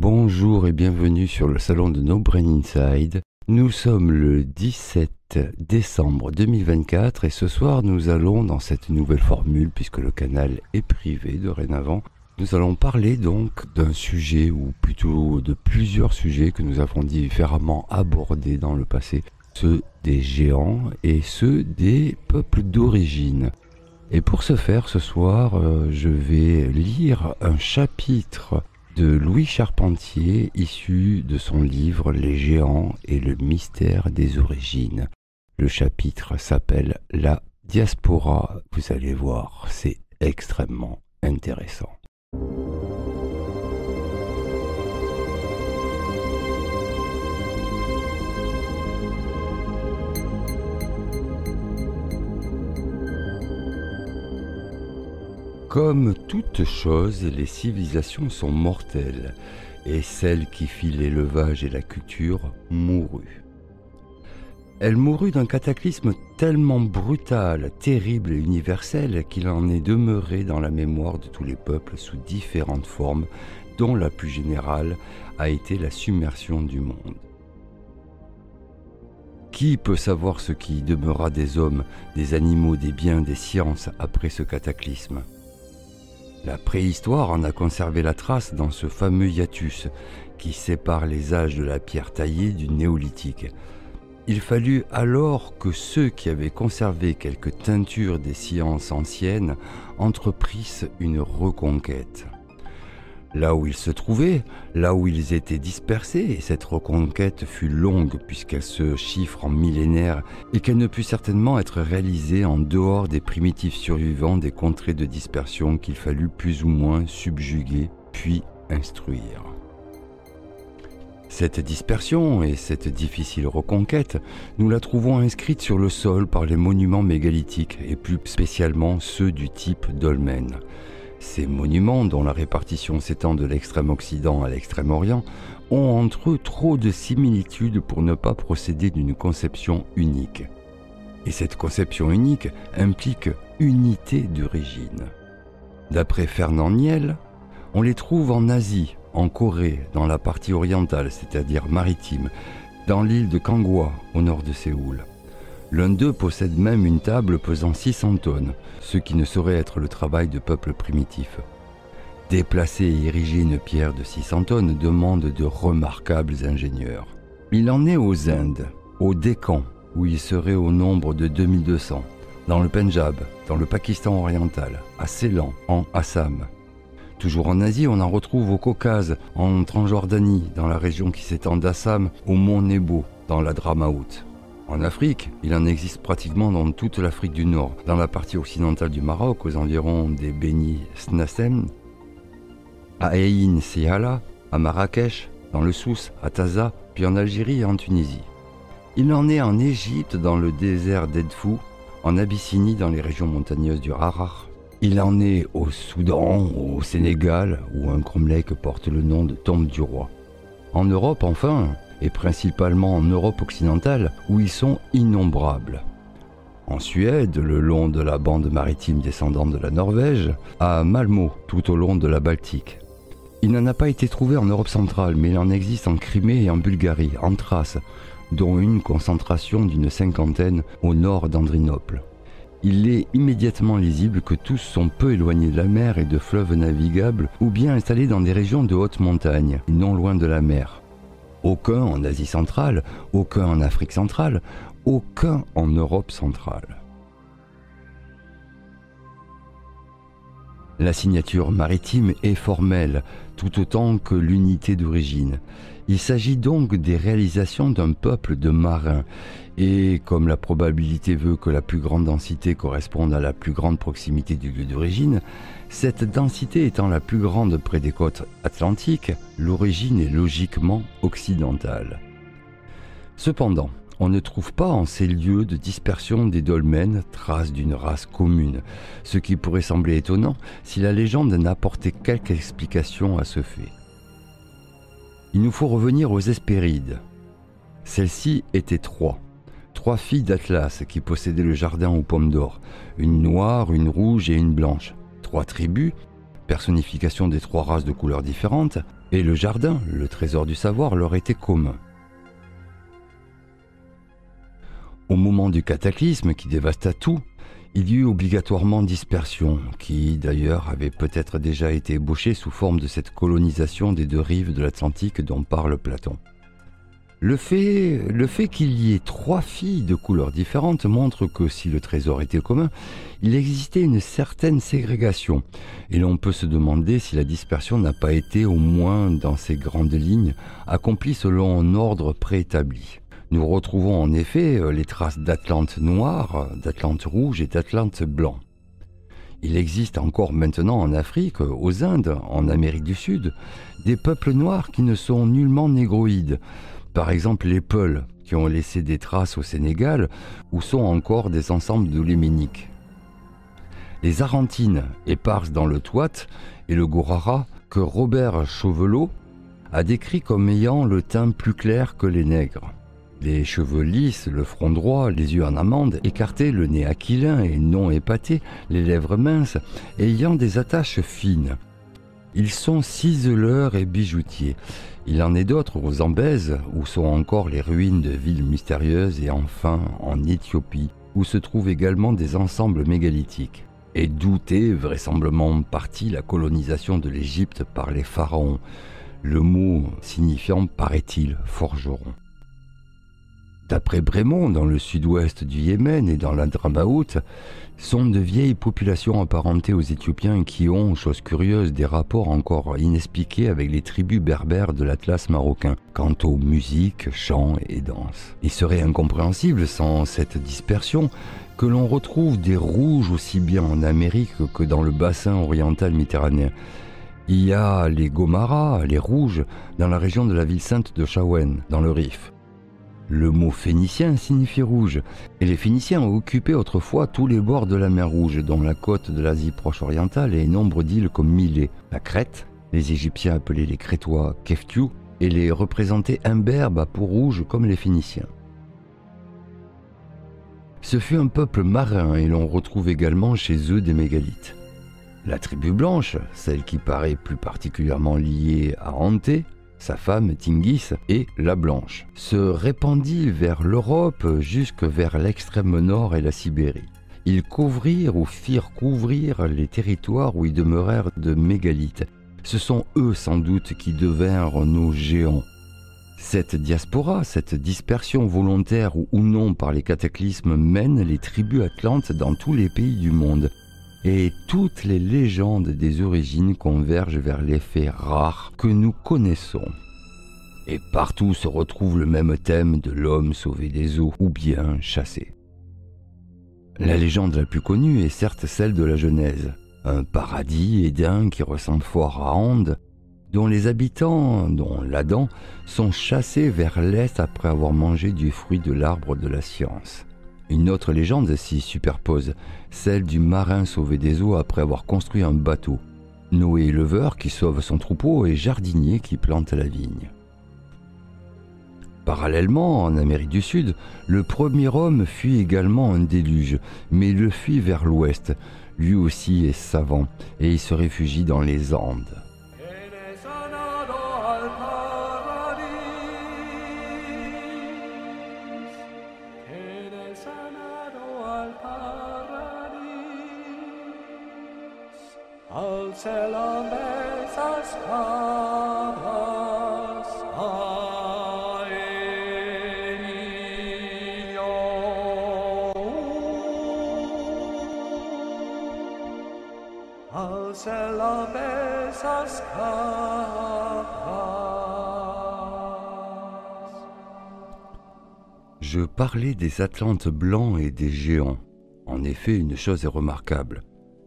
Bonjour et bienvenue sur le salon de No Brain Inside. Nous sommes le 17 décembre 2024 et ce soir nous allons dans cette nouvelle formule, puisque le canal est privé dorénavant, nous allons parler donc d'un sujet ou plutôt de plusieurs sujets que nous avons différemment abordés dans le passé, ceux des géants et ceux des peuples d'origine. Et pour ce faire, ce soir, je vais lire un chapitre de Louis Charpentier, issu de son livre Les géants et le mystère des origines. Le chapitre s'appelle La diaspora. Vous allez voir, c'est extrêmement intéressant. Comme toute chose, les civilisations sont mortelles, et celle qui fit l'élevage et la culture mourut. Elle mourut d'un cataclysme tellement brutal, terrible et universel qu'il en est demeuré dans la mémoire de tous les peuples sous différentes formes, dont la plus générale a été la submersion du monde. Qui peut savoir ce qui demeura des hommes, des animaux, des biens, des sciences après ce cataclysme ? La préhistoire en a conservé la trace dans ce fameux hiatus qui sépare les âges de la pierre taillée du néolithique. Il fallut alors que ceux qui avaient conservé quelques teintures des sciences anciennes entreprissent une reconquête. Là où ils se trouvaient, là où ils étaient dispersés, et cette reconquête fut longue puisqu'elle se chiffre en millénaires et qu'elle ne put certainement être réalisée en dehors des primitifs survivants des contrées de dispersion qu'il fallut plus ou moins subjuguer puis instruire. Cette dispersion et cette difficile reconquête, nous la trouvons inscrite sur le sol par les monuments mégalithiques et plus spécialement ceux du type dolmen. Ces monuments, dont la répartition s'étend de l'extrême occident à l'extrême orient, ont entre eux trop de similitudes pour ne pas procéder d'une conception unique. Et cette conception unique implique unité d'origine. D'après Fernand Niel, on les trouve en Asie, en Corée, dans la partie orientale, c'est-à-dire maritime, dans l'île de Kangwa, au nord de Séoul. L'un d'eux possède même une table pesant 600 tonnes, ce qui ne saurait être le travail de peuples primitifs. Déplacer et ériger une pierre de 600 tonnes demande de remarquables ingénieurs. Il en est aux Indes, au Décan, où il serait au nombre de 2200, dans le Pendjab, dans le Pakistan oriental, à Ceylan, en Assam. Toujours en Asie, on en retrouve au Caucase, en Transjordanie, dans la région qui s'étend d'Assam au mont Nebo, dans la Dramaout. En Afrique, il en existe pratiquement dans toute l'Afrique du Nord, dans la partie occidentale du Maroc, aux environs des Beni Snassem, à Ain Sihala, à Marrakech, dans le Souss, à Taza, puis en Algérie et en Tunisie. Il en est en Égypte, dans le désert d'Edfou, en Abyssinie, dans les régions montagneuses du Harar. Il en est au Soudan, au Sénégal, où un cromlech porte le nom de tombe du roi. En Europe, enfin, et principalement en Europe occidentale, où ils sont innombrables. En Suède, le long de la bande maritime descendante de la Norvège, à Malmö, tout au long de la Baltique. Il n'en a pas été trouvé en Europe centrale, mais il en existe en Crimée et en Bulgarie, en Thrace, dont une concentration d'une 50aine au nord d'Andrinople. Il est immédiatement lisible que tous sont peu éloignés de la mer et de fleuves navigables, ou bien installés dans des régions de haute montagne, non loin de la mer. Aucun en Asie centrale, aucun en Afrique centrale, aucun en Europe centrale. La signature maritime est formelle, tout autant que l'unité d'origine. Il s'agit donc des réalisations d'un peuple de marins, et comme la probabilité veut que la plus grande densité corresponde à la plus grande proximité du lieu d'origine, cette densité étant la plus grande près des côtes atlantiques, l'origine est logiquement occidentale. Cependant, on ne trouve pas en ces lieux de dispersion des dolmens traces d'une race commune, ce qui pourrait sembler étonnant si la légende n'apportait quelque explication à ce fait. Il nous faut revenir aux Hespérides. Celles-ci étaient trois filles d'Atlas qui possédaient le jardin aux pommes d'or, une noire, une rouge et une blanche. 3 tribus, personnification des 3 races de couleurs différentes, Et le jardin, le trésor du savoir, leur était commun. Au moment du cataclysme qui dévasta tout, il y eut obligatoirement dispersion, qui d'ailleurs avait peut-être déjà été ébauchée sous forme de cette colonisation des deux rives de l'Atlantique dont parle Platon. Le fait qu'il y ait 3 filles de couleurs différentes montre que si le trésor était commun, il existait une certaine ségrégation, et l'on peut se demander si la dispersion n'a pas été, au moins dans ses grandes lignes, accomplie selon un ordre préétabli. Nous retrouvons en effet les traces d'Atlante noire, d'Atlante rouge et d'Atlante blanc. Il existe encore maintenant en Afrique, aux Indes, en Amérique du Sud, des peuples noirs qui ne sont nullement négroïdes. Par exemple les Peuls, qui ont laissé des traces au Sénégal, où sont encore des ensembles d'oléméniques. Les Arantines, éparses dans le Touat, et le Gorara, que Robert Chauvelot a décrit comme ayant le teint plus clair que les nègres. Les cheveux lisses, le front droit, les yeux en amande, écartés, le nez aquilin et non épaté, les lèvres minces, ayant des attaches fines. Ils sont ciseleurs et bijoutiers. Il en est d'autres au Zambèze, où sont encore les ruines de villes mystérieuses, et enfin en Éthiopie, où se trouvent également des ensembles mégalithiques. Et d'où est vraisemblablement partie la colonisation de l'Égypte par les pharaons, le mot signifiant, paraît-il, forgeron. D'après Brémond, dans le sud-ouest du Yémen et dans l'Hadramaout, sont de vieilles populations apparentées aux Éthiopiens qui ont, chose curieuse, des rapports encore inexpliqués avec les tribus berbères de l'Atlas marocain, quant aux musiques, chants et danses. Il serait incompréhensible sans cette dispersion que l'on retrouve des rouges aussi bien en Amérique que dans le bassin oriental méditerranéen. Il y a les Gomaras, les rouges, dans la région de la ville sainte de Chaouen, dans le Rif. Le mot phénicien signifie rouge, et les Phéniciens ont occupé autrefois tous les bords de la mer Rouge, dont la côte de l'Asie proche orientale et nombre d'îles comme Milet, la Crète, les Égyptiens appelaient les Crétois Keftiu, et les représentaient imberbes à peau rouge comme les Phéniciens. Ce fut un peuple marin et l'on retrouve également chez eux des mégalithes. La tribu blanche, celle qui paraît plus particulièrement liée à Anté, sa femme Tingis et la Blanche, se répandit vers l'Europe jusque vers l'extrême nord et la Sibérie. Ils couvrirent ou firent couvrir les territoires où ils demeurèrent de mégalithes. Ce sont eux sans doute qui devinrent nos géants. Cette diaspora, cette dispersion volontaire ou non par les cataclysmes mène les tribus atlantes dans tous les pays du monde. Et toutes les légendes des origines convergent vers les faits rares que nous connaissons. Et partout se retrouve le même thème de l'homme sauvé des eaux ou bien chassé. La légende la plus connue est certes celle de la Genèse, un paradis éden qui ressemble fort à Ande, dont les habitants, dont l'Adam, sont chassés vers l'est après avoir mangé du fruit de l'arbre de la science. Une autre légende s'y superpose, celle du marin sauvé des eaux après avoir construit un bateau. Noé éleveur qui sauve son troupeau et jardinier qui plante la vigne. Parallèlement, en Amérique du Sud, le premier homme fuit également un déluge, mais il le fuit vers l'ouest. Lui aussi est savant et il se réfugie dans les Andes. Je parlais des Atlantes blancs et des géants. En effet, une chose est remarquable.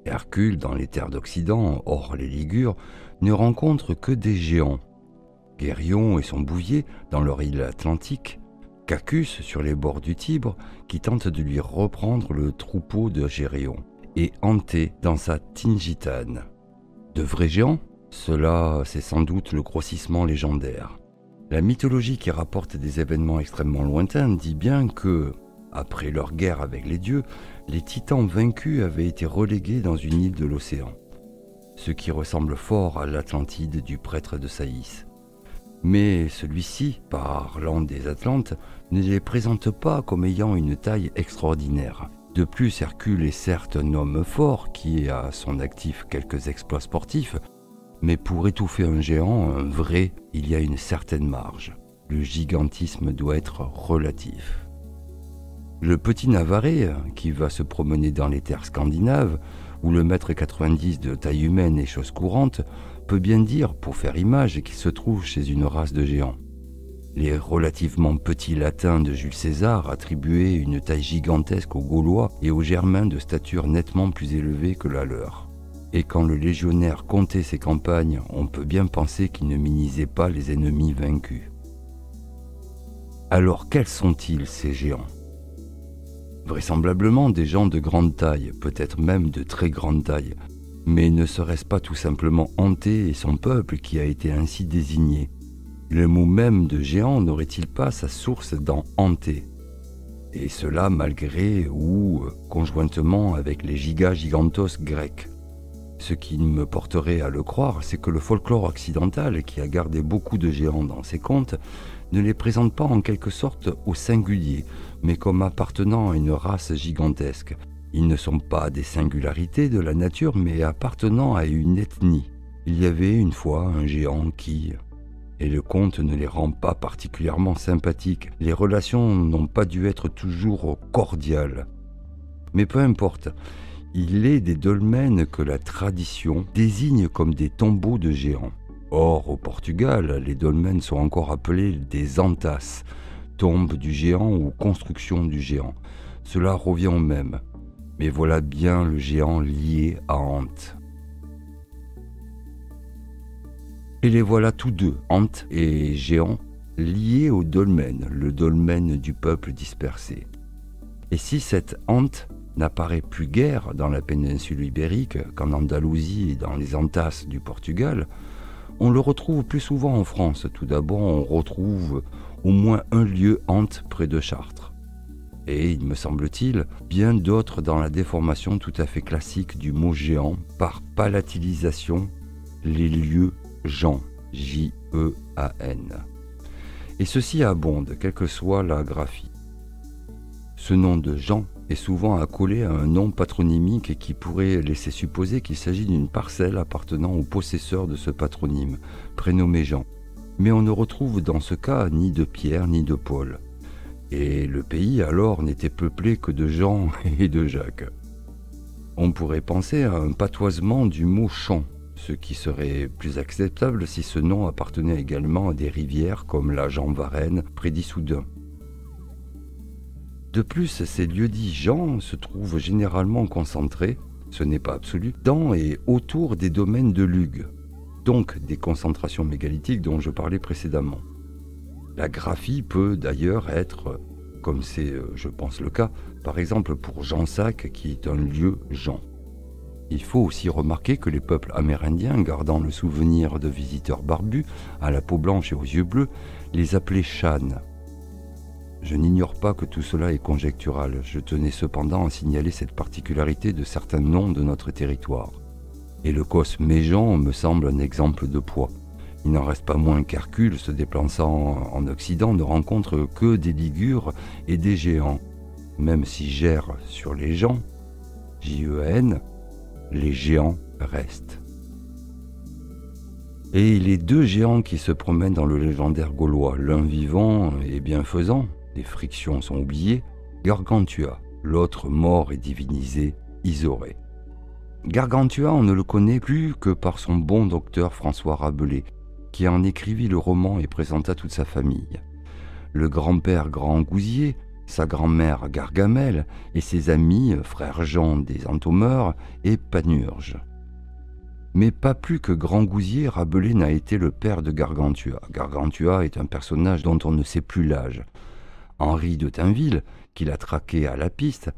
Hercule, dans les terres d'Occident, hors les Ligures, ne rencontre que des géants. Guérion et son bouvier, dans leur île atlantique. Cacus, sur les bords du Tibre, qui tente de lui reprendre le troupeau de Gérion. Et Anté, dans sa Tingitane. De vrais géants ? Cela, c'est sans doute le grossissement légendaire. La mythologie qui rapporte des événements extrêmement lointains dit bien que, après leur guerre avec les dieux, les titans vaincus avaient été relégués dans une île de l'océan. ce qui ressemble fort à l'Atlantide du prêtre de Saïs. Mais celui-ci, parlant des Atlantes, ne les présente pas comme ayant une taille extraordinaire. De plus, Hercule est certes un homme fort qui a à son actif quelques exploits sportifs, mais pour étouffer un géant, un vrai, il y a une certaine marge. Le gigantisme doit être relatif. Le petit Navarrais, qui va se promener dans les terres scandinaves, où le mètre 90 de taille humaine est chose courante, peut bien dire, pour faire image, qu'il se trouve chez une race de géants. Les relativement petits latins de Jules César attribuaient une taille gigantesque aux Gaulois et aux Germains de stature nettement plus élevée que la leur. Et quand le légionnaire comptait ses campagnes, on peut bien penser qu'il ne minimisait pas les ennemis vaincus. Alors quels sont-ils, ces géants ? Vraisemblablement des gens de grande taille, peut-être même de très grande taille, mais ne serait-ce pas tout simplement Anté et son peuple qui a été ainsi désigné ? Le mot même de géant n'aurait-il pas sa source dans Anté ? Et cela malgré ou conjointement avec les gigantos grecs. Ce qui me porterait à le croire, c'est que le folklore occidental, qui a gardé beaucoup de géants dans ses contes, ne les présente pas en quelque sorte au singulier, mais comme appartenant à une race gigantesque. Ils ne sont pas des singularités de la nature, mais appartenant à une ethnie. Il y avait une fois un géant qui... Et le conte ne les rend pas particulièrement sympathiques. Les relations n'ont pas dû être toujours cordiales. Mais peu importe, il est des dolmens que la tradition désigne comme des tombeaux de géants. Or, au Portugal, les dolmens sont encore appelés des antas, tombes du géant ou construction du géant. Cela revient au même. Mais voilà bien le géant lié à Ante. Et les voilà tous deux, Ante et géant, liés au dolmen, le dolmen du peuple dispersé. Et si cette Ante n'apparaît plus guère dans la péninsule ibérique qu'en Andalousie et dans les Antas du Portugal, on le retrouve plus souvent en France. Tout d'abord, on retrouve au moins un lieu Ante près de Chartres. Et, il me semble-t-il, bien d'autres dans la déformation tout à fait classique du mot géant par palatilisation, les lieux Jean, J-E-A-N. Et ceci abonde, quelle que soit la graphie. Ce nom de Jean est souvent accolé à un nom patronymique qui pourrait laisser supposer qu'il s'agit d'une parcelle appartenant au possesseur de ce patronyme, prénommé Jean. Mais on ne retrouve dans ce cas ni de Pierre ni de Paul. Et le pays alors n'était peuplé que de Jean et de Jacques. On pourrait penser à un patoisement du mot champ, ce qui serait plus acceptable si ce nom appartenait également à des rivières comme la Jean-Varenne près d'Issoudun. De plus, ces lieux-dits Jean se trouvent généralement concentrés, ce n'est pas absolu, dans et autour des domaines de Lugh, donc des concentrations mégalithiques dont je parlais précédemment. La graphie peut d'ailleurs être, comme c'est je pense le cas, par exemple pour Jansac qui est un lieu Jean. Il faut aussi remarquer que les peuples amérindiens, gardant le souvenir de visiteurs barbus, à la peau blanche et aux yeux bleus, les appelaient Shan. Je n'ignore pas que tout cela est conjectural, je tenais cependant à signaler cette particularité de certains noms de notre territoire. Et le cos Méjean me semble un exemple de poids. Il n'en reste pas moins qu'Hercule, se déplaçant en Occident, ne rencontre que des ligures et des géants. Même si gère sur les gens, J-E-N, les géants restent. Et les deux géants qui se promènent dans le légendaire gaulois, l'un vivant et bienfaisant, les frictions sont oubliées, Gargantua, l'autre mort et divinisé, Isauré. Gargantua, on ne le connaît plus que par son bon docteur François Rabelais, qui en écrivit le roman et présenta toute sa famille. Le grand-père Grand Gousier, sa grand-mère Gargamelle et ses amis, frère Jean des Entomeurs et Panurge. Mais pas plus que Grand Gousier, Rabelais n'a été le père de Gargantua. Gargantua est un personnage dont on ne sait plus l'âge. Henri de Tinville, qui l'a traqué à la piste,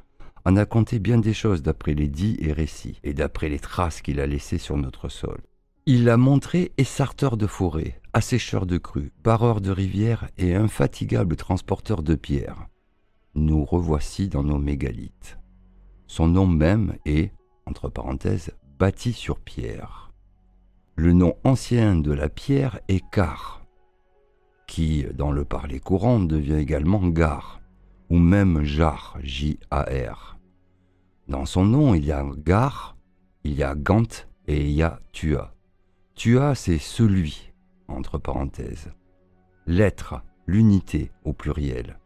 en a conté bien des choses d'après les dits et récits, et d'après les traces qu'il a laissées sur notre sol. Il l'a montré essarteur de forêt, assécheur de crues, barreur de rivières et infatigable transporteur de pierres. Nous revoici dans nos mégalithes. Son nom même est, entre parenthèses, bâti sur pierre. Le nom ancien de la pierre est Car, qui, dans le parler courant, devient également Gar, ou même Jar, J-A-R. Dans son nom, il y a Gar, il y a Gant et il y a Tua. Tua, c'est celui, entre parenthèses. L'être, l'unité au pluriel.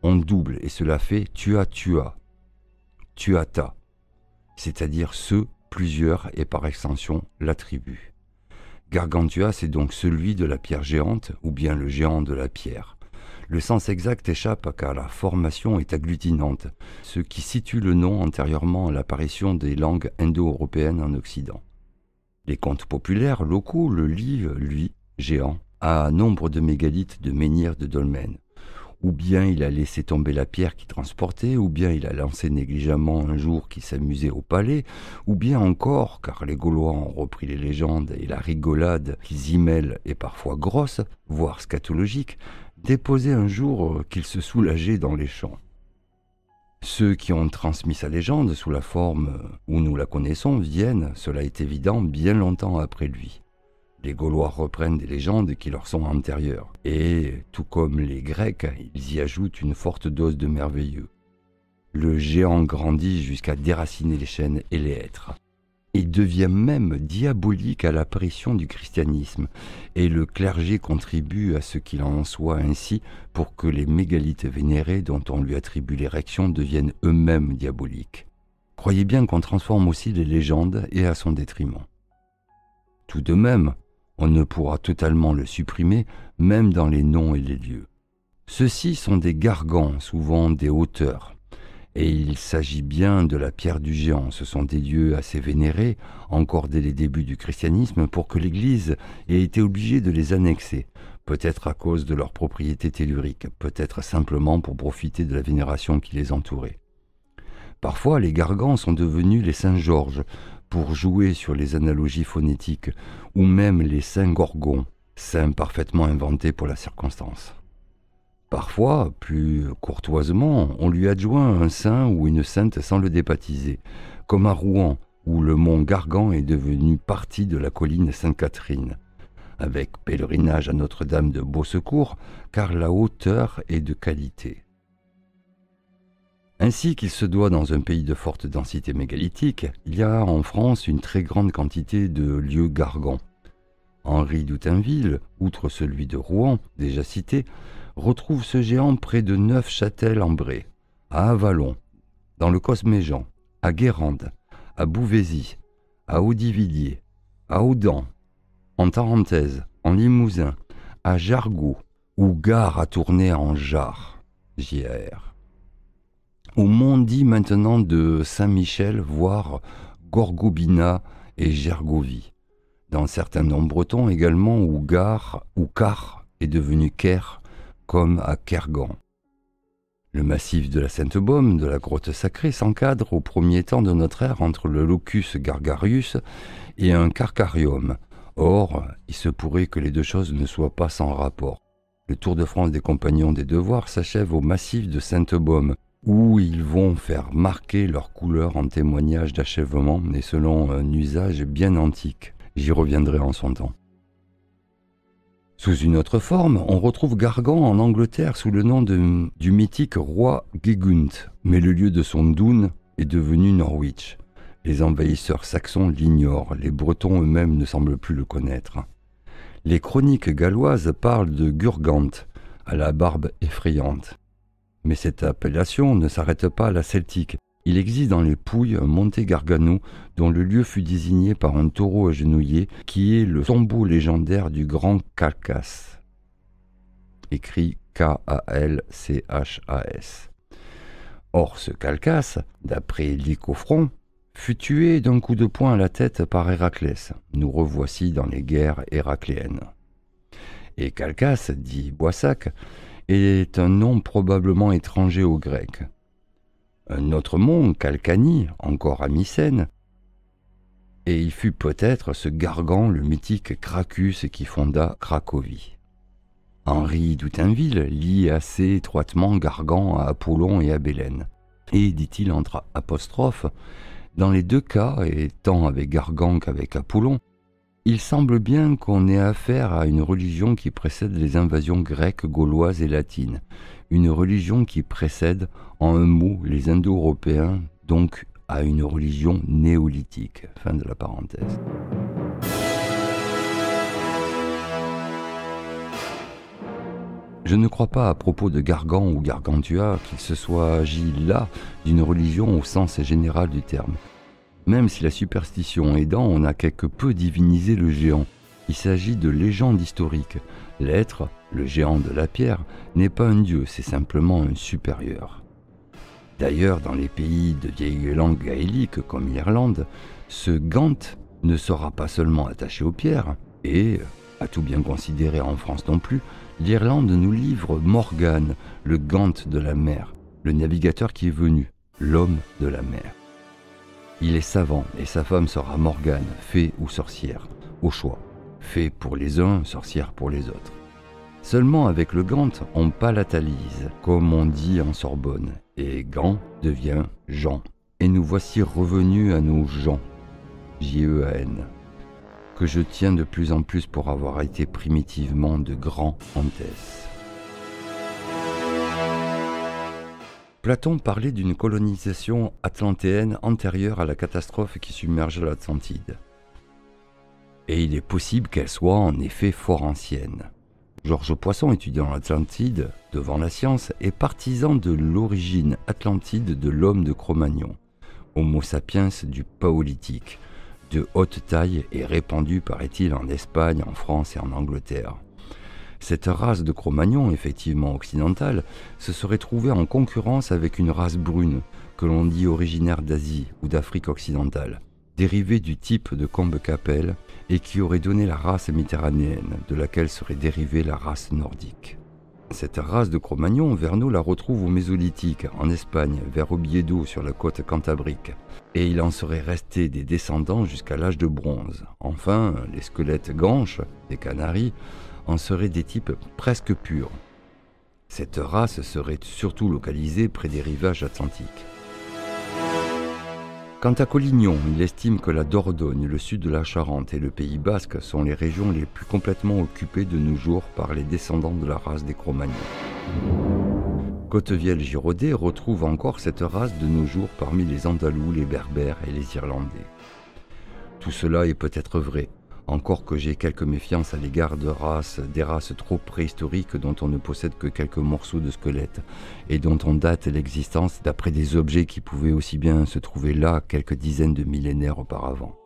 On double et cela fait Tua, Tuata, c'est-à-dire ceux, plusieurs et par extension l'attribut. Gargantua, c'est donc celui de la pierre géante ou bien le géant de la pierre. Le sens exact échappe car la formation est agglutinante, ce qui situe le nom antérieurement à l'apparition des langues indo-européennes en Occident. Les contes populaires locaux le lient, lui, géant, à nombre de mégalithes de menhirs de dolmens. Ou bien il a laissé tomber la pierre qui transportait, ou bien il a lancé négligemment un jour qui s'amusait au palais, ou bien encore, car les Gaulois ont repris les légendes et la rigolade qu'ils y mêlent est parfois grosse, voire scatologique, déposé un jour qu'il se soulageait dans les champs. Ceux qui ont transmis sa légende sous la forme où nous la connaissons viennent, cela est évident, bien longtemps après lui. Les Gaulois reprennent des légendes qui leur sont antérieures, et, tout comme les Grecs, ils y ajoutent une forte dose de merveilleux. Le géant grandit jusqu'à déraciner les chênes et les hêtres. Il devient même diabolique à l'apparition du christianisme, et le clergé contribue à ce qu'il en soit ainsi pour que les mégalithes vénérés dont on lui attribue l'érection deviennent eux-mêmes diaboliques. Croyez bien qu'on transforme aussi les légendes et à son détriment. Tout de même, on ne pourra totalement le supprimer, même dans les noms et les lieux. Ceux-ci sont des gargans, souvent des hauteurs. Et il s'agit bien de la pierre du géant. Ce sont des lieux assez vénérés, encore dès les débuts du christianisme, pour que l'Église ait été obligée de les annexer, peut-être à cause de leurs propriétés telluriques, peut-être simplement pour profiter de la vénération qui les entourait. Parfois, les gargans sont devenus les Saint-Georges, pour jouer sur les analogies phonétiques, ou même les saints gorgons, saints parfaitement inventés pour la circonstance. Parfois, plus courtoisement, on lui adjoint un saint ou une sainte sans le débaptiser, comme à Rouen, où le mont Gargan est devenu partie de la colline Sainte-Catherine, avec pèlerinage à Notre-Dame de Beausecours, car la hauteur est de qualité. Ainsi qu'il se doit dans un pays de forte densité mégalithique, il y a en France une très grande quantité de lieux gargans. Henri d'Outainville, outre celui de Rouen, déjà cité, retrouve ce géant près de Neufchâtel-en-Bray, à Avallon, dans le Cosméjean, à Guérande, à Beauvaisis, à Audivilliers, à Audan, en Tarentaise, en Limousin, à Jargeau, ou gare à tourner en Jar, J-A-R. Au mont dit maintenant de Saint-Michel, voire Gorgobina et Gergovie. Dans certains noms bretons également, où gare ou car est devenu Ker, comme à Kergan. Le massif de la Sainte-Baume, de la grotte sacrée, s'encadre au premier temps de notre ère entre le Locus Gargarius et un Carcarium. Or, il se pourrait que les deux choses ne soient pas sans rapport. Le Tour de France des Compagnons des Devoirs s'achève au massif de Sainte-Baume, où ils vont faire marquer leur couleur en témoignage d'achèvement et selon un usage bien antique. J'y reviendrai en son temps. Sous une autre forme, on retrouve Gargan en Angleterre sous le nom du mythique roi Gigunt, mais le lieu de son doun est devenu Norwich. Les envahisseurs saxons l'ignorent, les Bretons eux-mêmes ne semblent plus le connaître. Les chroniques galloises parlent de Gurgant, à la barbe effrayante. Mais cette appellation ne s'arrête pas à la celtique. Il existe dans les Pouilles un Monte Gargano dont le lieu fut désigné par un taureau agenouillé qui est le tombeau légendaire du grand Calchas, écrit K-A-L-C-H-A-S. Or ce Calchas, d'après Lycophron, fut tué d'un coup de poing à la tête par Héraclès. Nous revoici dans les guerres héracléennes. Et Calchas, dit Boissac, est un nom probablement étranger aux Grecs. Un autre mont, Calcanie, encore à Mycène, et il fut peut-être ce Gargan, le mythique Cracus, qui fonda Cracovie. Henri d'Outainville lie assez étroitement Gargan à Apollon et à Bélène. Et, dit-il entre apostrophes, dans les deux cas, et tant avec Gargan qu'avec Apollon, Il semble bien qu'on ait affaire à une religion qui précède les invasions grecques, gauloises et latines. Une religion qui précède, en un mot, les Indo-Européens, donc à une religion néolithique. Fin de la parenthèse. Je ne crois pas à propos de Gargan ou Gargantua qu'il se soit agi là d'une religion au sens général du terme. Même si la superstition aidant, on a quelque peu divinisé le géant. Il s'agit de légendes historiques. L'être, le géant de la pierre, n'est pas un dieu, c'est simplement un supérieur. D'ailleurs, dans les pays de vieille langue gaélique comme l'Irlande, ce Gant ne sera pas seulement attaché aux pierres, et, à tout bien considérer en France non plus, l'Irlande nous livre Morgan, le Gant de la mer, le navigateur qui est venu, l'homme de la mer. Il est savant et sa femme sera Morgane, fée ou sorcière, au choix. Fée pour les uns, sorcière pour les autres. Seulement avec le Gant, on palatalise, comme on dit en Sorbonne, et Gant devient Jean. Et nous voici revenus à nos Jean, J-E-A-N, que je tiens de plus en plus pour avoir été primitivement de grands Antès. Platon parlait d'une colonisation atlantéenne antérieure à la catastrophe qui submergea l'Atlantide. Et il est possible qu'elle soit en effet fort ancienne. Georges Poisson, étudiant l'Atlantide devant la science, est partisan de l'origine atlantide de l'homme de Cro-Magnon, Homo sapiens du Paléolithique, de haute taille et répandu, paraît-il, en Espagne, en France et en Angleterre. Cette race de Cro-Magnon, effectivement occidentale, se serait trouvée en concurrence avec une race brune, que l'on dit originaire d'Asie ou d'Afrique occidentale, dérivée du type de Combe-Capelle et qui aurait donné la race méditerranéenne, de laquelle serait dérivée la race nordique. Cette race de Cro-Magnon, Verneau la retrouve au Mésolithique, en Espagne, vers Oviedo sur la côte cantabrique, et il en serait resté des descendants jusqu'à l'âge de bronze. Enfin, les squelettes ganches, des Canaries, en seraient des types presque purs. Cette race serait surtout localisée près des rivages atlantiques. Quant à Collignon, il estime que la Dordogne, le sud de la Charente et le Pays basque sont les régions les plus complètement occupées de nos jours par les descendants de la race des Cro-Magnons. Cottevielle-Giraudet retrouve encore cette race de nos jours parmi les Andalous, les Berbères et les Irlandais. Tout cela est peut-être vrai, encore que j'ai quelques méfiances à l'égard des races trop préhistoriques dont on ne possède que quelques morceaux de squelettes et dont on date l'existence d'après des objets qui pouvaient aussi bien se trouver là quelques dizaines de millénaires auparavant.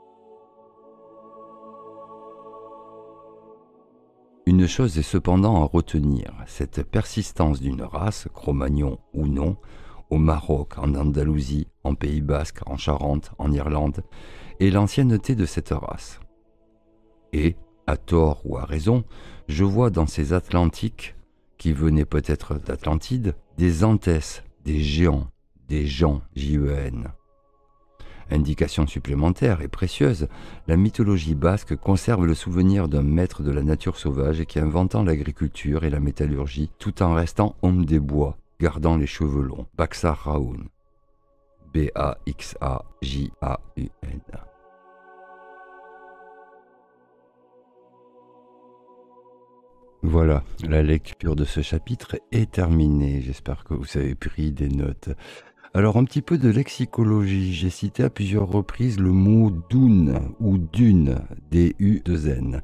Une chose est cependant à retenir, cette persistance d'une race, Cro-Magnon ou non, au Maroc, en Andalousie, en Pays basque, en Charente, en Irlande, et l'ancienneté de cette race. Et, à tort ou à raison, je vois dans ces Atlantiques, qui venaient peut-être d'Atlantide, des Antès, des géants, des gens, J-E-N. Indication supplémentaire et précieuse, la mythologie basque conserve le souvenir d'un maître de la nature sauvage qui inventant l'agriculture et la métallurgie tout en restant homme des bois, gardant les cheveux longs. Baxar Raoun. B-A-X-A-J-A-U-N. Voilà, la lecture de ce chapitre est terminée. J'espère que vous avez pris des notes. Alors, un petit peu de lexicologie. J'ai cité à plusieurs reprises le mot dune ou dune, D-U-2-N.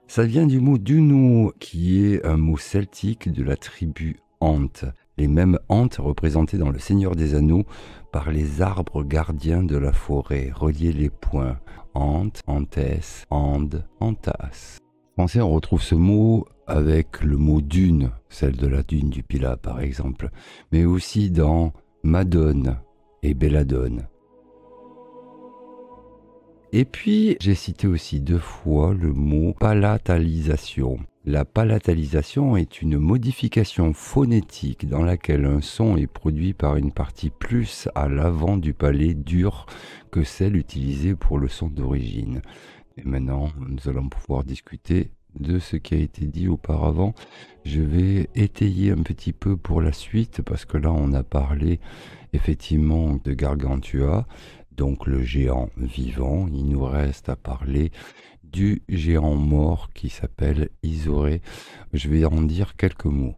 Ça vient du mot duno, qui est un mot celtique de la tribu Ante. Les mêmes Antes représentés dans Le Seigneur des Anneaux par les arbres gardiens de la forêt. Reliez les points. Ante, Antès, Ande, Antas. En français, on retrouve ce mot avec le mot dune, celle de la dune du Pilat par exemple, mais aussi dans Madone et Belladone. Et puis, j'ai cité aussi 2 fois le mot palatalisation. La palatalisation est une modification phonétique dans laquelle un son est produit par une partie plus à l'avant du palais dure que celle utilisée pour le son d'origine. Et maintenant, nous allons pouvoir discuter de ce qui a été dit auparavant. Je vais étayer un petit peu pour la suite parce que là on a parlé effectivement de Gargantua, donc le géant vivant. Il nous reste à parler du géant mort qui s'appelle Isoré. Je vais en dire quelques mots.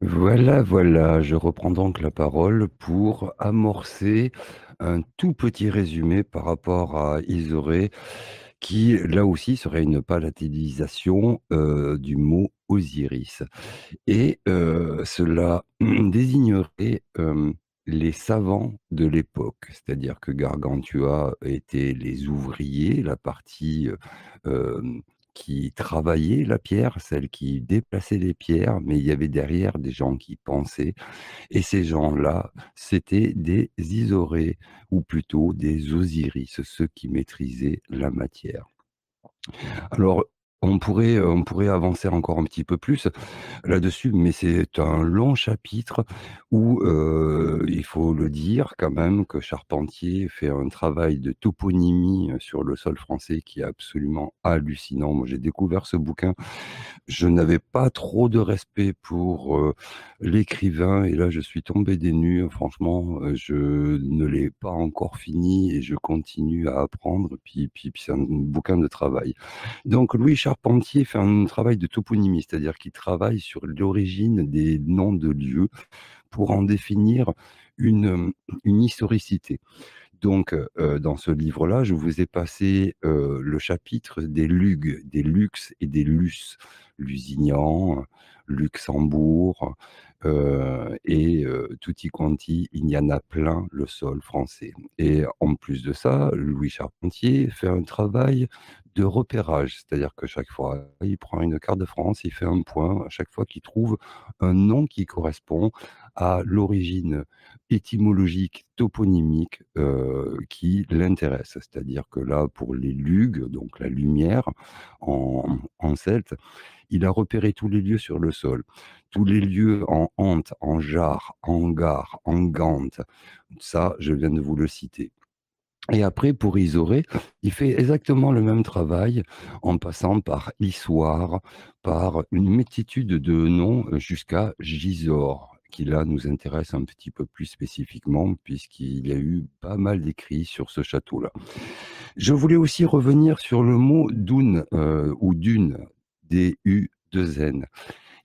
Voilà, voilà, je reprends donc la parole pour amorcer un tout petit résumé par rapport à Isoré, qui là aussi serait une palatalisation du mot Osiris. Et cela désignerait, les savants de l'époque. C'est-à-dire que Gargantua était les ouvriers, la partie, qui travaillait la pierre, celle qui déplaçait les pierres, mais il y avait derrière des gens qui pensaient et ces gens-là, c'était des Isaurés ou plutôt des Osiris, ceux qui maîtrisaient la matière. Alors, on pourrait avancer encore un petit peu plus là-dessus, mais c'est un long chapitre où, il faut le dire quand même que Charpentier fait un travail de toponymie, sur le sol français qui est absolument hallucinant. Moi, j'ai découvert ce bouquin, je n'avais pas trop de respect pour, l'écrivain et là, je suis tombé des nues. Franchement, je ne l'ai pas encore fini et je continue à apprendre, puis c'est un bouquin de travail. Donc Louis Charpentier fait un travail de toponymie, c'est-à-dire qu'il travaille sur l'origine des noms de lieux pour en définir une historicité. Donc, dans ce livre-là, je vous ai passé, le chapitre des Lugs, des Lux et des Lus. Lusignan, Luxembourg, et tutti quanti, il y en a plein le sol français. Et en plus de ça, Louis Charpentier fait un travail de repérage, c'est-à-dire que chaque fois, il prend une carte de France, il fait un point à chaque fois qu'il trouve un nom qui correspond à l'origine étymologique, toponymique, qui l'intéresse. C'est-à-dire que là, pour les lugues, donc la lumière en celte, il a repéré tous les lieux sur le sol, tous les lieux en hante, en jarre, en gare, en gante. Ça, je viens de vous le citer. Et après, pour Isoré, il fait exactement le même travail en passant par Issoire, par une multitude de noms jusqu'à Gisors, qui là nous intéresse un petit peu plus spécifiquement puisqu'il y a eu pas mal d'écrits sur ce château-là. Je voulais aussi revenir sur le mot dune ou dune, D-U-2-N.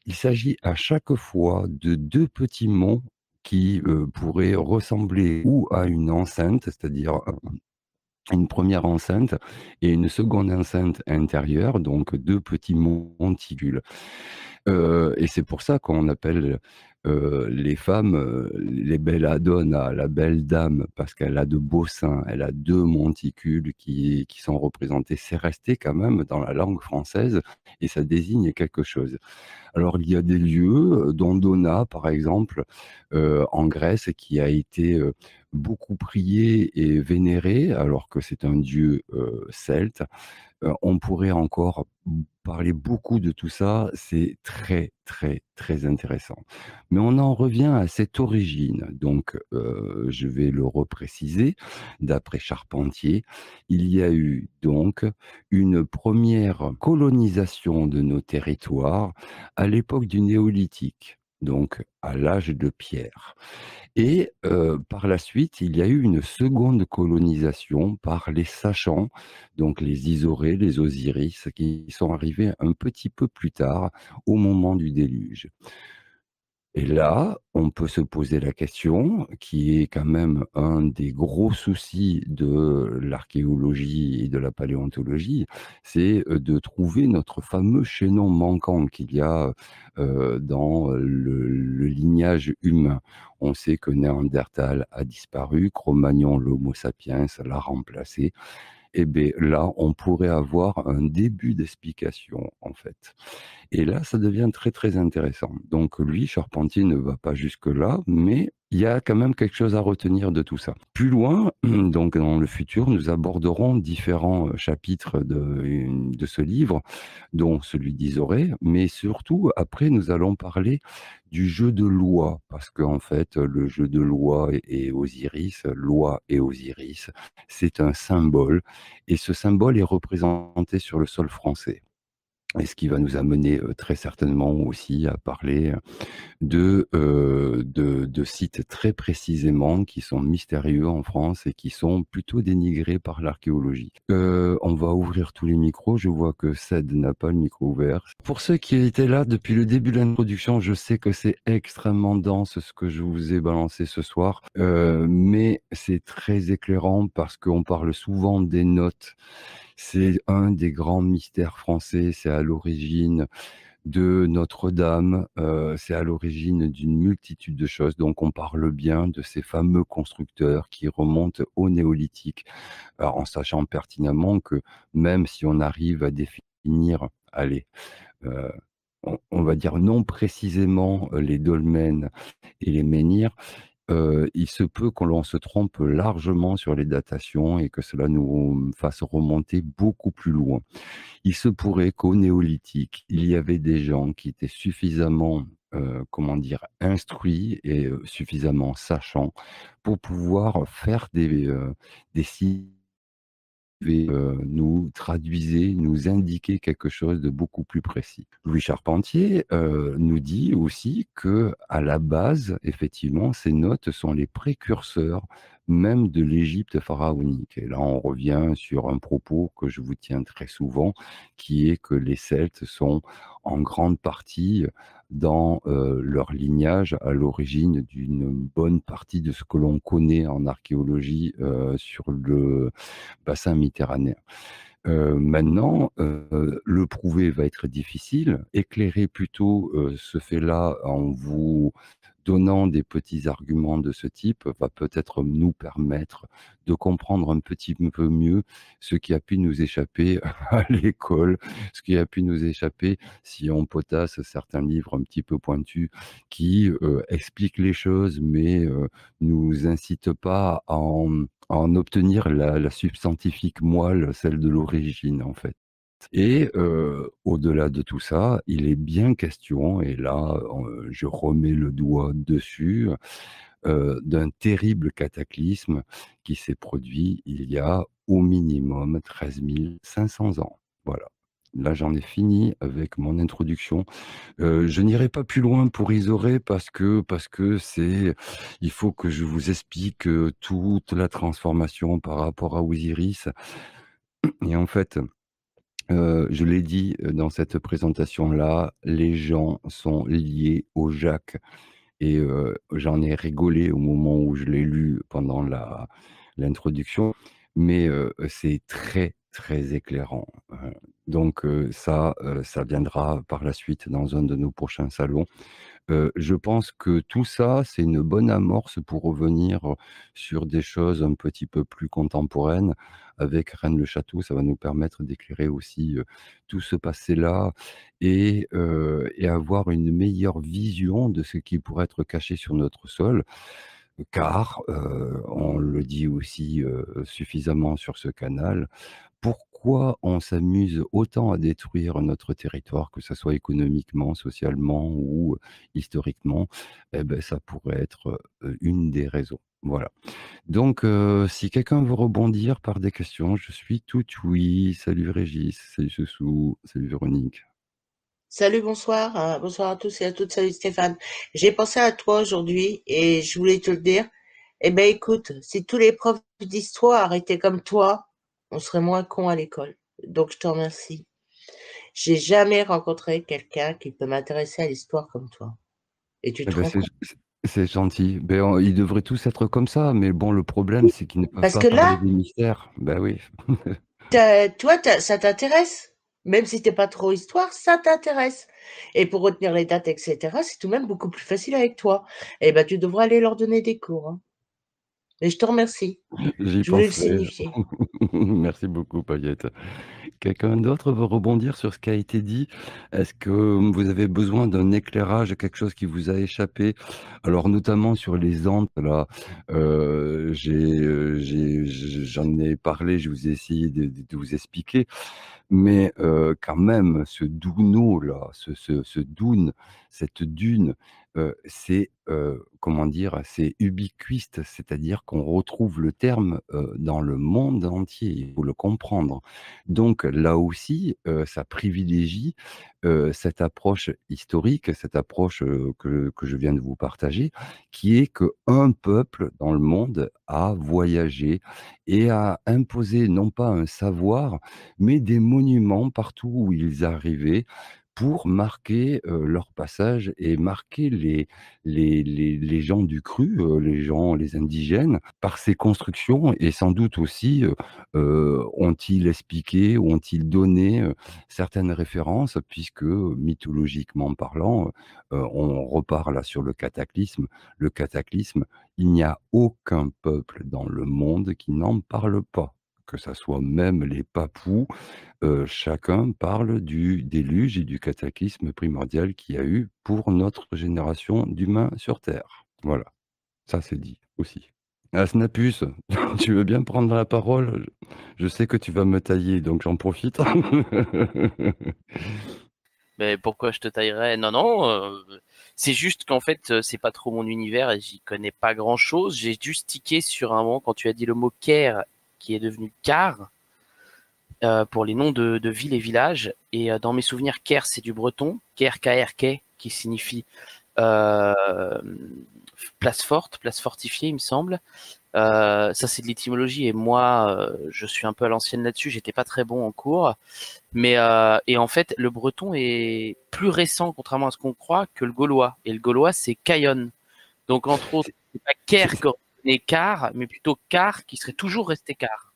Il s'agit à chaque fois de 2 petits monts qui, pourraient ressembler ou à une enceinte, c'est-à-dire une première enceinte et une seconde enceinte intérieure, donc 2 petits monticules. Et c'est pour ça qu'on appelle, les femmes, les belladonna, la belle dame, parce qu'elle a de beaux seins, elle a 2 monticules qui sont représentés. C'est resté quand même dans la langue française et ça désigne quelque chose. Alors il y a des lieux, dont Dona par exemple, en Grèce qui a été, beaucoup prié et vénéré alors que c'est un dieu, celte. On pourrait encore parler beaucoup de tout ça, c'est très, très, très intéressant. Mais on en revient à cette origine, donc je vais le repréciser. D'après Charpentier, il y a eu donc une première colonisation de nos territoires à l'époque du néolithique, donc à l'âge de pierre. Et par la suite, il y a eu une seconde colonisation par les Sachans, donc les Isaurés, les Osiris, qui sont arrivés un petit peu plus tard, au moment du déluge. Et là, on peut se poser la question, qui est quand même un des gros soucis de l'archéologie et de la paléontologie, c'est, de trouver notre fameux chaînon manquant qu'il y a, dans le lignage humain. On sait que Néandertal a disparu, Cro-Magnon, l'Homo sapiens l'a remplacé. Et beh, là, on pourrait avoir un début d'explication, en fait. Et là, ça devient très, très intéressant. Donc lui, Charpentier ne va pas jusque-là, mais il y a quand même quelque chose à retenir de tout ça. Plus loin, donc dans le futur, nous aborderons différents, chapitres de ce livre, dont celui d'Isoré, mais surtout après nous allons parler du jeu de loi, parce qu'en fait, le jeu de loi et Osiris, loi et Osiris, c'est un symbole et ce symbole est représenté sur le sol français. Et ce qui va nous amener, très certainement aussi à parler de sites très précisément qui sont mystérieux en France et qui sont plutôt dénigrés par l'archéologie. On va ouvrir tous les micros. Je vois que Ced n'a pas le micro ouvert. Pour ceux qui étaient là depuis le début de l'introduction, je sais que c'est extrêmement dense ce que je vous ai balancé ce soir, mais c'est très éclairant parce qu'on parle souvent des notes. C'est un des grands mystères français, c'est à l'origine de Notre-Dame, c'est à l'origine d'une multitude de choses. Donc on parle bien de ces fameux constructeurs qui remontent au néolithique, alors en sachant pertinemment que même si on arrive à définir, allez, heu, on va dire non précisément, les dolmens et les menhirs, il se peut que l'on se trompe largement sur les datations et que cela nous fasse remonter beaucoup plus loin. Il se pourrait qu'au néolithique, il y avait des gens qui étaient suffisamment, comment dire? Instruits et suffisamment sachants pour pouvoir faire des signes nous traduisait, nous indiquait quelque chose de beaucoup plus précis. Louis Charpentier, nous dit aussi que à la base, effectivement, ces notes sont les précurseurs même de l'Égypte pharaonique et là, on revient sur un propos que je vous tiens très souvent, qui est que les Celtes sont en grande partie dans, leur lignage à l'origine d'une bonne partie de ce que l'on connaît en archéologie, sur le bassin méditerranéen. Maintenant, le prouver va être difficile. Éclairer plutôt, ce fait-là en vous donnant des petits arguments de ce type va peut-être nous permettre de comprendre un petit peu mieux ce qui a pu nous échapper à l'école, ce qui a pu nous échapper si on potasse certains livres un petit peu pointus qui, expliquent les choses mais, nous incitent pas à en obtenir la substantifique moelle, celle de l'origine, en fait. Et au-delà de tout ça, il est bien question et là, je remets le doigt dessus, d'un terrible cataclysme qui s'est produit il y a au minimum 13 500 ans. Voilà. Là, j'en ai fini avec mon introduction. Je n'irai pas plus loin pour Isoré parce que c'est il faut que je vous explique, toute la transformation par rapport à Osiris et en fait, je l'ai dit, dans cette présentation-là, les gens sont liés au Jacques et j'en ai rigolé au moment où je l'ai lu pendant l'introduction, mais c'est très, très éclairant, donc ça viendra par la suite dans un de nos prochains salons. Je pense que tout ça, c'est une bonne amorce pour revenir, sur des choses un petit peu plus contemporaines. Avec Rennes-le-Château, ça va nous permettre d'éclairer aussi, tout ce passé-là et avoir une meilleure vision de ce qui pourrait être caché sur notre sol. Car, on le dit aussi, suffisamment sur ce canal, pourquoi on s'amuse autant à détruire notre territoire, que ça soit économiquement, socialement ou historiquement? Et beh, ça pourrait être, une des raisons. Voilà. Donc, si quelqu'un veut rebondir par des questions, je suis tout oui. Salut Régis, salut Chouchou, salut Véronique. Salut, bonsoir, bonsoir à tous et à toutes, salut Stéphane. J'ai pensé à toi aujourd'hui et je voulais te le dire. Eh ben écoute, si tous les profs d'histoire étaient comme toi, on serait moins cons à l'école. Donc je te remercie. J'ai jamais rencontré quelqu'un qui peut m'intéresser à l'histoire comme toi. Et tu Eh te bah, rends compte? c'est gentil. Beh, ils devraient tous être comme ça, mais bon, le problème, c'est qu'ils ne peuvent Parce pas que parler là, des mystères. Bah oui. ça t'intéresse. Même si t'es pas trop histoire, ça t'intéresse. Et pour retenir les dates, etc., c'est tout de même beaucoup plus facile avec toi. Eh ben, tu devrais aller leur donner des cours, hein. Et je te remercie. J'y Je voulais le penserai. signifier. Merci beaucoup, Paillette. Quelqu'un d'autre veut rebondir sur ce qui a été dit? Est-ce que vous avez besoin d'un éclairage, quelque chose qui vous a échappé? Alors notamment sur les Andes là, j'en ai parlé, je vous ai essayé de vous expliquer, mais quand même ce Douno là, ce dune, cette dune, c'est, comment dire? C'est ubiquiste, c'est-à-dire qu'on retrouve le terme, dans le monde entier, il faut le comprendre. Donc là aussi, ça privilégie, cette approche historique, cette approche, que je viens de vous partager, qui est qu'un peuple dans le monde a voyagé et a imposé non pas un savoir, mais des monuments partout où ils arrivaient pour marquer, leur passage et marquer les gens du cru, les indigènes par ces constructions et sans doute aussi, ont-ils expliqué ou ont-ils donné, certaines références puisque, mythologiquement parlant, on repart là sur le cataclysme. Le cataclysme, il n'y a aucun peuple dans le monde qui n'en parle pas, que ça soit même les Papous, chacun parle du déluge et du cataclysme primordial qu'il y a eu pour notre génération d'humains sur terre. Voilà, ça c'est dit aussi. Ah Snapus, tu veux bien prendre la parole? Je sais que tu vas me tailler, donc j'en profite. Mais pourquoi je te taillerais? Non, non, c'est juste qu'en fait, c'est pas trop mon univers et j'y connais pas grand-chose. J'ai juste tiqué sur un moment quand tu as dit le mot Caire, qui est devenu Car, pour les noms de villes et villages. Et dans mes souvenirs, Caire, c'est du breton, Caire, K-R-K, qui signifie euh, place forte, place fortifiée, il me semble. Ça, c'est de l'étymologie et moi, je suis un peu à l'ancienne là-dessus. J'étais pas très bon en cours, mais et en fait, le breton est plus récent, contrairement à ce qu'on croit, que le gaulois. Et le gaulois, c'est Caillon. Donc entre autres, c'est pas Caire qui aurait donné car, mais plutôt car qui serait toujours resté car.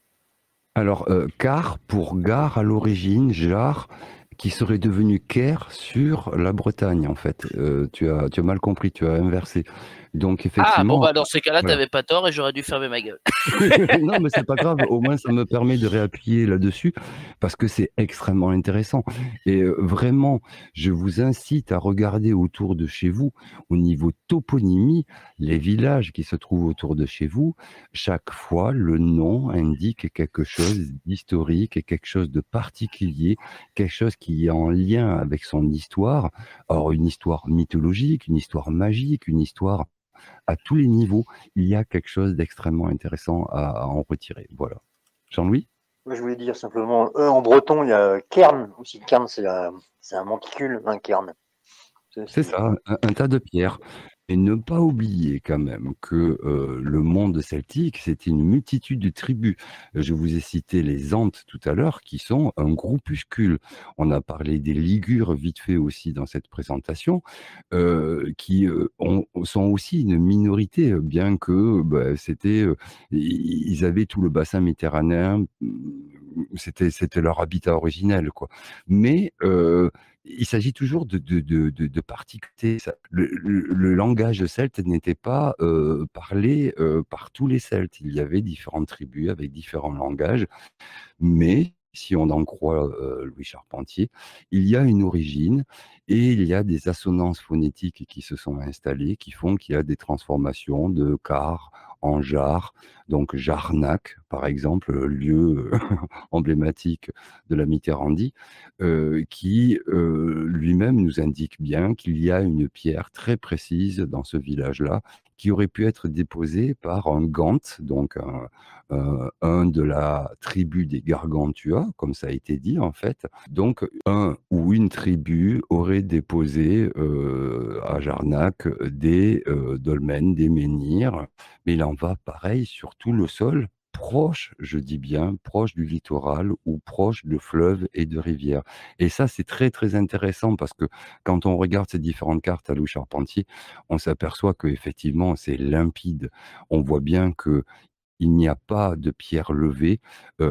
Alors, car pour gare à l'origine, jar, qui serait devenu Caire sur la Bretagne en fait. Tu as mal compris, tu as inversé. Donc Ah bon effectivement, bah dans ces cas-là, voilà. t'avais pas tort et j'aurais dû fermer ma gueule. Non, mais c'est pas grave, au moins ça me permet de réappuyer là-dessus parce que c'est extrêmement intéressant et vraiment, je vous incite à regarder autour de chez vous, au niveau toponymie, les villages qui se trouvent autour de chez vous. Chaque fois, le nom indique quelque chose d'historique et quelque chose de particulier, quelque chose qui est en lien avec son histoire. Or, une histoire mythologique, une histoire magique, une histoire à tous les niveaux, il y a quelque chose d'extrêmement intéressant à en retirer. Voilà. Jean-Louis? Moi, je voulais dire simplement, en breton, il y a cairn aussi. Cairn, c'est un monticule, un cairn. C'est ça, un tas de pierres. Et ne pas oublier quand même que le monde celtique, c'était une multitude de tribus. Je vous ai cité les Antes tout à l'heure, qui sont un groupuscule. On a parlé des Ligures vite fait aussi dans cette présentation, qui sont aussi une minorité, bien que bah, ils avaient tout le bassin méditerranéen, c'était leur habitat originel, quoi. Mais il s'agit toujours de particulier. Le langage celte n'était pas parlé par tous les Celtes. Il y avait différentes tribus avec différents langages, mais si on en croit Louis Charpentier, il y a une origine et il y a des assonances phonétiques qui se sont installées, qui font qu'il y a des transformations de car en jar, donc Jarnac, par exemple, lieu emblématique de la Mitterrandie, qui lui-même nous indique bien qu'il y a une pierre très précise dans ce village-là, qui aurait pu être déposée par un Gant, donc un de la tribu des Gargantua, comme ça a été dit en fait. Donc un ou une tribu aurait déposé à Jarnac des dolmens, des menhirs, mais il en va pareil sur tout le sol proche, je dis bien, proche du littoral ou proche de fleuves et de rivières. Et ça, c'est très, très intéressant parce que quand on regarde ces différentes cartes à Louis Charpentier, on s'aperçoit qu'effectivement, c'est limpide. On voit bien que il n'y a pas de pierre levée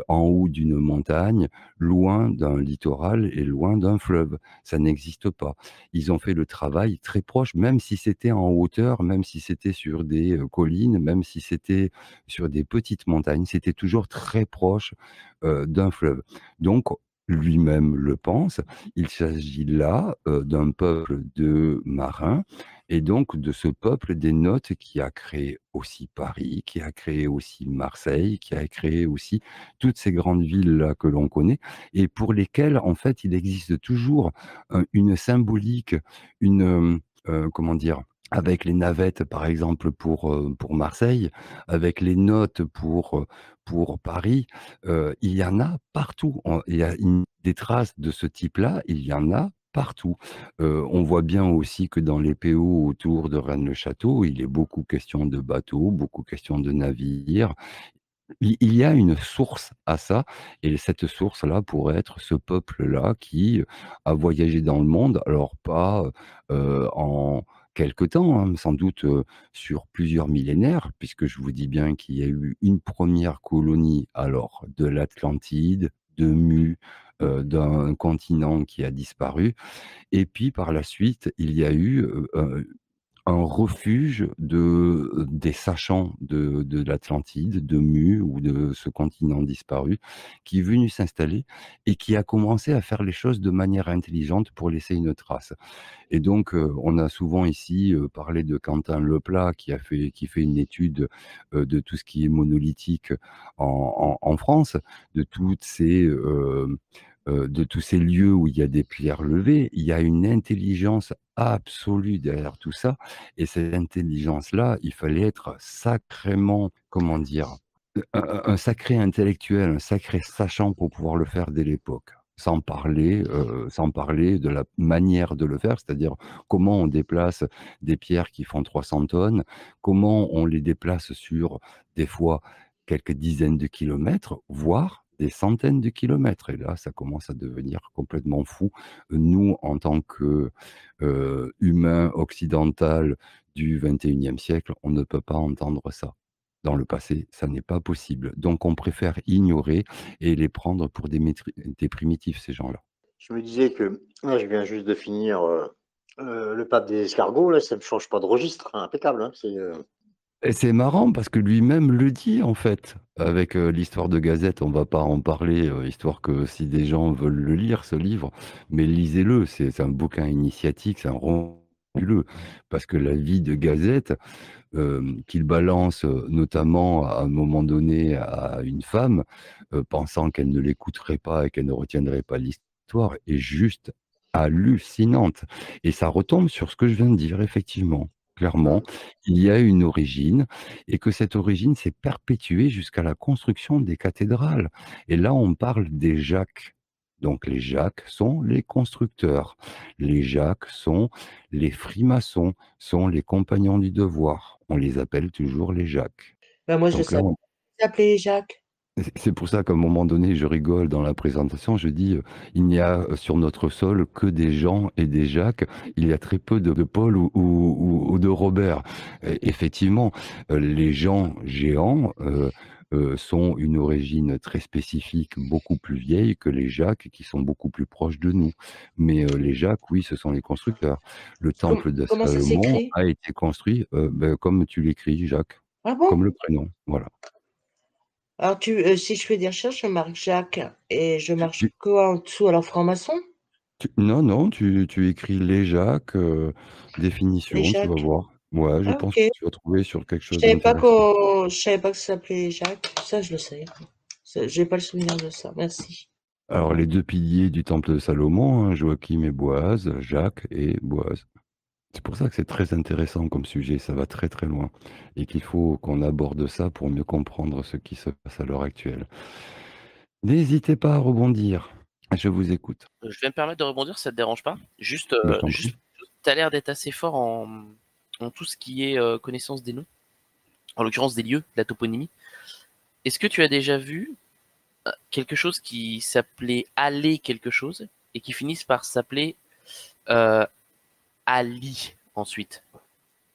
en haut d'une montagne, loin d'un littoral et loin d'un fleuve. Ça n'existe pas. Ils ont fait le travail très proche, même si c'était en hauteur, même si c'était sur des collines, même si c'était sur des petites montagnes, c'était toujours très proche d'un fleuve. Donc, lui-même le pense, il s'agit là d'un peuple de marins et donc de ce peuple des Notes qui a créé aussi Paris, qui a créé aussi Marseille, qui a créé aussi toutes ces grandes villes-là que l'on connaît et pour lesquelles, en fait, il existe toujours une symbolique, une, comment dire? avec les navettes, par exemple, pour Marseille, avec les notes pour Paris, il y en a partout. Il y a des traces de ce type-là, il y en a partout. On voit bien aussi que dans les PO autour de Rennes-le-Château, il est beaucoup question de bateaux, beaucoup question de navires. Il y a une source à ça et cette source-là pourrait être ce peuple-là qui a voyagé dans le monde, alors pas, en quelque temps, hein, sans doute, sur plusieurs millénaires, puisque je vous dis bien qu'il y a eu une première colonie, alors de l'Atlantide, de Mu, d'un continent qui a disparu et puis par la suite, il y a eu, un refuge des sachants de l'Atlantide, de Mu ou de ce continent disparu, qui est venu s'installer et qui a commencé à faire les choses de manière intelligente pour laisser une trace. Et donc, on a souvent ici, parlé de Quentin Leplat qui fait une étude, de tout ce qui est monolithique en France, de toutes ces, de tous ces lieux où il y a des pierres levées. Il y a une intelligence absolue derrière tout ça et cette intelligence-là, il fallait être sacrément, comment dire? Un sacré intellectuel, un sacré sachant pour pouvoir le faire dès l'époque. Sans parler de la manière de le faire, c'est-à-dire comment on déplace des pierres qui font 300 tonnes, comment on les déplace sur, des fois, quelques dizaines de kilomètres, voire des centaines de kilomètres. Et là, ça commence à devenir complètement fou. Nous, en tant que, humains occidental du 21e siècle, on ne peut pas entendre ça. Dans le passé, ça n'est pas possible. Donc on préfère ignorer et les prendre pour des primitifs, ces gens-là. Je me disais que là, je viens juste de finir le pape des escargots, là, ça ne change pas de registre, hein, impeccable. Hein, Et c'est marrant parce que lui-même le dit en fait. Avec l'histoire de Gazette, on va pas en parler, histoire que si des gens veulent le lire, ce livre, mais lisez-le, c'est un bouquin initiatique, c'est un roman fabuleux. Parce que la vie de Gazette, qu'il balance, notamment à un moment donné à une femme, pensant qu'elle ne l'écouterait pas et qu'elle ne retiendrait pas l'histoire, est juste hallucinante. Et ça retombe sur ce que je viens de dire, effectivement. Clairement, il y a une origine et que cette origine s'est perpétuée jusqu'à la construction des cathédrales. Et là, on parle des Jacques. Donc les Jacques sont les constructeurs. Les Jacques sont les frimaçons, sont les compagnons du devoir. On les appelle toujours les Jacques. Ben moi, je Donc là, savais pas s'appeler Jacques. c'est pour ça qu'à un moment donné, je rigole dans la présentation, je dis, il n'y a sur notre sol que des Jean et des Jacques, il y a très peu de Paul ou de Robert. Effectivement, les gens géants sont une origine très spécifique, beaucoup plus vieille que les Jacques qui sont beaucoup plus proches de nous. Mais les Jacques, oui, ce sont les constructeurs. Le temple de Comment ça Salomon s'écrit? a été construit comme tu l'écris, Jacques, Ah bon? comme le prénom, voilà. Alors, si je fais des recherches, je marque Jacques et je Tu- marque tu- quoi en dessous? Alors, franc-maçon? Non, non, tu écris les Jacques, Les définition, tu vas Jacques. voir. Ouais, je Ah, pense ok. que tu vas trouver sur quelque chose d'intéressant. Je savais pas que ça s'appelait Jacques. Ça, je le sais. J'ai pas le souvenir de ça. Merci. Alors, les deux piliers du temple de Salomon, hein, Joachim et Boaz, Jacques et Boaz. C'est pour ça que c'est très intéressant comme sujet, ça va très très loin. Et qu'il faut qu'on aborde ça pour mieux comprendre ce qui se passe à l'heure actuelle. N'hésitez pas à rebondir. Je vous écoute. Je vais me permettre de rebondir, ça te dérange pas? Juste, Ben, je t'en prie. tu as l'air d'être assez fort en tout ce qui est connaissance des noms, en l'occurrence des lieux, de la toponymie. Est-ce que tu as déjà vu quelque chose qui s'appelait aller quelque chose et qui finisse par s'appeler Ali ensuite,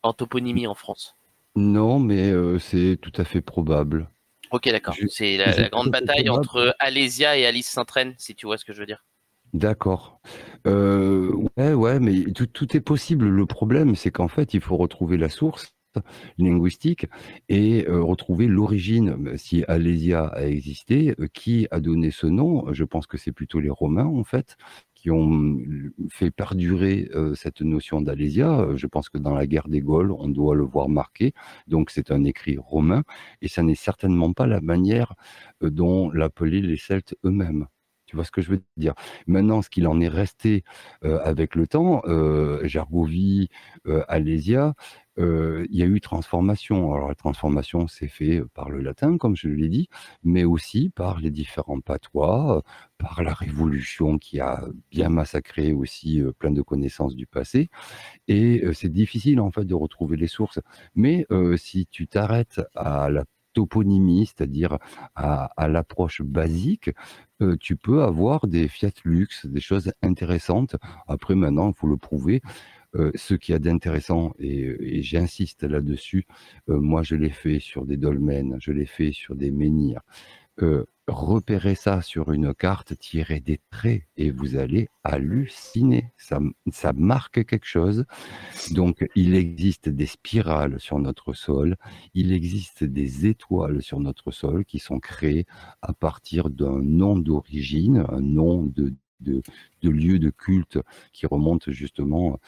en toponymie en France? Non, mais c'est tout à fait probable. Ok, d'accord. C'est C'est la grande tout à fait bataille probable. entre Alésia et Alice Saint-Traine, si tu vois ce que je veux dire. D'accord. Ouais, mais tout est possible. Le problème, c'est qu'en fait, il faut retrouver la source linguistique et retrouver l'origine. Si Alésia a existé, qui a donné ce nom? Je pense que c'est plutôt les Romains, en fait, qui ont fait perdurer cette notion d'Alésia. Je pense que dans la guerre des Gaules, on doit le voir marqué. Donc, c'est un écrit romain et ça n'est certainement pas la manière dont l'appelaient les Celtes eux-mêmes. Tu vois ce que je veux dire? Maintenant, ce qu'il en est resté avec le temps, Gergovie, Alésia, il y a eu transformation. Alors la transformation s'est fait par le latin, comme je l'ai dit, mais aussi par les différents patois, par la Révolution qui a bien massacré aussi plein de connaissances du passé. Et c'est difficile en fait de retrouver les sources. Mais si tu t'arrêtes à la toponymie, c'est-à-dire à l'approche basique, tu peux avoir des fiat lux, des choses intéressantes. Après maintenant, il faut le prouver. Ce qu'il y a d'intéressant, et j'insiste là-dessus, moi je l'ai fait sur des dolmens, je l'ai fait sur des menhirs. Repérez ça sur une carte, tirez des traits et vous allez halluciner. Ça marque quelque chose. Donc, il existe des spirales sur notre sol, il existe des étoiles sur notre sol qui sont créées à partir d'un nom d'origine, un nom de lieu de culte qui remonte justement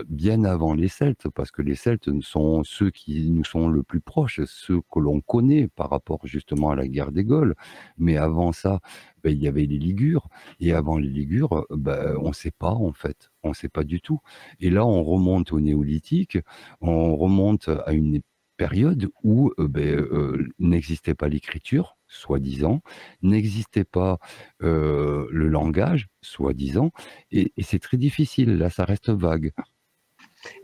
bien avant les Celtes, parce que les Celtes sont ceux qui nous sont le plus proches, ceux que l'on connaît par rapport justement à la guerre des Gaules. Mais avant ça, ben, il y avait les Ligures, et avant les Ligures, ben, on ne sait pas en fait, on ne sait pas du tout. Et là, on remonte au néolithique, on remonte à une période où n'existait pas l'écriture, soi-disant, n'existait pas le langage, soi-disant, et c'est très difficile, là, ça reste vague.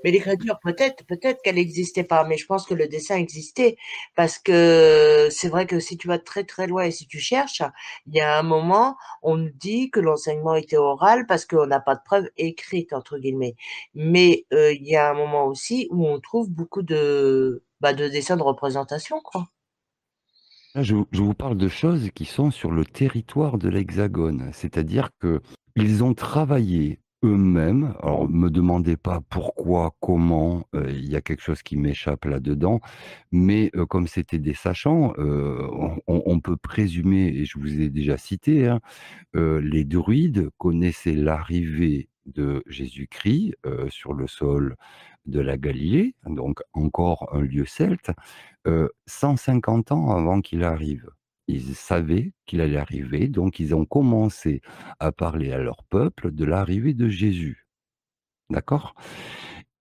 Mais l'écriture, peut-être qu'elle n'existait pas, mais je pense que le dessin existait parce que c'est vrai que si tu vas très très loin et si tu cherches, il y a un moment, on nous dit que l'enseignement était oral parce qu'on n'a pas de preuves écrites entre guillemets. Mais il y a un moment aussi où on trouve beaucoup de dessins de représentation, quoi. Là, je vous parle de choses qui sont sur le territoire de l'Hexagone, c'est-à-dire que ils ont travaillé eux-mêmes. Alors, me demandez pas pourquoi, comment, il y a quelque chose qui m'échappe là-dedans, mais comme c'était des sachants, on peut présumer, et je vous ai déjà cité, hein, les druides connaissaient l'arrivée de Jésus-Christ sur le sol de la Galilée, donc encore un lieu celte, 150 ans avant qu'il arrive. Ils savaient qu'il allait arriver, donc ils ont commencé à parler à leur peuple de l'arrivée de Jésus. D'accord?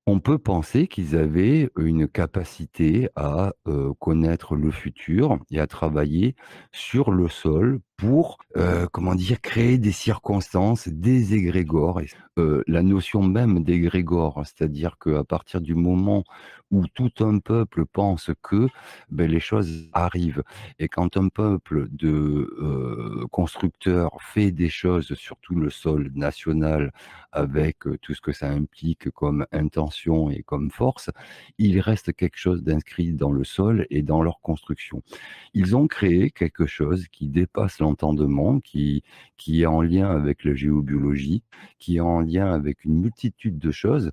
On peut penser qu'ils avaient une capacité à connaître le futur et à travailler sur le sol pour, comment dire, créer des circonstances, des égrégores. Et la notion même d'égrégore, c'est-à-dire qu'à partir du moment où tout un peuple pense que, beh, les choses arrivent, et quand un peuple de constructeurs fait des choses sur tout le sol national avec tout ce que ça implique comme intention et comme force, il reste quelque chose d'inscrit dans le sol et dans leur construction. Ils ont créé quelque chose qui dépasse l'entendement, qui est en lien avec la géobiologie, qui est en lien avec une multitude de choses,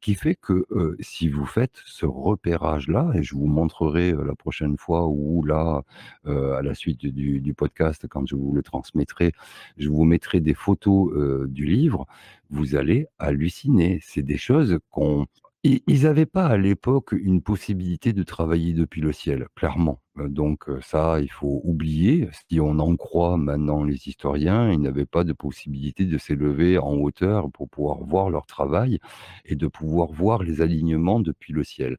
qui fait que si vous faites ce repérage-là, et je vous montrerai la prochaine fois, ou là, à la suite du podcast, quand je vous le transmettrai, je vous mettrai des photos du livre, vous allez halluciner. C'est des choses qu'on... Ils n'avaient pas à l'époque une possibilité de travailler depuis le ciel, clairement. Donc ça, il faut oublier. Si on en croit maintenant les historiens, ils n'avaient pas de possibilité de s'élever en hauteur pour pouvoir voir leur travail et de pouvoir voir les alignements depuis le ciel.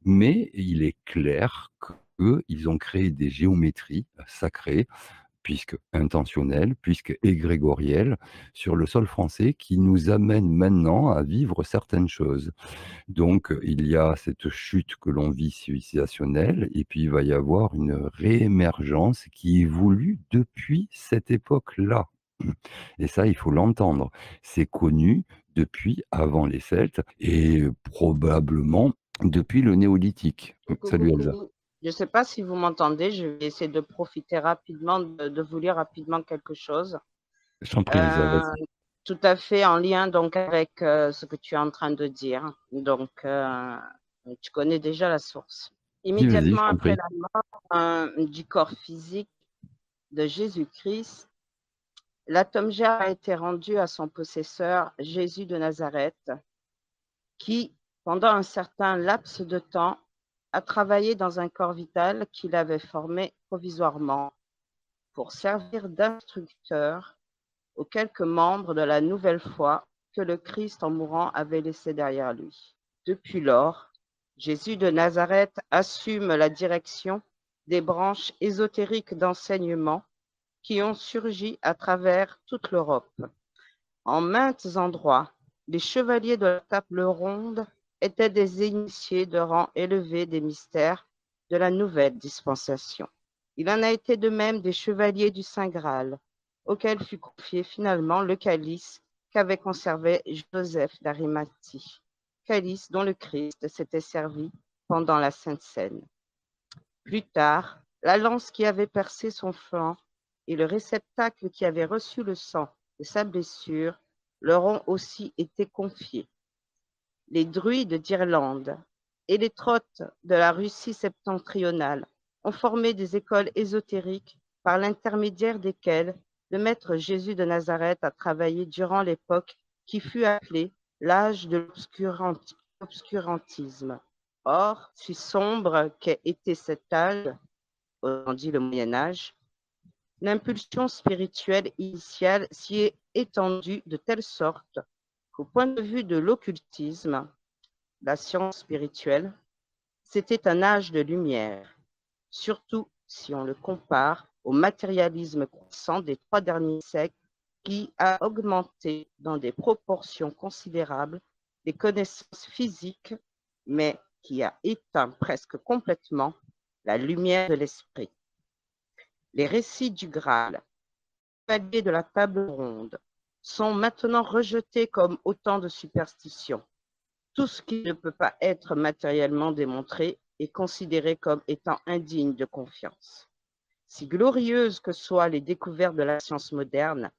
Mais il est clair qu'ils ont créé des géométries sacrées, puisque intentionnelles, puisque égrégorielles, sur le sol français, qui nous amènent maintenant à vivre certaines choses. Donc, il y a cette chute que l'on vit civilisationnelle, et puis il va y avoir une réémergence qui évolue depuis cette époque-là. Et ça, il faut l'entendre. C'est connu depuis avant les Celtes et probablement depuis le néolithique. Coucou Salut Elsa. Kevin. Je ne sais pas si vous m'entendez, je vais essayer de profiter rapidement de vous lire rapidement quelque chose. Je t'en prie Elsa, vas-y. Tout à fait en lien donc avec ce que tu es en train de dire. Donc, tu connais déjà la source. Vas-y, Immédiatement je t'en après prie. la mort du corps physique de Jésus-Christ, l'atome germe a été rendu à son possesseur, Jésus de Nazareth, qui, pendant un certain laps de temps, a travaillé dans un corps vital qu'il avait formé provisoirement pour servir d'instructeur aux quelques membres de la nouvelle foi que le Christ en mourant avait laissé derrière lui. Depuis lors, Jésus de Nazareth assume la direction des branches ésotériques d'enseignement qui ont surgi à travers toute l'Europe. En maints endroits, les chevaliers de la table ronde étaient des initiés de rang élevé des mystères de la nouvelle dispensation. Il en a été de même des chevaliers du Saint Graal, auxquels fut confié finalement le calice qu'avait conservé Joseph d'Arimathie, calice dont le Christ s'était servi pendant la Sainte Seine. Plus tard, la lance qui avait percé son flanc et le réceptacle qui avait reçu le sang de sa blessure leur ont aussi été confiés. Les druides d'Irlande et les trottes de la Russie septentrionale ont formé des écoles ésotériques par l'intermédiaire desquelles le maître Jésus de Nazareth a travaillé durant l'époque qui fut appelée l'âge de l'obscurantisme. Or, si sombre qu'ait été cet âge, on dit le Moyen-Âge, l'impulsion spirituelle initiale s'y est étendue de telle sorte qu'au point de vue de l'occultisme, la science spirituelle, c'était un âge de lumière, surtout si on le compare au matérialisme croissant des 3 derniers siècles qui a augmenté dans des proportions considérables les connaissances physiques, mais qui a éteint presque complètement la lumière de l'esprit. Les récits du Graal, chevaliers de la table ronde, sont maintenant rejetés comme autant de superstitions. Tout ce qui ne peut pas être matériellement démontré est considéré comme étant indigne de confiance. Si glorieuses que soient les découvertes de la science moderne,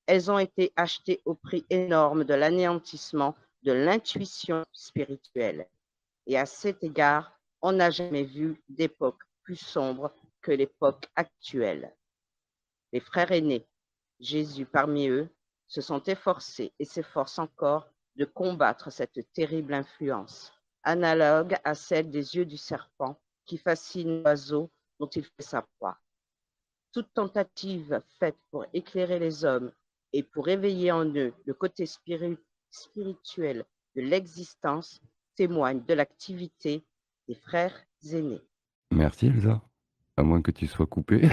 elles ont été achetées au prix énorme de l'anéantissement de l'intuition spirituelle. Et à cet égard, on n'a jamais vu d'époque plus sombre que l'époque actuelle. Les frères aînés, Jésus parmi eux, se sont efforcés et s'efforcent encore de combattre cette terrible influence, analogue à celle des yeux du serpent qui fascine l'oiseau dont il fait sa proie. Toute tentative faite pour éclairer les hommes et pour éveiller en eux le côté spirituel de l'existence témoigne de l'activité des frères aînés. Merci Elsa. À moins que tu sois coupé.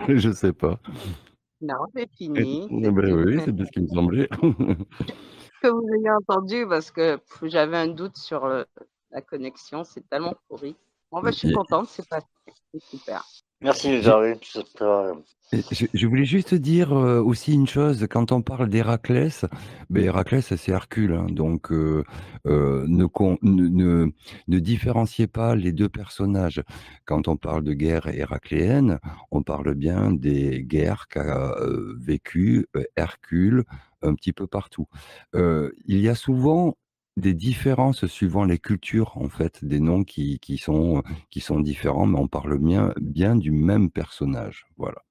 Je sais pas. Non, c'est fini. Ben oui, c'est bien ce qui me semblait. Que vous ayez entendu parce que j'avais un doute sur la connexion, c'est tellement pourri. Bon, ben, je suis contente, c'est passé. C'est super. Merci Elsa, oui. Je voulais juste dire aussi une chose, quand on parle d'Héraclès, Héraclès c'est Hercule, hein, donc ne différenciez pas les deux personnages. Quand on parle de guerre héracléenne, on parle bien des guerres qu'a vécu Hercule un petit peu partout. Il y a souvent des différences suivant les cultures, en fait, des noms qui sont différents, mais on parle bien du même personnage, voilà.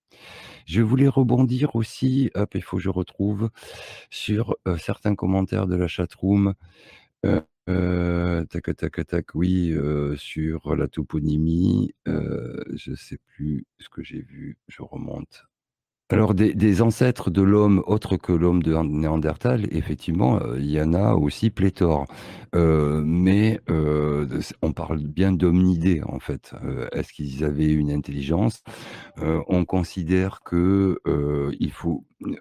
Je voulais rebondir aussi, hop, il faut que je retrouve, sur certains commentaires de la chatroom. Oui, sur la toponymie, je ne sais plus ce que j'ai vu, je remonte. Alors, des ancêtres de l'homme autres que l'homme de Néandertal, effectivement, il y en a aussi pléthore. Mais on parle bien d'hominidés, en fait. Est-ce qu'ils avaient une intelligence? On considère que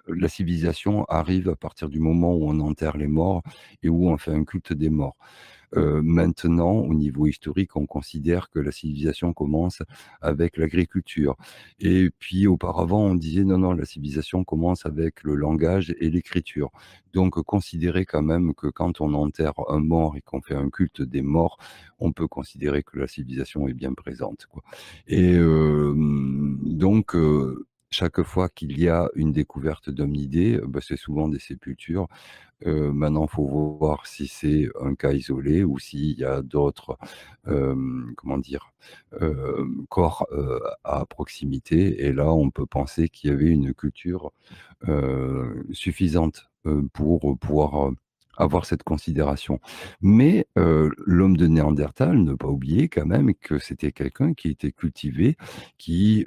la civilisation arrive à partir du moment où on enterre les morts et où on fait un culte des morts. Maintenant, au niveau historique, on considère que la civilisation commence avec l'agriculture. Et puis auparavant, on disait non, la civilisation commence avec le langage et l'écriture. Donc, considérer quand même que quand on enterre un mort et qu'on fait un culte des morts, on peut considérer que la civilisation est bien présente, quoi. Et donc, chaque fois qu'il y a une découverte d'hominidés, c'est souvent des sépultures. Maintenant, il faut voir si c'est un cas isolé ou s'il y a d'autres corps à proximité. Et là, on peut penser qu'il y avait une culture suffisante pour pouvoir avoir cette considération. Mais l'homme de Néandertal, ne pas oublier quand même que c'était quelqu'un qui était cultivé, qui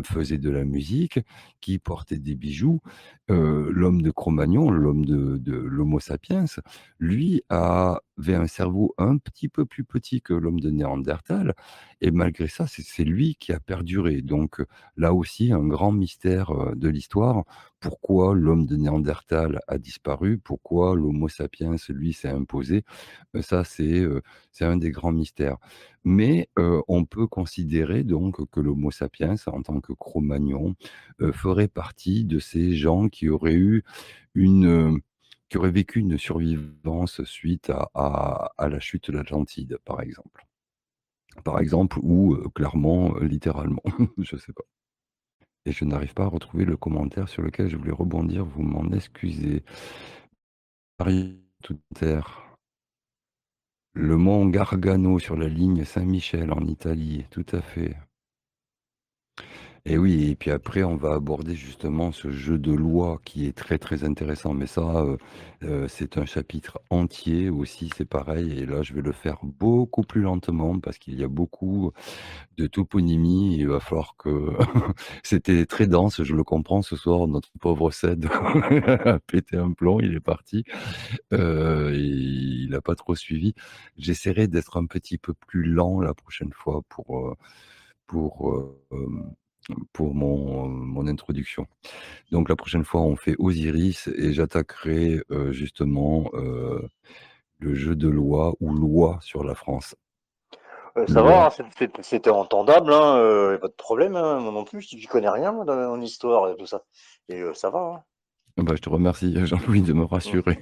faisait de la musique, qui portait des bijoux. L'homme de Cro-Magnon, l'homme de l'Homo sapiens, lui avait un cerveau un petit peu plus petit que l'homme de Néandertal, et malgré ça, c'est lui qui a perduré. Donc là aussi, un grand mystère de l'histoire. Pourquoi l'homme de Néandertal a disparu? Pourquoi l'Homo sapiens, lui, s'est imposé? Ça, c'est un des grands mystères. Mais on peut considérer donc que l'Homo sapiens, en tant que Cro-Magnon, ferait partie de ces gens qui auraient eu qui auraient vécu une survivance suite à la chute de l'Atlantide, par exemple. Par exemple, ou clairement, littéralement, je sais pas. Et je n'arrive pas à retrouver le commentaire sur lequel je voulais rebondir, vous m'en excusez. Paris, toute terre. Le mont Gargano sur la ligne Saint-Michel en Italie, tout à fait. Et oui, et puis après, on va aborder justement ce jeu de loi qui est très très intéressant. Mais ça, c'est un chapitre entier aussi, c'est pareil. Et là, je vais le faire beaucoup plus lentement parce qu'il y a beaucoup de toponymie. Il va falloir que c'était très dense, je le comprends. Ce soir, notre pauvre Ced a pété un plomb, il est parti. Il n'a pas trop suivi. J'essaierai d'être un petit peu plus lent la prochaine fois pour, pour mon introduction. Donc la prochaine fois, on fait Osiris et j'attaquerai justement le jeu de loi ou loi sur la France. Ça Loi. va, hein, c'était entendable, hein, pas de problème, hein, moi non plus, je connais rien moi, en histoire et tout ça. Et ça va. Hein. Bah, je te remercie, Jean-Louis, de me rassurer.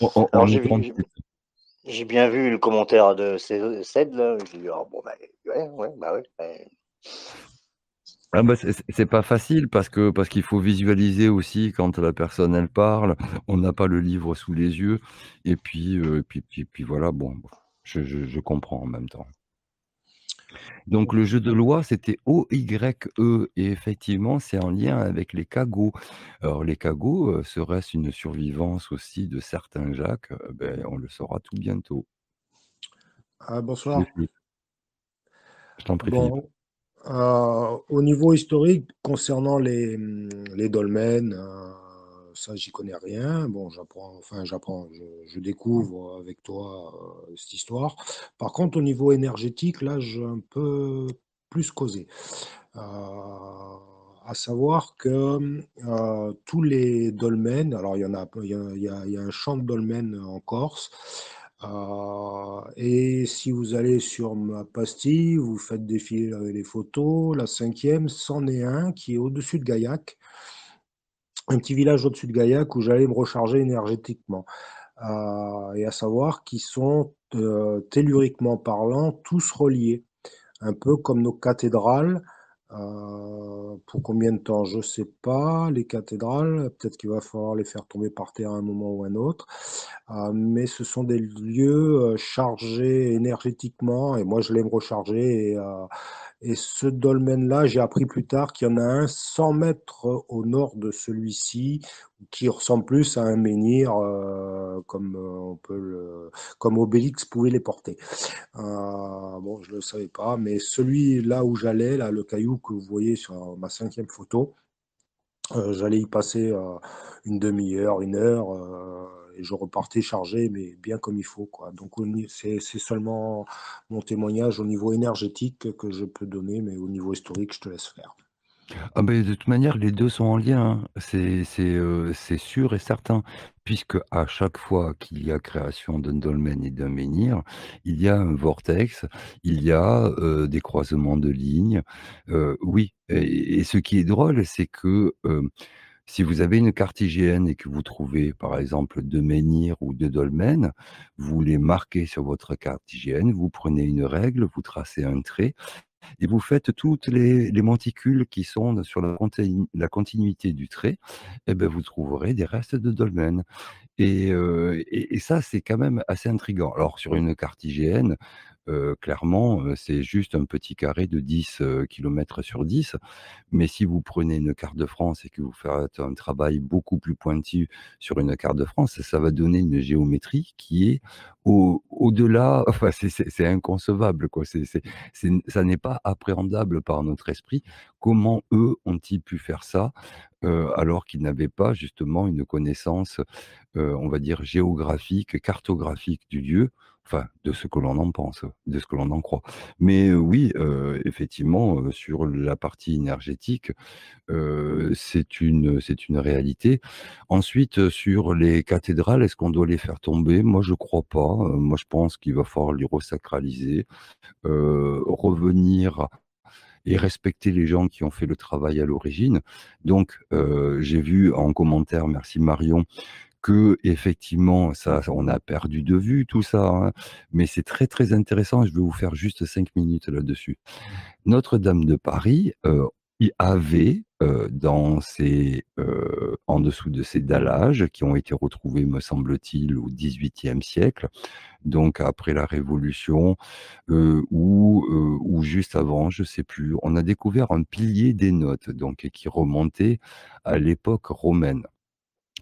Alors On est tranquille. j'ai bien vu le commentaire de Ced, là. J'ai dit, ah, bon, bah, ouais, bah ouais. Ah bah, c'est pas facile parce qu'il faut visualiser aussi quand la personne elle parle. On n'a pas le livre sous les yeux et puis voilà, bon, je comprends en même temps. Donc le jeu de loi, c'était O-Y-E et effectivement, c'est en lien avec les cagots. Alors les cagots, serait-ce une survivance aussi de certains Jacques? Beh, on le saura tout bientôt. Bonsoir. Philippe. Je t'en prie, Philippe. Bon, au niveau historique, concernant les dolmens, ça, j'y connais rien. Bon, je découvre avec toi cette histoire. Par contre, au niveau énergétique, là, j'ai un peu plus causé. À savoir que tous les dolmens, alors il y a un champ de dolmens en Corse. Et si vous allez sur ma pastille, vous faites défiler les photos, la cinquième, c'en est un qui est au-dessus de Gaillac, un petit village au-dessus de Gaillac où j'allais me recharger énergétiquement. Et à savoir qu'ils sont telluriquement parlant tous reliés, un peu comme nos cathédrales. Pour combien de temps, je ne sais pas. Les cathédrales, peut-être qu'il va falloir les faire tomber par terre à un moment ou un autre. Mais ce sont des lieux chargés énergétiquement, et moi je l'aime recharger. Et ce dolmen-là, j'ai appris plus tard qu'il y en a un 100 mètres au nord de celui-ci, qui ressemble plus à un menhir, comme Obélix pouvait les porter. Bon, je ne le savais pas, mais celui là où j'allais, là, le caillou que vous voyez sur ma cinquième photo, j'allais y passer une demi-heure, une heure, et je repartais chargé, mais bien comme il faut, quoi. Donc c'est seulement mon témoignage au niveau énergétique que je peux donner, mais au niveau historique, je te laisse faire. Ah beh, de toute manière, les 2 sont en lien, hein. C'est sûr et certain, puisque à chaque fois qu'il y a création d'un dolmen et d'un menhir, il y a un vortex, il y a, des croisements de lignes. Oui et ce qui est drôle, c'est que, si vous avez une carte IGN et que vous trouvez, par exemple, 2 menhirs ou 2 dolmens, vous les marquez sur votre carte IGN, vous prenez une règle, vous tracez un trait et vous faites toutes les monticules qui sont sur la continuité du trait, et ben vous trouverez des restes de dolmens et ça, c'est quand même assez intriguant. Alors sur une carte IGN, clairement, c'est juste un petit carré de 10 km sur 10. Mais si vous prenez une carte de France et que vous faites un travail beaucoup plus pointu sur une carte de France, ça va donner une géométrie qui est au-delà, enfin, c'est inconcevable, quoi. Ça n'est pas appréhendable par notre esprit. Comment eux ont-ils pu faire ça, alors qu'ils n'avaient pas justement une connaissance, on va dire géographique, cartographique du lieu, enfin de ce que l'on en pense, de ce que l'on en croit. Mais oui, effectivement, sur la partie énergétique, c'est une réalité. Ensuite, sur les cathédrales, est-ce qu'on doit les faire tomber? Moi, je crois pas. Moi, je pense qu'il va falloir les resacraliser, revenir et respecter les gens qui ont fait le travail à l'origine. Donc, j'ai vu en commentaire, merci Marion, que effectivement, ça, on a perdu de vue tout ça, hein, mais c'est très très intéressant. Je vais vous faire juste 5 minutes là-dessus. Notre-Dame de Paris, il avait en dessous de ses dallages, qui ont été retrouvés, me semble-t-il, au XVIIIe siècle, donc après la Révolution, ou juste avant, je ne sais plus, on a découvert un pilier des notes, donc qui remontait à l'époque romaine.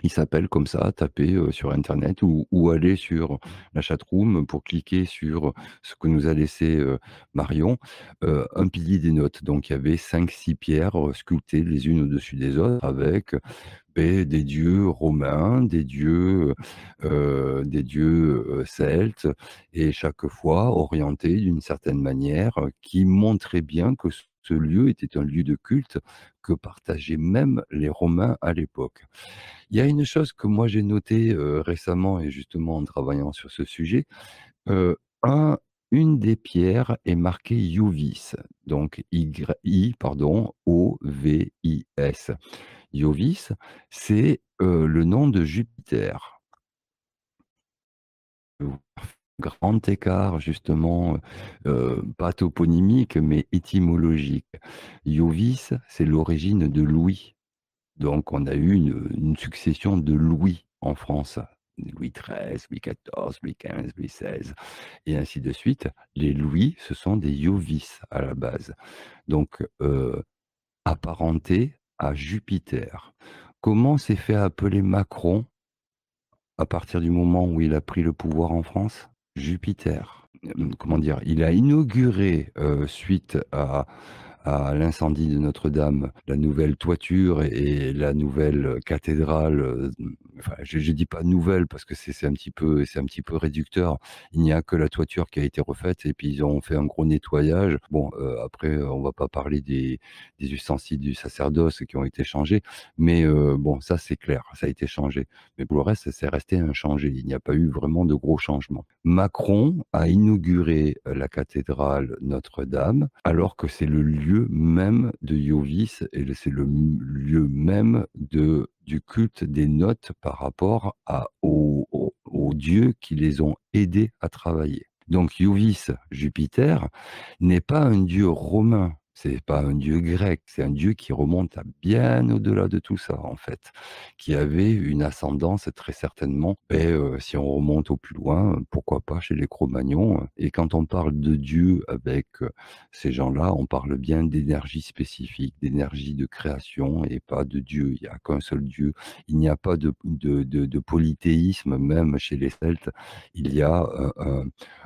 Il s'appelle comme ça, tapez sur internet ou aller sur la chatroom pour cliquer sur ce que nous a laissé Marion, un pilier des notes. Donc il y avait 5-6 pierres sculptées les unes au-dessus des autres avec des dieux romains, des dieux celtes, et chaque fois orientés d'une certaine manière qui montrait bien que ce lieu était un lieu de culte que partageaient même les Romains à l'époque. Il y a une chose que moi j'ai notée récemment et justement en travaillant sur ce sujet, euh, un, une des pierres est marquée Iovis, donc pardon, O-V-I-S. Iovis, c'est le nom de Jupiter. Grand écart justement, pas toponymique mais étymologique. Iovis, c'est l'origine de Louis. Donc on a eu une succession de Louis en France. Louis XIII, Louis XIV, Louis XV, Louis XVI, et ainsi de suite. Les Louis, ce sont des Iovis à la base. Donc apparentés à Jupiter. Comment s'est fait appeler Macron à partir du moment où il a pris le pouvoir en France? Jupiter. Comment dire? Il a inauguré, suite à l'incendie de Notre-Dame, la nouvelle toiture et la nouvelle cathédrale, enfin, je ne dis pas nouvelle parce que c'est un petit peu réducteur. Il n'y a que la toiture qui a été refaite et puis ils ont fait un gros nettoyage. Bon, après, on va pas parler des ustensiles du sacerdoce qui ont été changés, mais bon, ça c'est clair, ça a été changé. Mais pour le reste, c'est resté inchangé. Il n'y a pas eu vraiment de gros changements. Macron a inauguré la cathédrale Notre-Dame, alors que c'est le lieu même de Iovis et c'est le lieu même du culte des notes par rapport aux dieux qui les ont aidés à travailler. Donc Iovis, Jupiter, n'est pas un dieu romain, c'est pas un dieu grec, c'est un dieu qui remonte à bien au-delà de tout ça, en fait, qui avait une ascendance très certainement, si on remonte au plus loin, pourquoi pas chez les Cro-Magnons. Et quand on parle de Dieu avec ces gens-là, on parle bien d'énergie spécifique, d'énergie de création et pas de Dieu. Il n'y a qu'un seul Dieu. Il n'y a pas de polythéisme, même chez les Celtes. Il y a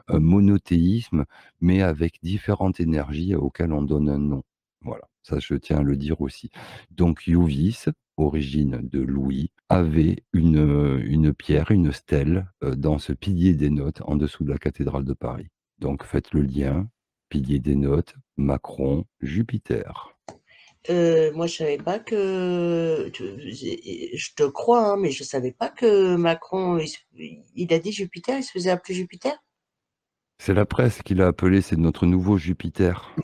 un monothéisme, mais avec différentes énergies auxquelles on donne un nom. Voilà, ça je tiens à le dire aussi. Donc Iovis, origine de Louis, avait une pierre, une stèle dans ce pilier des notes en dessous de la cathédrale de Paris. Donc faites le lien, pilier des notes, Macron, Jupiter. Moi, je savais pas que. Je te crois, hein, mais je savais pas que Macron, il a dit Jupiter, il se faisait appeler Jupiter. C'est la presse qui l'a appelé, c'est notre nouveau Jupiter.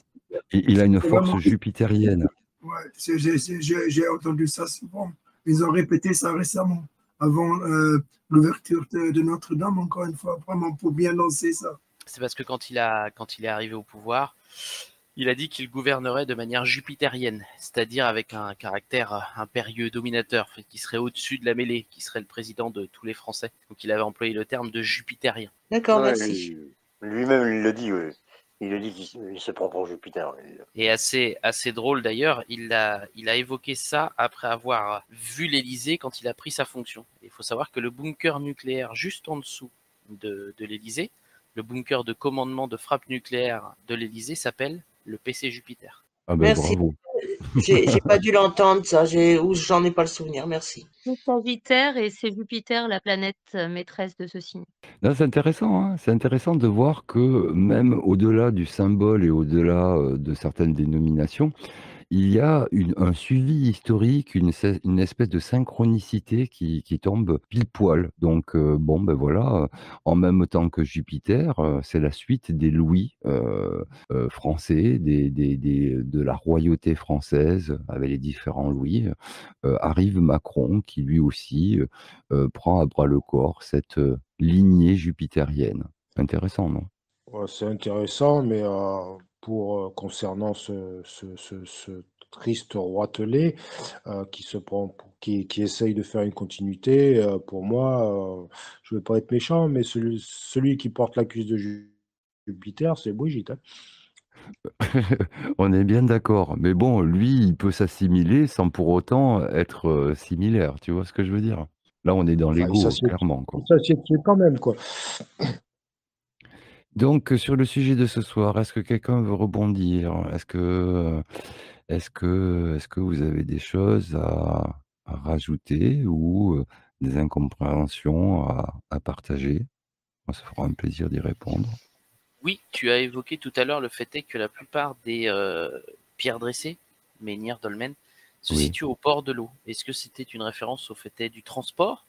Et il a une force jupitérienne. Ouais, j'ai entendu ça souvent. Ils ont répété ça récemment, avant l'ouverture de Notre-Dame, encore une fois, vraiment pour bien lancer ça. C'est parce que quand il est arrivé au pouvoir, il a dit qu'il gouvernerait de manière jupitérienne, c'est-à-dire avec un caractère impérieux, dominateur, qui serait au-dessus de la mêlée, qui serait le président de tous les Français. Donc il avait employé le terme de jupitérien. D'accord, Ouais, merci. Lui-même, il le dit, oui. Il le dit qu'il se prend pour Jupiter. Et assez drôle d'ailleurs, il a évoqué ça après avoir vu l'Élysée quand il a pris sa fonction. Il faut savoir que le bunker nucléaire juste en dessous de l'Élysée, le bunker de commandement de frappe nucléaire de l'Élysée s'appelle le PC Jupiter. Ah ben Merci. bravo. J'ai pas dû l'entendre, ça, ou j'en ai pas le souvenir. Merci. C'est Sagittaire et c'est Jupiter, la planète maîtresse de ce signe. Non, c'est intéressant, hein. C'est intéressant de voir que même au-delà du symbole et au-delà de certaines dénominations, il y a un suivi historique, une espèce de synchronicité qui tombe pile poil. Donc, bon, ben voilà, en même temps que Jupiter, c'est la suite des Louis français, de la royauté française, avec les différents Louis. Arrive Macron, qui lui aussi prend à bras le corps cette lignée jupitérienne. Intéressant, non? Ouais, c'est intéressant, mais concernant ce triste roitelet qui essaye de faire une continuité, pour moi, je ne veux pas être méchant, mais celui qui porte l'accuse de Jupiter, c'est Brigitte, hein. On est bien d'accord. Mais bon, lui, il peut s'assimiler sans pour autant être similaire. Tu vois ce que je veux dire? Là, on est dans Enfin, l'ego, clairement, quoi. il s'assied dessus quand même, quoi. Donc, sur le sujet de ce soir, est-ce que quelqu'un veut rebondir? Est-ce que vous avez des choses à rajouter ou des incompréhensions à partager? Moi, ça fera un plaisir d'y répondre. Oui, tu as évoqué tout à l'heure le fait est que la plupart des pierres dressées, menhirs dolmens, se Oui. situent au port de l'eau. Est-ce que c'était une référence au fait du transport,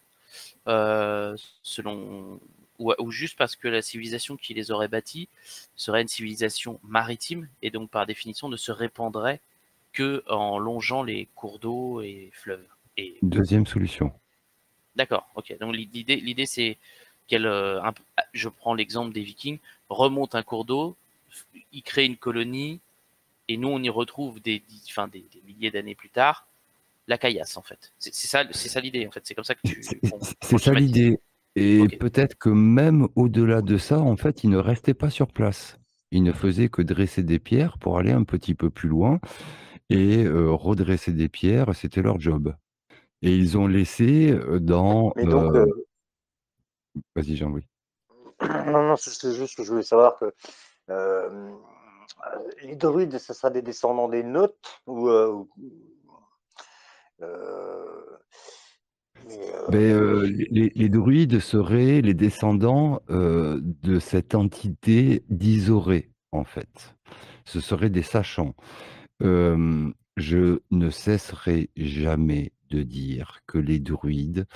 selon ou juste parce que la civilisation qui les aurait bâtis serait une civilisation maritime et donc par définition ne se répandrait que en longeant les cours d'eau et fleuves. Et Deuxième solution. d'accord, ok. Donc l'idée c'est qu'elle, je prends l'exemple des Vikings, remonte un cours d'eau, ils créent une colonie et nous on y retrouve des milliers d'années plus tard la caillasse en fait. C'est ça l'idée en fait. C'est comme ça que C'est ça l'idée. Et Ok. peut-être que même au-delà de ça, en fait, ils ne restaient pas sur place. Ils ne faisaient que dresser des pierres pour aller un petit peu plus loin et redresser des pierres, c'était leur job. Et ils ont laissé dans... Mais donc, Vas-y, Jean-Louis. non, c'est juste que je voulais savoir que les druides, ça sera des descendants des Notes ou Les druides seraient les descendants de cette entité d'Isoré, en fait. Ce seraient des sachants. Je ne cesserai jamais de dire que les druides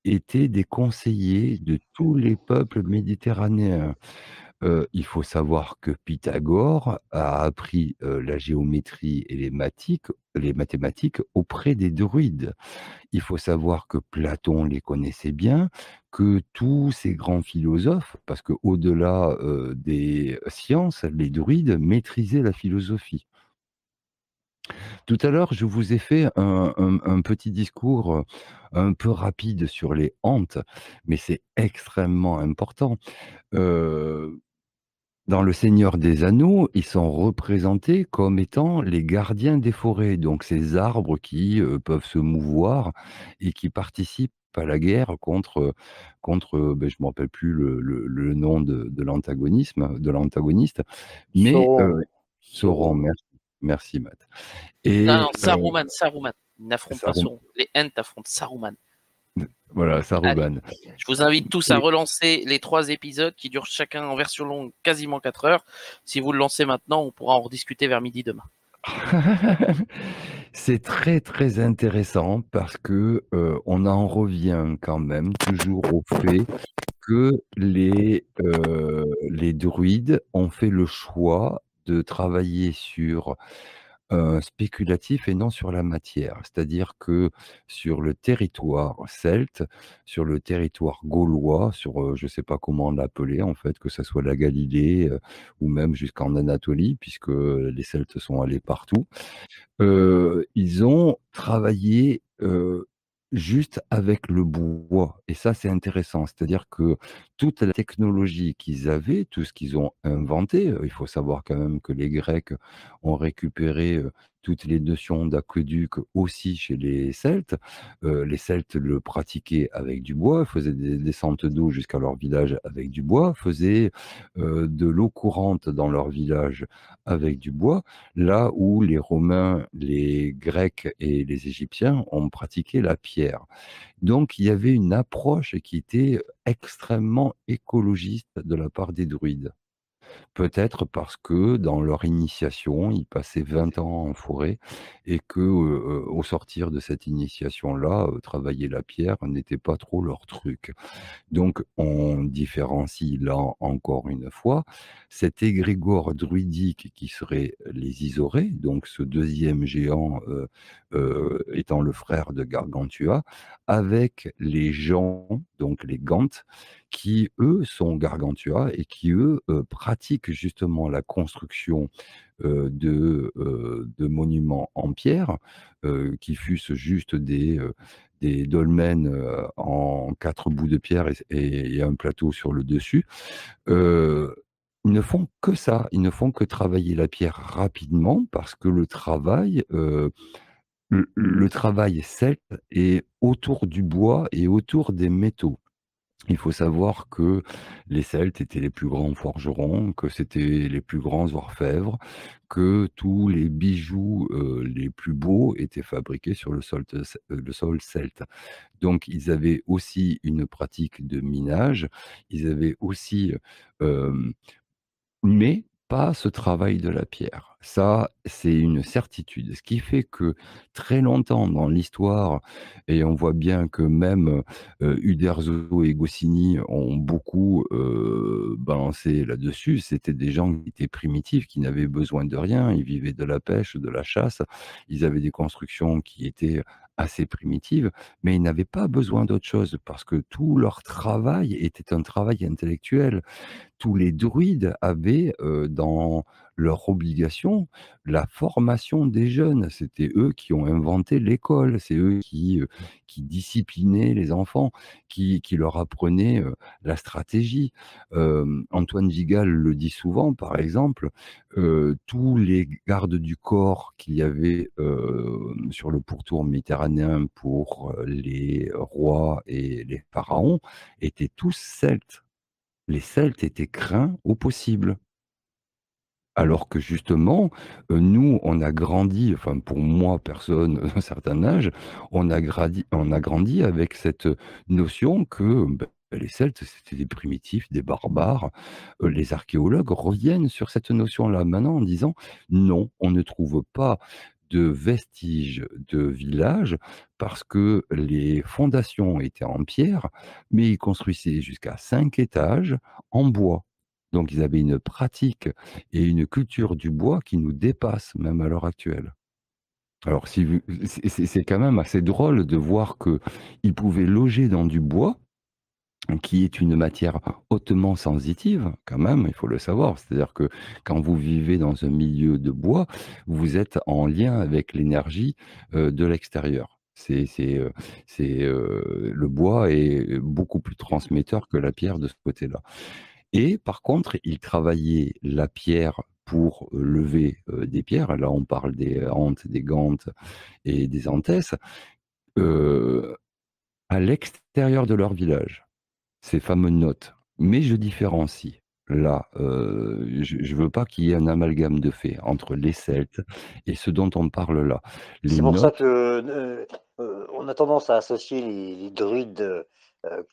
étaient des conseillers de tous les peuples méditerranéens. Il faut savoir que Pythagore a appris la géométrie et les mathématiques auprès des druides. Il faut savoir que Platon les connaissait bien, que tous ces grands philosophes, parce qu'au-delà des sciences, les druides maîtrisaient la philosophie. Tout à l'heure, je vous ai fait un petit discours un peu rapide sur les Antes, mais c'est extrêmement important. Dans Le Seigneur des Anneaux, ils sont représentés comme étant les gardiens des forêts, donc ces arbres qui peuvent se mouvoir et qui participent à la guerre contre, je ne me rappelle plus le nom de l'antagoniste, mais Sauron. Sauron, merci Matt. Non, Saruman. Ils n'affrontent pas Saruman. Sauron. Les Ents affrontent Saruman. Voilà, Saruman. Je vous invite tous à relancer les 3 épisodes qui durent chacun en version longue quasiment 4 heures. Si vous le lancez maintenant, on pourra en rediscuter vers midi demain. C'est très très intéressant parce que on en revient quand même toujours au fait que les druides ont fait le choix de travailler sur spéculatif et non sur la matière. C'est-à-dire que sur le territoire celte, sur le territoire gaulois, sur, je ne sais pas comment l'appeler en fait, que ça soit la Galilée, ou même jusqu'en Anatolie, puisque les Celtes sont allés partout. Ils ont travaillé, juste avec le bois et ça, c'est intéressant. C'est-à-dire que toute la technologie qu'ils avaient, tout ce qu'ils ont inventé, il faut savoir quand même que les Grecs ont récupéré, toutes les notions d'aqueduc aussi chez les Celtes. Les Celtes le pratiquaient avec du bois, faisaient des descentes d'eau jusqu'à leur village avec du bois, faisaient, de l'eau courante dans leur village avec du bois, là où les Romains, les Grecs et les Égyptiens ont pratiqué la pierre. Donc il y avait une approche qui était extrêmement écologiste de la part des druides. Peut-être parce que dans leur initiation, ils passaient 20 ans en forêt et que, au sortir de cette initiation-là, travailler la pierre n'était pas trop leur truc. Donc on différencie là encore une fois cet égrégore druidique qui serait les Isaurés, donc ce deuxième géant étant le frère de Gargantua, avec les gens, donc les Gantes, qui eux sont Gargantua et qui eux pratiquent justement la construction de monuments en pierre, qui fussent juste des dolmens en 4 bouts de pierre et un plateau sur le dessus. Heu, Ils ne font que ça, ils ne font que travailler la pierre rapidement parce que le travail celte est autour du bois et autour des métaux. Il faut savoir que les Celtes étaient les plus grands forgerons, que c'était les plus grands orfèvres, que tous les bijoux, les plus beaux étaient fabriqués sur le sol celte. Donc ils avaient aussi une pratique de minage, ils avaient aussi, hem mais pas ce travail de la pierre. Ça, c'est une certitude. Ce qui fait que très longtemps dans l'histoire et on voit bien que même, Uderzo et Goscinny ont beaucoup, balancé là-dessus. C'était des gens qui étaient primitifs, qui n'avaient besoin de rien. Ils vivaient de la pêche, de la chasse. Ils avaient des constructions qui étaient assez primitives, mais ils n'avaient pas besoin d'autre chose parce que tout leur travail était un travail intellectuel. Tous les druides avaient, dans leur obligation, la formation des jeunes. C'était eux qui ont inventé l'école, c'est eux qui disciplinaient les enfants, qui leur apprenaient, la stratégie. Antoine Vigal le dit souvent, par exemple, tous les gardes du corps qu'il y avait, sur le pourtour méditerranéen pour, les rois et les pharaons étaient tous celtes. Les Celtes étaient craints au possible. Alors que justement, nous, on a grandi, enfin pour moi, personne d'un certain âge, on a grandi avec cette notion que, les Celtes, c'était des primitifs, des barbares. Les archéologues reviennent sur cette notion-là maintenant en disant: «Non, on ne trouve pas de vestiges de villages parce que les fondations étaient en pierre, mais ils construisaient jusqu'à 5 étages en bois». Donc ils avaient une pratique et une culture du bois qui nous dépasse même à l'heure actuelle. Alors si vous c'est quand même assez drôle de voir qu'ils pouvaient loger dans du bois, qui est une matière hautement sensitive quand même, il faut le savoir. C'est-à-dire que quand vous vivez dans un milieu de bois, vous êtes en lien avec l'énergie, de l'extérieur. Le bois est beaucoup plus transmetteur que la pierre de ce côté-là. Et par contre, il travaillait la pierre pour, lever, des pierres. Là, on parle des hantes, des gantes et des antès, heu, à l'extérieur de leur village, ces fameux notes. Mais je différencie. Là, je veux pas qu'il y ait un amalgame de fait entre les Celtes et ce dont on parle là. Les C'est pour ça notes que on a tendance à associer les druides,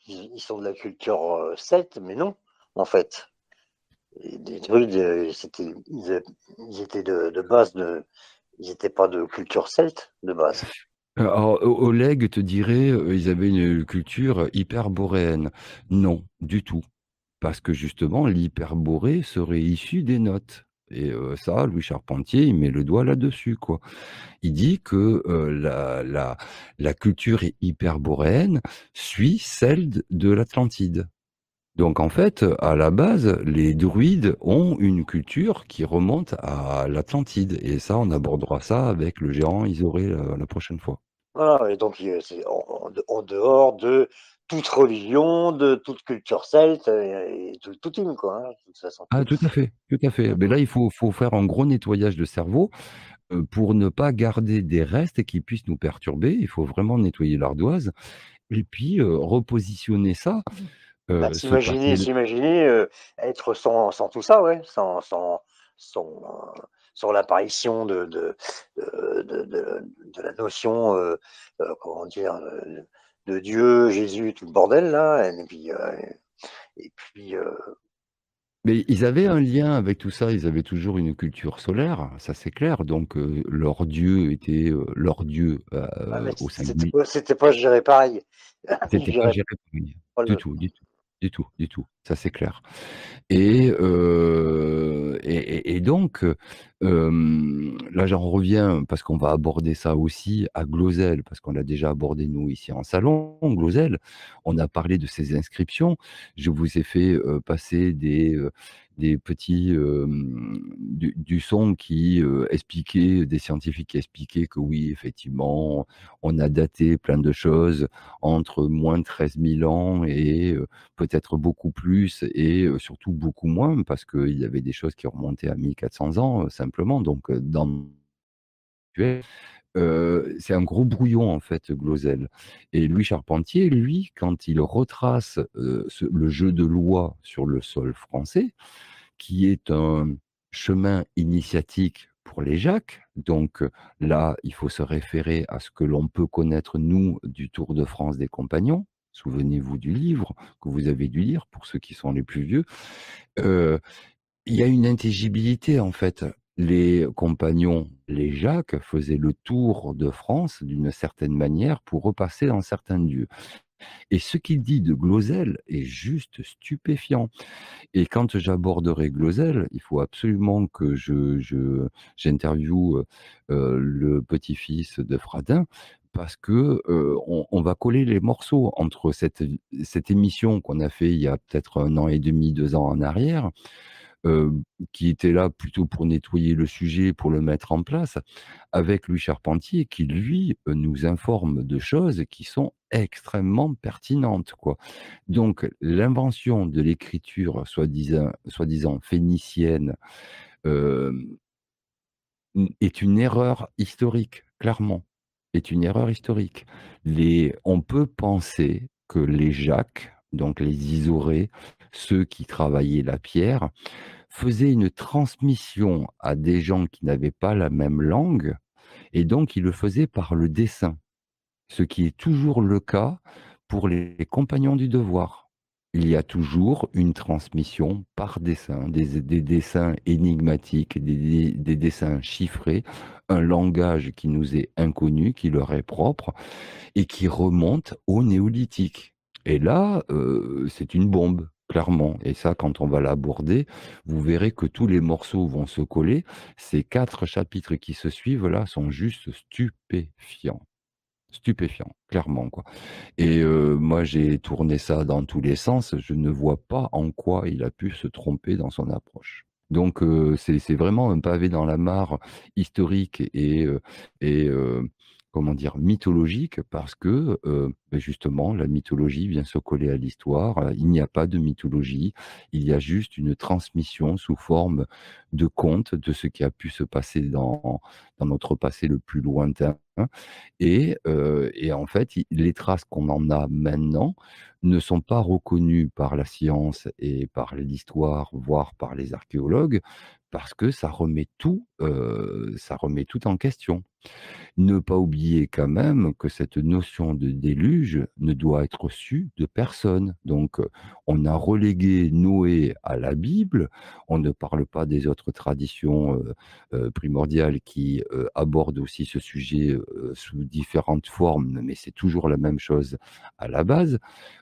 ils sont de la culture celte, mais non, en fait. Les druides, ils étaient de base, ils n'étaient pas de culture celte de base. Alors, Oleg te dirait, ils avaient une culture hyperboréenne. Non, du tout. Parce que justement, l'hyperborée serait issue des notes et ça, Louis Charpentier, il met le doigt là-dessus, quoi. Il dit que, la culture hyperboréenne suit celle de l'Atlantide. Donc en fait, à la base, les druides ont une culture qui remonte à l'Atlantide et ça, on abordera ça avec le géant Isauré la prochaine fois. Voilà, et donc c'est en dehors de toute religion, de toute culture celte, et tout team, quoi, hein, de toute façon. Ah tout à fait, tout à fait. Mais là, il faut faire un gros nettoyage de cerveau, pour ne pas garder des restes qui puissent nous perturber. Il faut vraiment nettoyer l'ardoise et puis, repositionner ça, Bah, ce papier s'imaginer être sans tout ça, ouais, sans, sans l'apparition de la notion, comment dire, de Dieu, Jésus, tout le bordel là, et puis mais ils avaient un lien avec tout ça, ils avaient toujours une culture solaire, ça c'est clair, donc leur dieu était, leur dieu, ah, mais au singulier. c'était pas géré pareil. Ils C'était pas géraient géré pareil. pas Du le. tout, du tout, du tout, du tout, ça c'est clair. Et donc, là j'en reviens parce qu'on va aborder ça aussi à Glozelle, parce qu'on l'a déjà abordé nous ici en salon, Glozelle. On a parlé de ces inscriptions. Je vous ai fait, passer des petits, du son qui, expliquait des scientifiques qui expliquaient que oui, effectivement, on a daté plein de choses entre moins 13 000 ans et peut-être beaucoup plus et surtout beaucoup moins parce qu'il y avait des choses qui remontaient à 1400 ans, simplement donc dans c'est un gros brouillon en fait, Glozelle et Louis Charpentier, lui, quand il retrace, le jeu de loi sur le sol français, qui est un chemin initiatique pour les Jacques, donc là, il faut se référer à ce que l'on peut connaître, nous, du Tour de France des Compagnons. Souvenez-vous du livre que vous avez dû lire, pour ceux qui sont les plus vieux. Heu, il y a une intelligibilité, en fait. Les compagnons, les Jacques, faisaient le tour de France d'une certaine manière pour repasser dans certains lieux. Et ce qu'il dit de Glozelle est juste stupéfiant. Et quand j'aborderai Glozelle, il faut absolument que j'interviewe, le petit-fils de Fradin parce que, on va coller les morceaux entre cette émission qu'on a fait il y a peut-être 1 an et demi, 2 ans en arrière, heu, qui était là plutôt pour nettoyer le sujet, pour le mettre en place, avec Louis Charpentier qui lui, nous informe de choses qui sont extrêmement pertinentes, quoi. Donc l'invention de l'écriture soi-disant phénicienne, hem, est une erreur historique, clairement, est une erreur historique. On peut penser que les Jacques, donc les Isaurais, ceux qui travaillaient la pierre, faisaient une transmission à des gens qui n'avaient pas la même langue et donc ils le faisaient par le dessin. Ce qui est toujours le cas pour les compagnons du devoir. Il y a toujours une transmission par dessin, des dessins énigmatiques, des dessins chiffrés, un langage qui nous est inconnu, qui leur est propre et qui remonte au néolithique. Et là, c'est une bombe, clairement. Et ça, quand on va l'aborder, vous verrez que tous les morceaux vont se coller. Ces 4 chapitres qui se suivent là sont juste stupéfiants. Stupéfiant, clairement, quoi. Et moi, j'ai tourné ça dans tous les sens. Je ne vois pas en quoi il a pu se tromper dans son approche. Donc c'est vraiment un pavé dans la mare historique et comment dire? Mythologique parce que, justement, la mythologie vient se coller à l'histoire. Il n'y a pas de mythologie, il y a juste une transmission sous forme de contes de ce qui a pu se passer dans notre passé le plus lointain. Et en fait, les traces qu'on en a maintenant ne sont pas reconnues par la science et par l'histoire, voire par les archéologues, parce que ça remet tout en question. Ne pas oublier quand même que cette notion de déluge ne doit être reçue de personne. Donc, on a relégué Noé à la Bible, on ne parle pas des autres traditions primordiales qui abordent aussi ce sujet sous différentes formes, mais c'est toujours la même chose à la base.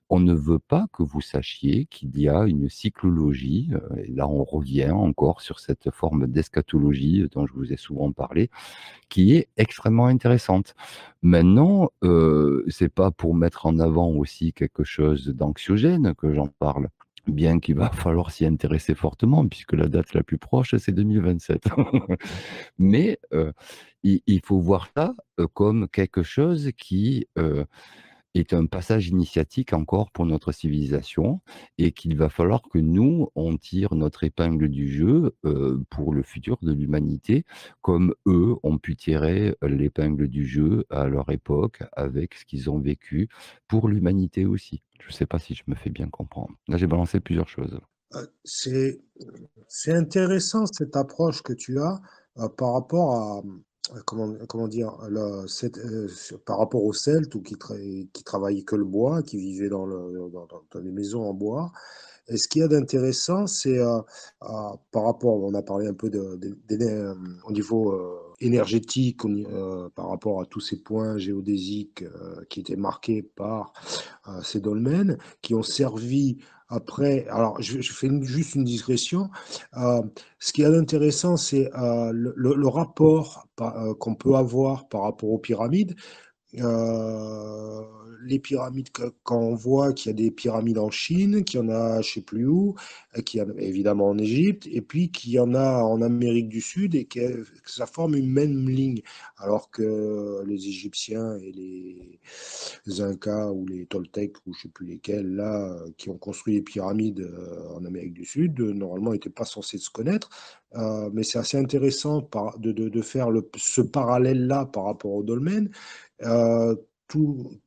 On ne veut pas que vous sachiez qu'il y a une cyclologie, et là on revient encore sur cette forme d'eschatologie dont je vous ai souvent parlé, qui est extrêmement intéressante. Maintenant, c'est pas pour mettre en avant aussi quelque chose d'anxiogène que j'en parle. bien qu'il va falloir s'y intéresser fortement, puisque la date la plus proche, c'est 2027. Mais il faut voir ça comme quelque chose qui est un passage initiatique encore pour notre civilisation et qu'il va falloir que nous, on tire notre épingle du jeu pour le futur de l'humanité, comme eux ont pu tirer l'épingle du jeu à leur époque avec ce qu'ils ont vécu pour l'humanité aussi. Je ne sais pas si je me fais bien comprendre. Là, j'ai balancé plusieurs choses. C'est intéressant cette approche que tu as par rapport à, comment dire, par rapport aux Celtes ou qui travaillaient que le bois, qui vivaient dans les maisons en bois. Et ce qu'il y a d'intéressant, c'est par rapport, on a parlé un peu au niveau énergétique, par rapport à tous ces points géodésiques qui étaient marqués par ces dolmens, qui ont servi après. Alors, je fais juste une digression. Ce qu'il y a d'intéressant, c'est le rapport qu'on peut avoir par rapport aux pyramides. Les pyramides, quand on voit qu'il y a des pyramides en Chine, qu'il y en a je sais plus où, qu'il y en a évidemment en Égypte, et puis qu'il y en a en Amérique du Sud, et que ça forme une même ligne, alors que les Égyptiens et les Incas ou les Toltecs, ou je sais plus lesquels, là, qui ont construit les pyramides en Amérique du Sud, normalement n'étaient pas censés se connaître. Mais c'est assez intéressant de faire ce parallèle-là par rapport au dolmen. Euh, tout,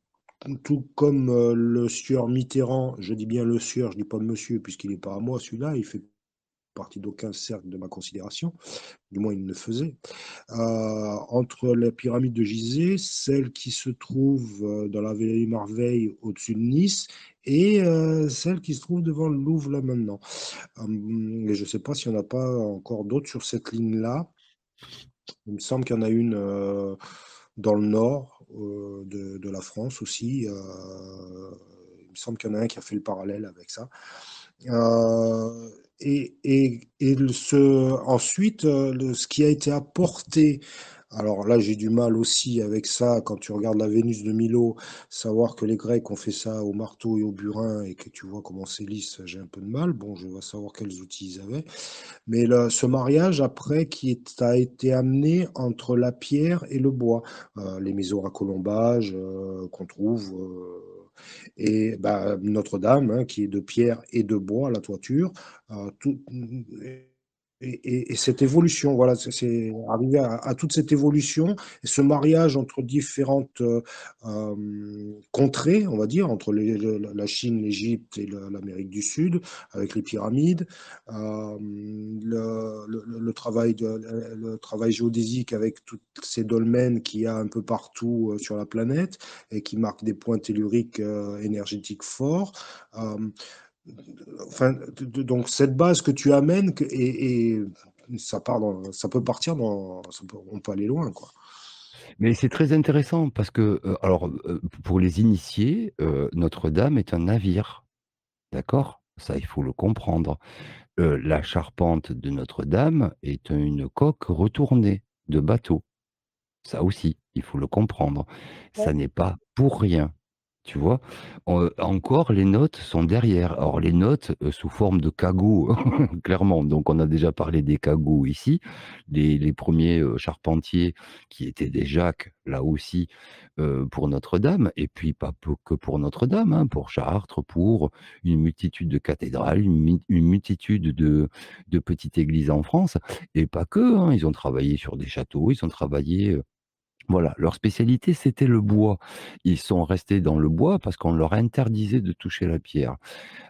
tout comme le sieur Mitterrand, je dis bien le sieur, je dis pas monsieur, puisqu'il n'est pas à moi celui-là, il fait partie d'aucun cercle de ma considération, du moins il ne faisait. Entre la pyramide de Gizeh, celle qui se trouve dans la vallée Marveille au-dessus de Nice, et celle qui se trouve devant le Louvre là maintenant. Et je ne sais pas s'il n'y en a pas encore d'autres sur cette ligne-là. Il me semble qu'il y en a une dans le nord de la France aussi. Il me semble qu'il y en a un qui a fait le parallèle avec ça. Ensuite, ce qui a été apporté, alors là j'ai du mal aussi avec ça, quand tu regardes la Vénus de Milo, savoir que les Grecs ont fait ça au marteau et au burin et que tu vois comment c'est lisse, j'ai un peu de mal. Bon, je vais savoir quels outils ils avaient. Mais ce mariage, après, a été amené entre la pierre et le bois, les maisons à colombage qu'on trouve, et bah, Notre-Dame, hein, qui est de pierre et de bois, la toiture, tout, et cette évolution, voilà, c'est arrivé à toute cette évolution, et ce mariage entre différentes contrées, on va dire, entre la Chine, l'Égypte et l'Amérique du Sud, avec les pyramides, le travail géodésique avec tous ces dolmens qu'il y a un peu partout sur la planète et qui marquent des points telluriques énergétiques forts. Enfin, donc cette base que tu amènes et ça ça peut partir on peut aller loin, quoi. Mais c'est très intéressant parce que, alors, pour les initiés, Notre-Dame est un navire, d'accord? Ça, il faut le comprendre. La charpente de Notre-Dame est une coque retournée de bateau. Ça aussi, il faut le comprendre. Ça n'est pas pour rien, tu vois? Encore les notes sont derrière. Alors les notes, sous forme de cagots, clairement. Donc on a déjà parlé des cagots ici. Les premiers charpentiers qui étaient des Jacques, là aussi, pour Notre-Dame, et puis pas que pour Notre-Dame, hein, pour Chartres, pour une multitude de cathédrales, une multitude de petites églises en France, et pas que, hein. Ils ont travaillé sur des châteaux, ils ont travaillé. Voilà, leur spécialité, c'était le bois. Ils sont restés dans le bois parce qu'on leur interdisait de toucher la pierre.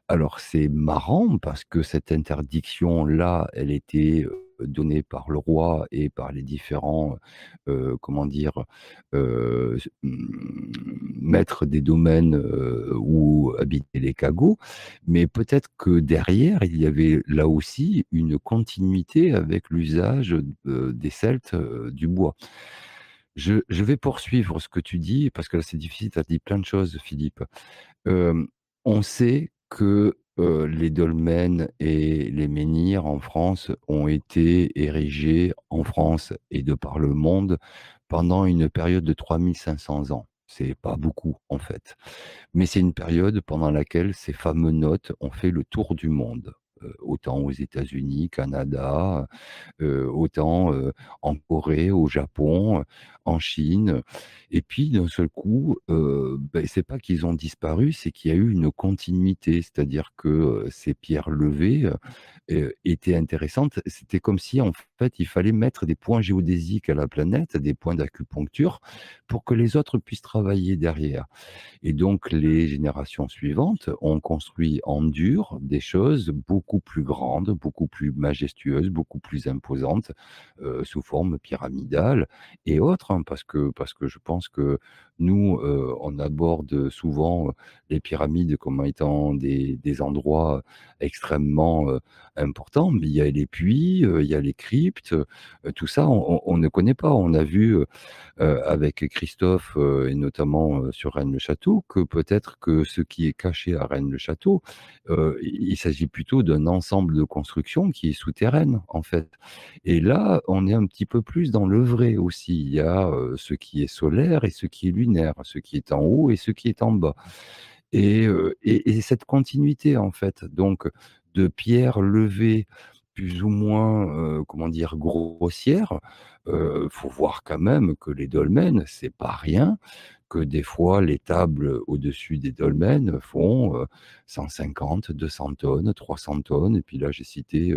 Alors c'est marrant parce que cette interdiction-là, elle était donnée par le roi et par les différents, comment dire, maîtres des domaines où habitaient les cagots. Mais peut-être que derrière, il y avait là aussi une continuité avec l'usage des Celtes du bois. Je vais poursuivre ce que tu dis, parce que là, c'est difficile, tu as dit plein de choses, Philippe. On sait que les dolmens et les menhirs en France ont été érigés en France et de par le monde pendant une période de 3500 ans. C'est pas beaucoup, en fait. Mais c'est une période pendant laquelle ces fameux notes ont fait le tour du monde, autant aux États-Unis, Canada, autant, en Corée, au Japon, en Chine et puis d'un seul coup, c'est pas qu'ils ont disparu, c'est qu'il y a eu une continuité. C'est-à-dire que, ces pierres levées, étaient intéressantes. C'était comme si, en fait, il fallait mettre des points géodésiques à la planète, des points d'acupuncture, pour que les autres puissent travailler derrière. Et donc les générations suivantes ont construit en dur des choses beaucoup plus grandes, beaucoup plus majestueuses, beaucoup plus imposantes, sous forme pyramidale et autres, hein, parce que je pense que nous, on aborde souvent, les pyramides comme étant des endroits extrêmement, importants, mais il y a les puits, il y a les cryptes, tout ça on ne connaît pas. On a vu, avec Christophe, et notamment, sur Rennes-le-Château, que peut-être que ce qui est caché à Rennes-le-Château, il s'agit plutôt d'un ensemble de constructions qui est souterraine, en fait. Et là, on est un petit peu plus dans le vrai aussi. Il y a, ce qui est solaire et ce qui est lunaire, ce qui est en haut et ce qui est en bas. Et cette continuité, en fait, donc de pierres levées plus ou moins, comment dire? Grossières, faut voir quand même que les dolmens, c'est pas rien, que des fois les tables au-dessus des dolmens font, 150-200 tonnes, 300 tonnes et puis là j'ai cité,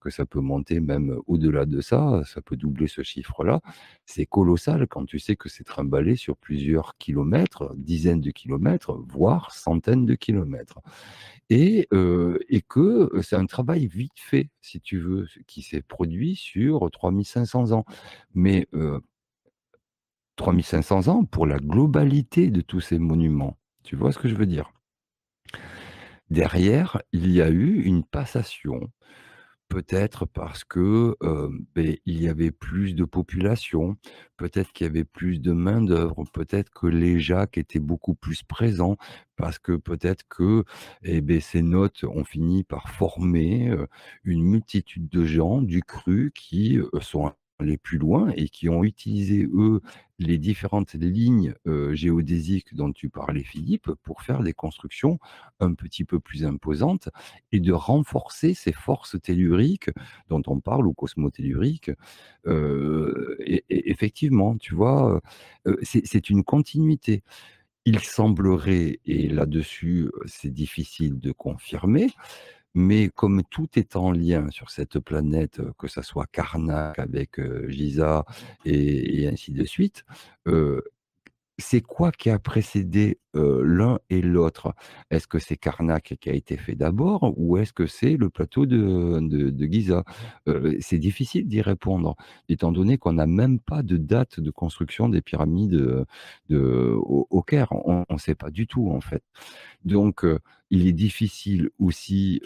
que ça peut monter même au-delà de ça peut doubler ce chiffre-là. C'est colossal quand tu sais que c'est trimballé sur plusieurs kilomètres, dizaines de kilomètres, voire centaines de kilomètres. Et que, c'est un travail vite fait, si tu veux, qui s'est produit sur 3 500 ans. Mais, 3 500 ans pour la globalité de tous ces monuments. Tu vois ce que je veux dire? Derrière, il y a eu une passation. Peut-être parce que, il y avait plus de population, peut-être qu'il y avait plus de main-d'œuvre, peut-être que les Jacques étaient beaucoup plus présents, parce que peut-être que, ces notes ont fini par former, une multitude de gens du cru qui, sont allés plus loin et qui ont utilisé, eux, les différentes lignes, géodésiques dont tu parlais Philippe, pour faire des constructions un petit peu plus imposantes et de renforcer ces forces telluriques dont on parle ou cosmotelluriques. Et effectivement, tu vois, c'est une continuité. Il semblerait et là-dessus, c'est difficile de confirmer, mais comme tout est en lien sur cette planète, que ça soit Karnak avec, Giza et ainsi de suite, heu c'est quoi qui a précédé, l'un et l'autre? Est-ce que c'est Karnak qui a été fait d'abord ou est-ce que c'est le plateau de Giza? C'est difficile d'y répondre, étant donné qu'on n'a même pas de date de construction des pyramides, au Caire. On ne sait pas du tout, en fait. Donc, il est difficile aussi,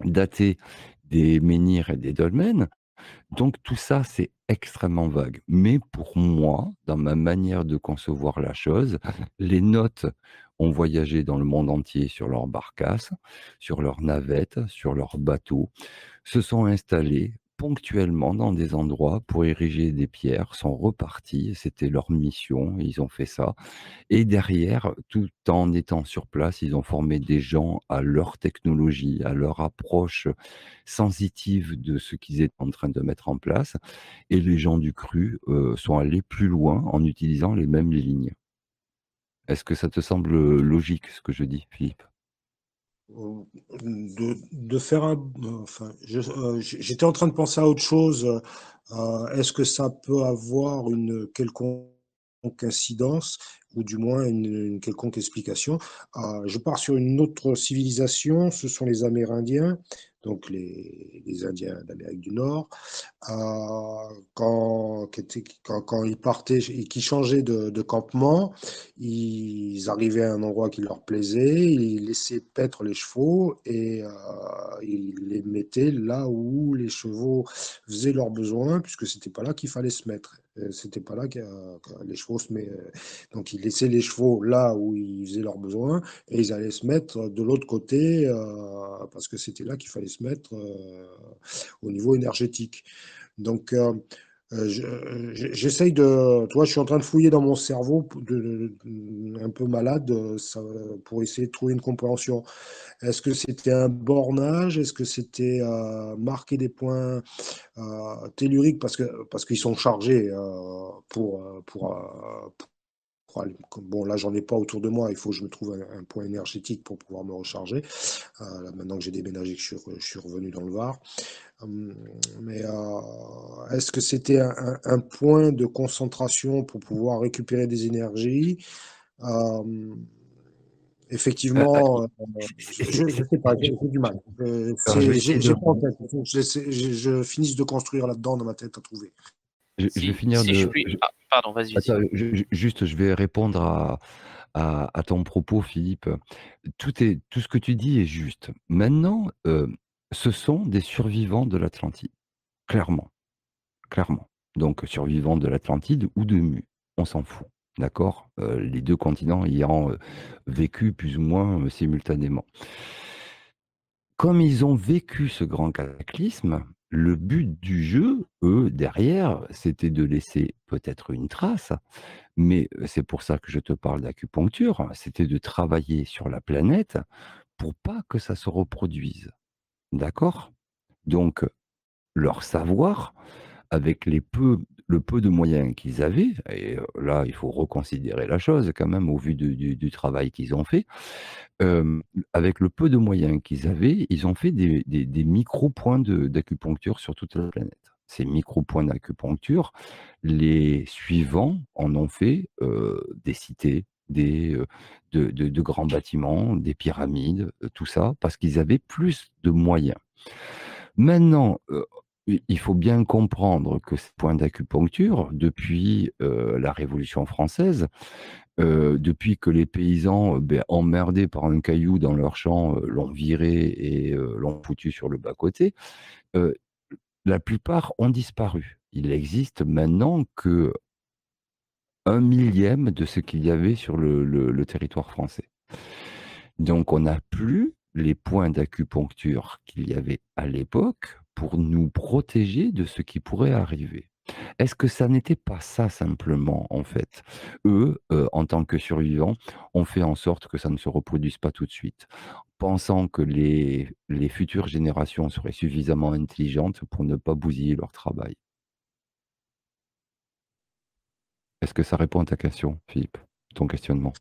dater des menhirs et des dolmens. Donc tout ça, c'est extrêmement vague. Mais pour moi, dans ma manière de concevoir la chose, les notes ont voyagé dans le monde entier sur leurs barcasses, sur leurs navettes, sur leurs bateaux, se sont installés ponctuellement dans des endroits pour ériger des pierres, sont repartis, c'était leur mission, ils ont fait ça. Et derrière, tout en étant sur place, ils ont formé des gens à leur technologie, à leur approche sensitive de ce qu'ils étaient en train de mettre en place. Et les gens du cru, sont allés plus loin en utilisant les mêmes lignes. Est-ce que ça te semble, logique ce que je dis, Philippe? De faire enfin, j'étais en train de penser à autre chose. Est-ce que ça peut avoir une quelconque incidence ou du moins une quelconque explication? Je pars sur une autre civilisation, ce sont les Amérindiens, donc les Indiens d'Amérique du Nord. Quand ils partaient et qu'ils changeaient de campement, ils arrivaient à un endroit qui leur plaisait, ils laissaient paître les chevaux et ils les mettaient là où les chevaux faisaient leurs besoins, puisque c'était pas là qu'il fallait se mettre. C'était pas là que les chevaux se mettaient. Donc ils laissaient les chevaux là où ils faisaient leurs besoins et ils allaient se mettre de l'autre côté parce que c'était là qu'il fallait se mettre au niveau énergétique. Donc, J'essaye de. Toi, je suis en train de fouiller dans mon cerveau, un peu malade, pour essayer de trouver une compréhension. Est-ce que c'était un bornage? Est-ce que c'était marquer des points telluriques parce qu'ils sont chargés bon, là, j'en ai pas autour de moi. Il faut que je me trouve un point énergétique pour pouvoir me recharger. Là, maintenant que j'ai déménagé, que je suis revenu dans le Var. Mais est-ce que c'était un point de concentration pour pouvoir récupérer des énergies? Euh, Effectivement, je ne sais pas, j'ai du mal. Alors, je vais essayer J'ai de, pas en tête. Il faut que je finisse de construire là-dedans dans ma tête à trouver. je vais finir Si je de. puis. Ah, pardon, vas-y, Attends, vas-y. juste, je vais répondre à ton propos, Philippe. Tout ce que tu dis est juste. Maintenant, ce sont des survivants de l'Atlantide, clairement, clairement. Donc, survivants de l'Atlantide ou de Mu, on s'en fout, d'accord? Les deux continents ayant vécu plus ou moins simultanément. Comme ils ont vécu ce grand cataclysme, le but du jeu, eux, derrière, c'était de laisser peut-être une trace, mais c'est pour ça que je te parle d'acupuncture, c'était de travailler sur la planète pour pas que ça se reproduise. D'accord? Donc, leur savoir, avec le peu de moyens qu'ils avaient, et là, il faut reconsidérer la chose quand même au vu du travail qu'ils ont fait, avec le peu de moyens qu'ils avaient, ils ont fait des micro-points d'acupuncture sur toute la planète. Ces micro-points d'acupuncture, les suivants en ont fait des cités, de grands bâtiments, des pyramides, tout ça, parce qu'ils avaient plus de moyens. Maintenant, il faut bien comprendre que ces points d'acupuncture, depuis la Révolution française, depuis que les paysans, emmerdés par un caillou dans leur champ, l'ont viré et l'ont foutu sur le bas-côté, heu, la plupart ont disparu. Il existe maintenant que 1/1000 de ce qu'il y avait sur le territoire français. Donc on n'a plus les points d'acupuncture qu'il y avait à l'époque pour nous protéger de ce qui pourrait arriver. Est-ce que ça n'était pas ça simplement, en fait? Eux, en tant que survivants, ont fait en sorte que ça ne se reproduise pas tout de suite, pensant que les futures générations seraient suffisamment intelligentes pour ne pas bousiller leur travail. Est-ce que ça répond à ta question, Philippe, ton questionnement?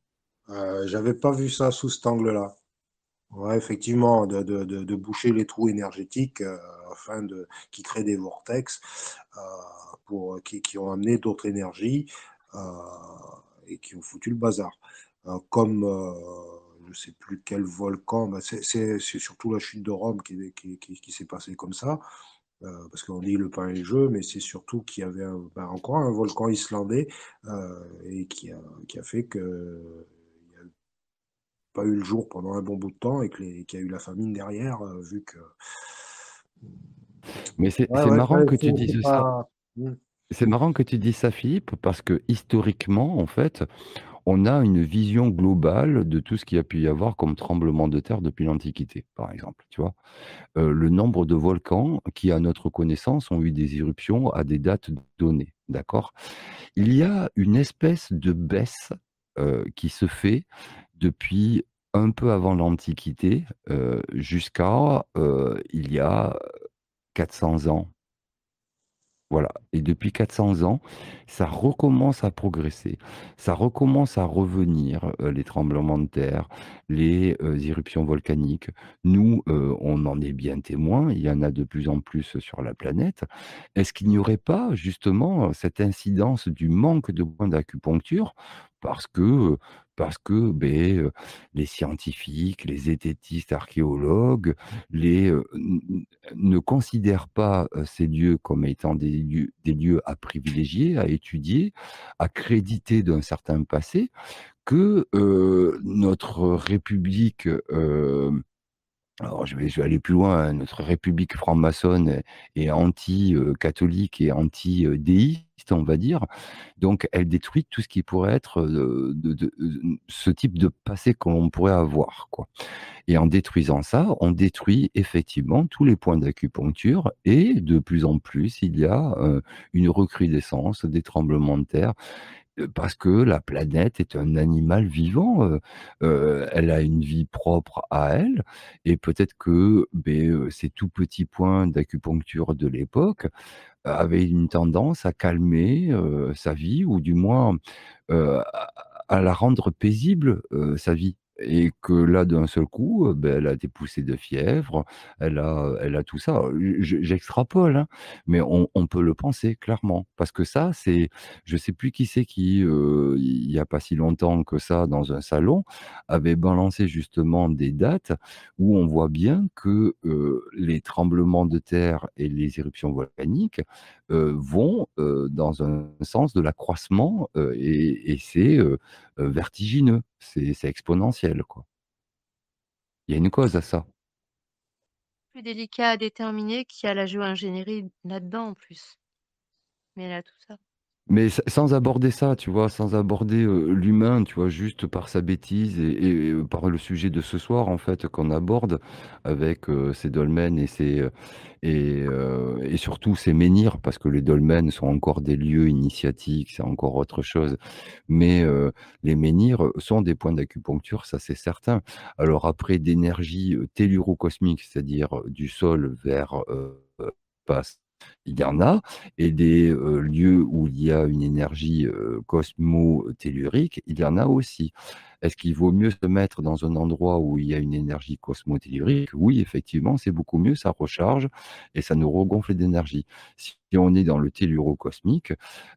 J'avais pas vu ça sous cet angle-là. Ouais, effectivement, de boucher les trous énergétiques qui créent des vortex qui ont amené d'autres énergies euh, et qui ont foutu le bazar. Comme je ne sais plus quel volcan, c'est surtout la chute de Rome qui s'est passée comme ça. Parce qu'on dit le pain et le jeu, mais c'est surtout qu'il y avait encore un volcan islandais et qui a fait que pas eu le jour pendant un bon bout de temps et qu'il y a eu la famine derrière, vu que. Mais c'est Ouais, c'est ouais, marrant ouais, que tu dises c'est ça. pas. C'est marrant que tu dises ça, Philippe, parce que historiquement, en fait, on a une vision globale de tout ce qu'il y a pu y avoir comme tremblement de terre depuis l'Antiquité, par exemple, tu vois? Le nombre de volcans qui, à notre connaissance, ont eu des éruptions à des dates données, d'accord? Il y a une espèce de baisse, qui se fait depuis un peu avant l'Antiquité, jusqu'à, il y a 400 ans. Voilà, et depuis 400 ans, ça recommence à progresser. Ça recommence à revenir, les tremblements de terre, les, éruptions volcaniques. Nous, on en est bien témoins, il y en a de plus en plus sur la planète. Est-ce qu'il n'y aurait pas justement, cette incidence du manque de points d'acupuncture parce que, les scientifiques, les zététistes archéologues, ne considèrent pas ces lieux comme étant des lieux à privilégier, à étudier, à créditer d'un certain passé, que notre République Alors je vais aller plus loin, hein, notre république franc-maçonne est anti, catholique et anti, déiste, on va dire. Donc elle détruit tout ce qui pourrait être, ce type de passé qu'on pourrait avoir, quoi. Et en détruisant ça, on détruit effectivement tous les points d'acupuncture et de plus en plus, il y a, une recrudescence des tremblements de terre. Parce que la planète est un animal vivant, elle a une vie propre à elle et peut-être que, ces tout petits points d'acupuncture de l'époque avaient une tendance à calmer, sa vie ou du moins, à la rendre paisible, sa vie et que là, d'un seul coup, elle a des poussées de fièvre, elle a tout ça. J'extrapole, hein, mais on peut le penser clairement parce que ça, c'est je sais plus qui c'est qui, il y a pas si longtemps que ça, dans un salon, avait balancé justement des dates où on voit bien que, les tremblements de terre et les éruptions volcaniques, vont, dans un sens de l'accroissement, et c'est, vertigineux, c'est exponentiel, quoi. Il y a une cause à ça. Plus délicat à déterminer qui a la géo-ingénierie là-dedans en plus. Mais elle a tout ça. Mais sans aborder ça, tu vois? Sans aborder, l'humain, tu vois? Juste par sa bêtise et par le sujet de ce soir, en fait, qu'on aborde avec, ces dolmens et et surtout ces menhirs, parce que les dolmens sont encore des lieux initiatiques, c'est encore autre chose. Mais, les menhirs, sont des points d'acupuncture, ça c'est certain. Alors après d'énergie, telluro-cosmique, c'est-à-dire, du sol vers, passe il y en a et des, lieux où il y a une énergie, cosmo-tellurique, il y en a aussi. Est-ce qu'il vaut mieux se mettre dans un endroit où il y a une énergie cosmo-tellurique? Oui, effectivement, c'est beaucoup mieux, ça recharge et ça nous regonfle d'énergie. Si on est dans le telluro-cosmique,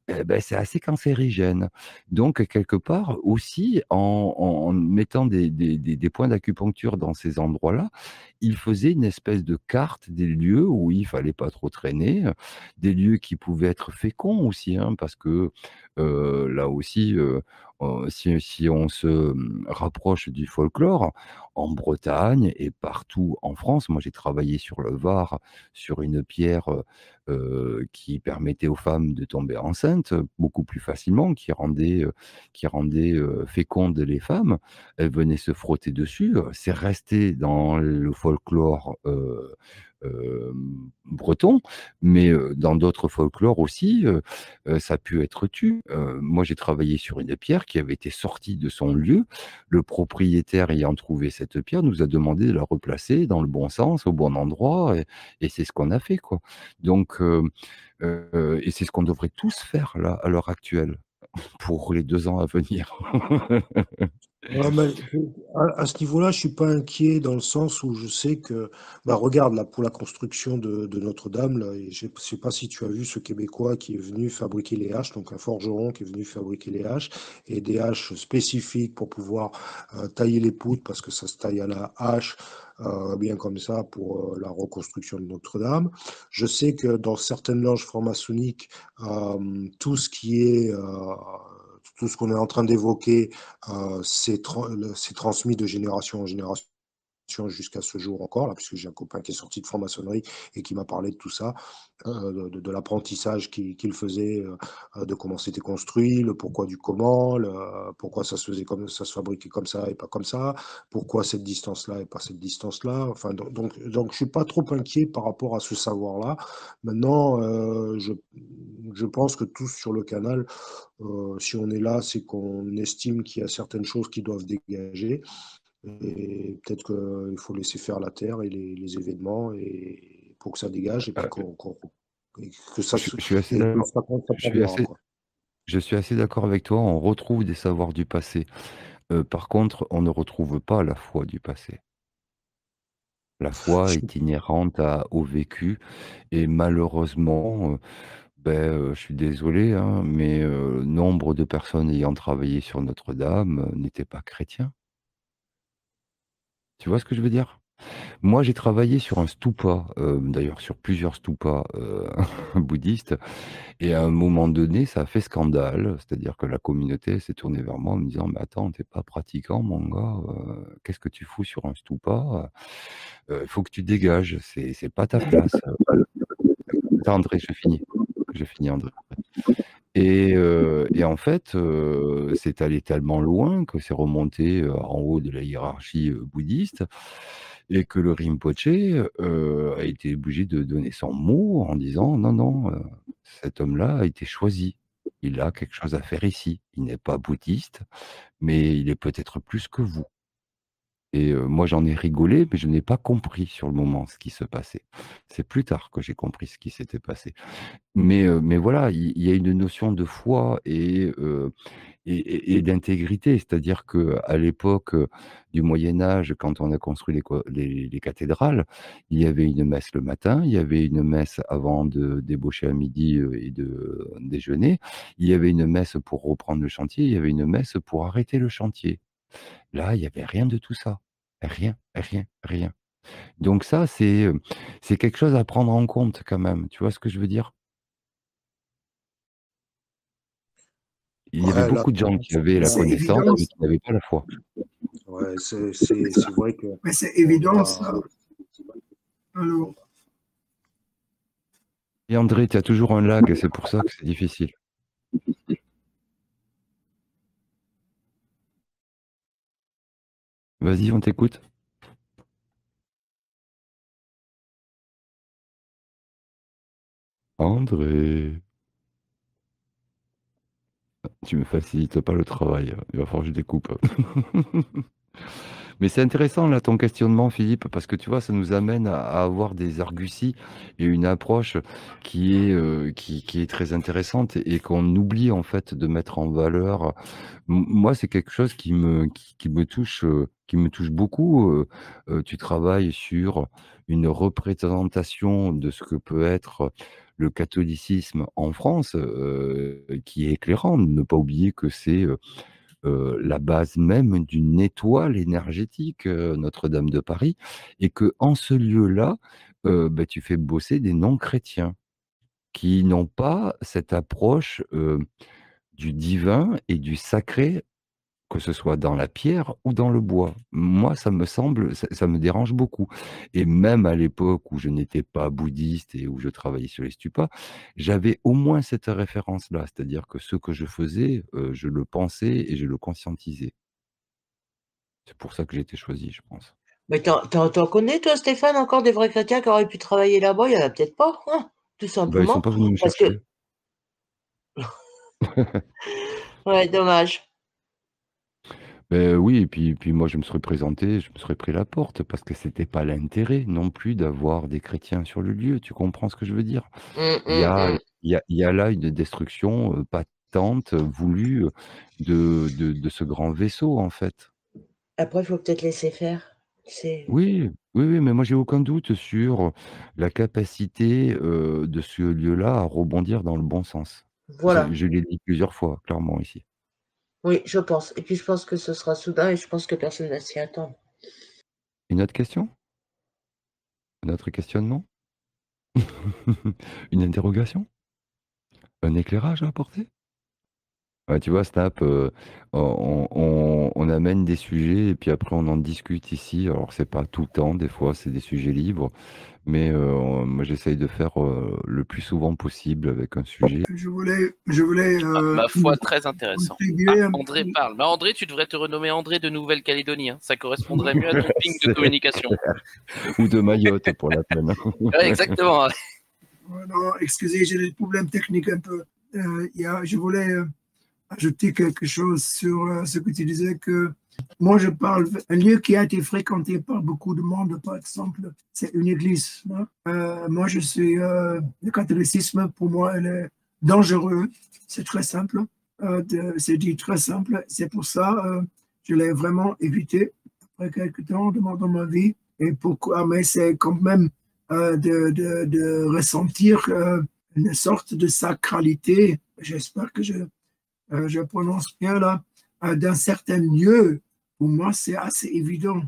c'est assez cancérigène. Donc quelque part aussi, en mettant des points d'acupuncture dans ces endroits-là, il faisait une espèce de carte des lieux où il fallait pas trop traîner, des lieux qui pouvaient être féconds aussi, hein, parce que, là aussi, si on se, rapproche du folklore, en Bretagne et partout en France, moi j'ai travaillé sur le Var, sur une pierre, qui permettait aux femmes de tomber enceintes, beaucoup plus facilement, qui rendait fécondes les femmes. Elles venaient se frotter dessus, c'est resté dans le folklore, breton, mais dans d'autres folklores aussi, ça a pu être tu. Moi, j'ai travaillé sur une pierre qui avait été sortie de son lieu. Le propriétaire ayant trouvé cette pierre nous a demandé de la replacer dans le bon sens, au bon endroit et c'est ce qu'on a fait, quoi. Donc et c'est ce qu'on devrait tous faire là, à l'heure actuelle, pour les 2 ans à venir. Ouais, mais à ce niveau-là, je suis pas inquiet dans le sens où je sais que, bah, regarde là pour la construction de Notre-Dame là, et je sais pas si tu as vu ce Québécois qui est venu fabriquer les haches, donc un forgeron qui est venu fabriquer les haches et des haches spécifiques pour pouvoir tailler les poutres parce que ça se taille à la hache. Bien comme ça pour la reconstruction de Notre-Dame. Je sais que dans certaines loges franc-maçonniques, tout ce qui est tout ce qu'on est en train d'évoquer c'est transmis de génération en génération jusqu'à ce jour encore, là, puisque j'ai un copain qui est sorti de franc-maçonnerie et qui m'a parlé de tout ça, de l'apprentissage qu'il faisait, de comment c'était construit, le pourquoi du comment, pourquoi ça se faisait comme ça se fabriquait comme ça et pas comme ça, pourquoi cette distance-là et pas cette distance-là. Enfin, donc je suis pas trop inquiet par rapport à ce savoir-là. Maintenant, je pense que tous sur le canal, si on est là, c'est qu'on estime qu'il y a certaines choses qui doivent dégager. Et peut-être qu'il faut laisser faire la Terre et les événements et pour que ça dégage et puis et que ça Je se, je suis assez et que d'accord ça je suis s'améliorera, assez quoi. je suis assez d'accord avec toi, on retrouve des savoirs du passé. Par contre, on ne retrouve pas la foi du passé. La foi Je- est inhérente au vécu et malheureusement, je suis désolé, hein, mais nombre de personnes ayant travaillé sur Notre-Dame, n'étaient pas chrétiens. Tu vois ce que je veux dire? Moi, j'ai travaillé sur un stupa, d'ailleurs sur plusieurs stupas bouddhistes, et à un moment donné, ça a fait scandale. C'est-à-dire que la communauté s'est tournée vers moi en me disant: «Mais attends, t'es pas pratiquant mon gars, qu'est-ce que tu fous sur un stupa? Il faut que tu dégages, c'est pas ta place». Attends André, je finis André. Et en fait, c'est allé tellement loin que c'est remonté, en haut de la hiérarchie, bouddhiste, et que le Rinpoché, a été obligé de donner son mot en disant: «Non, non, cet homme-là a été choisi. Il a quelque chose à faire ici. Il n'est pas bouddhiste, mais il est peut-être plus que vous». Et moi j'en ai rigolé, mais je n'ai pas compris sur le moment ce qui se passait. C'est plus tard que j'ai compris ce qui s'était passé. Mais voilà, il y a une notion de foi et d'intégrité. C'est-à-dire qu'à l'époque, du Moyen Âge, quand on a construit les cathédrales, il y avait une messe le matin, il y avait une messe avant de débaucher à midi, et de déjeuner. Il y avait une messe pour reprendre le chantier, il y avait une messe pour arrêter le chantier. Là, il y avait rien de tout ça. Rien, rien, rien. Donc ça, c'est quelque chose à prendre en compte quand même. Tu vois ce que je veux dire? Il y avait Ouais, là, beaucoup de gens qui avaient la C'est connaissance, évident. mais qui n'avaient pas la foi. ouais, c'est vrai que Mais c'est on évident, a, ça. Alors, Et André, tu as toujours un lag, et c'est pour ça que c'est difficile. Vas-y, on t'écoute. André, tu me facilites pas le travail. Il va falloir que je découpe. Mais c'est intéressant là ton questionnement, Philippe, parce que tu vois, ça nous amène à avoir des arguties et une approche qui est très intéressante et qu'on oublie en fait de mettre en valeur. Moi, c'est quelque chose qui me touche beaucoup. Tu travailles sur une représentation de ce que peut être le catholicisme en France, qui est éclairant. Ne pas oublier que c'est la base même d'une étoile énergétique, Notre-Dame de Paris, et que en ce lieu-là, bah, tu fais bosser des non-chrétiens qui n'ont pas cette approche, du divin et du sacré, que ce soit dans la pierre ou dans le bois. Moi, ça me dérange beaucoup, et même à l'époque où je n'étais pas bouddhiste et où je travaillais sur les stupas, j'avais au moins cette référence-là. C'est-à-dire que ce que je faisais, je le pensais et je le conscientisais. C'est pour ça que j'ai été choisi, je pense. Mais t'en connais, toi, Stéphane, encore des vrais chrétiens qui auraient pu travailler là-bas? Il y en a peut-être pas, hein, tout Bah, ils sont simplement. pas venus me Parce que, chercher. ouais, dommage. Oui, et puis moi je me serais présenté, je me serais pris la porte parce que c'était pas l'intérêt non plus d'avoir des chrétiens sur le lieu. Tu comprends ce que je veux dire? Hum, Il y hum, a hum. il y a là une destruction, patente, voulue, de ce grand vaisseau, en fait. Après, il faut peut-être laisser faire. C'est Oui, oui, oui, mais moi j'ai aucun doute sur la capacité, de ce lieu-là à rebondir dans le bon sens. voilà. Je l'ai dit plusieurs fois, clairement ici. Oui, je pense. Et puis, je pense que ce sera soudain et je pense que personne ne s'y attend. Une autre question? Un autre questionnement? Une interrogation? Un éclairage à apporter? Ouais, tu vois, Snap, on amène des sujets et puis après on en discute ici. Alors c'est pas tout le temps, des fois c'est des sujets libres, mais moi j'essaye de faire le plus souvent possible avec un sujet. je voulais Ma foi, très intéressant. Ah, contribuer un André petit. parle. Bah, André, tu devrais te renommer André de Nouvelle-Calédonie, hein. Ça correspondrait mieux à ton ping de C'est communication. ou de Mayotte pour la peine. Ouais, exactement. Non, excusez, j'ai des problèmes techniques un peu. Je voulais ajouter quelque chose sur ce que tu disais, que moi je parle, un lieu qui a été fréquenté par beaucoup de monde, par exemple, c'est une église. Hein. Moi je suis, le catholicisme pour moi, elle est dangereux, c'est très simple, c'est dit très simple, c'est pour ça je l'ai vraiment évité après quelques temps dans ma vie. Et pourquoi? Mais c'est quand même de ressentir une sorte de sacralité. J'espère que je prononce bien là, d'un certain lieu. Pour moi, c'est assez évident.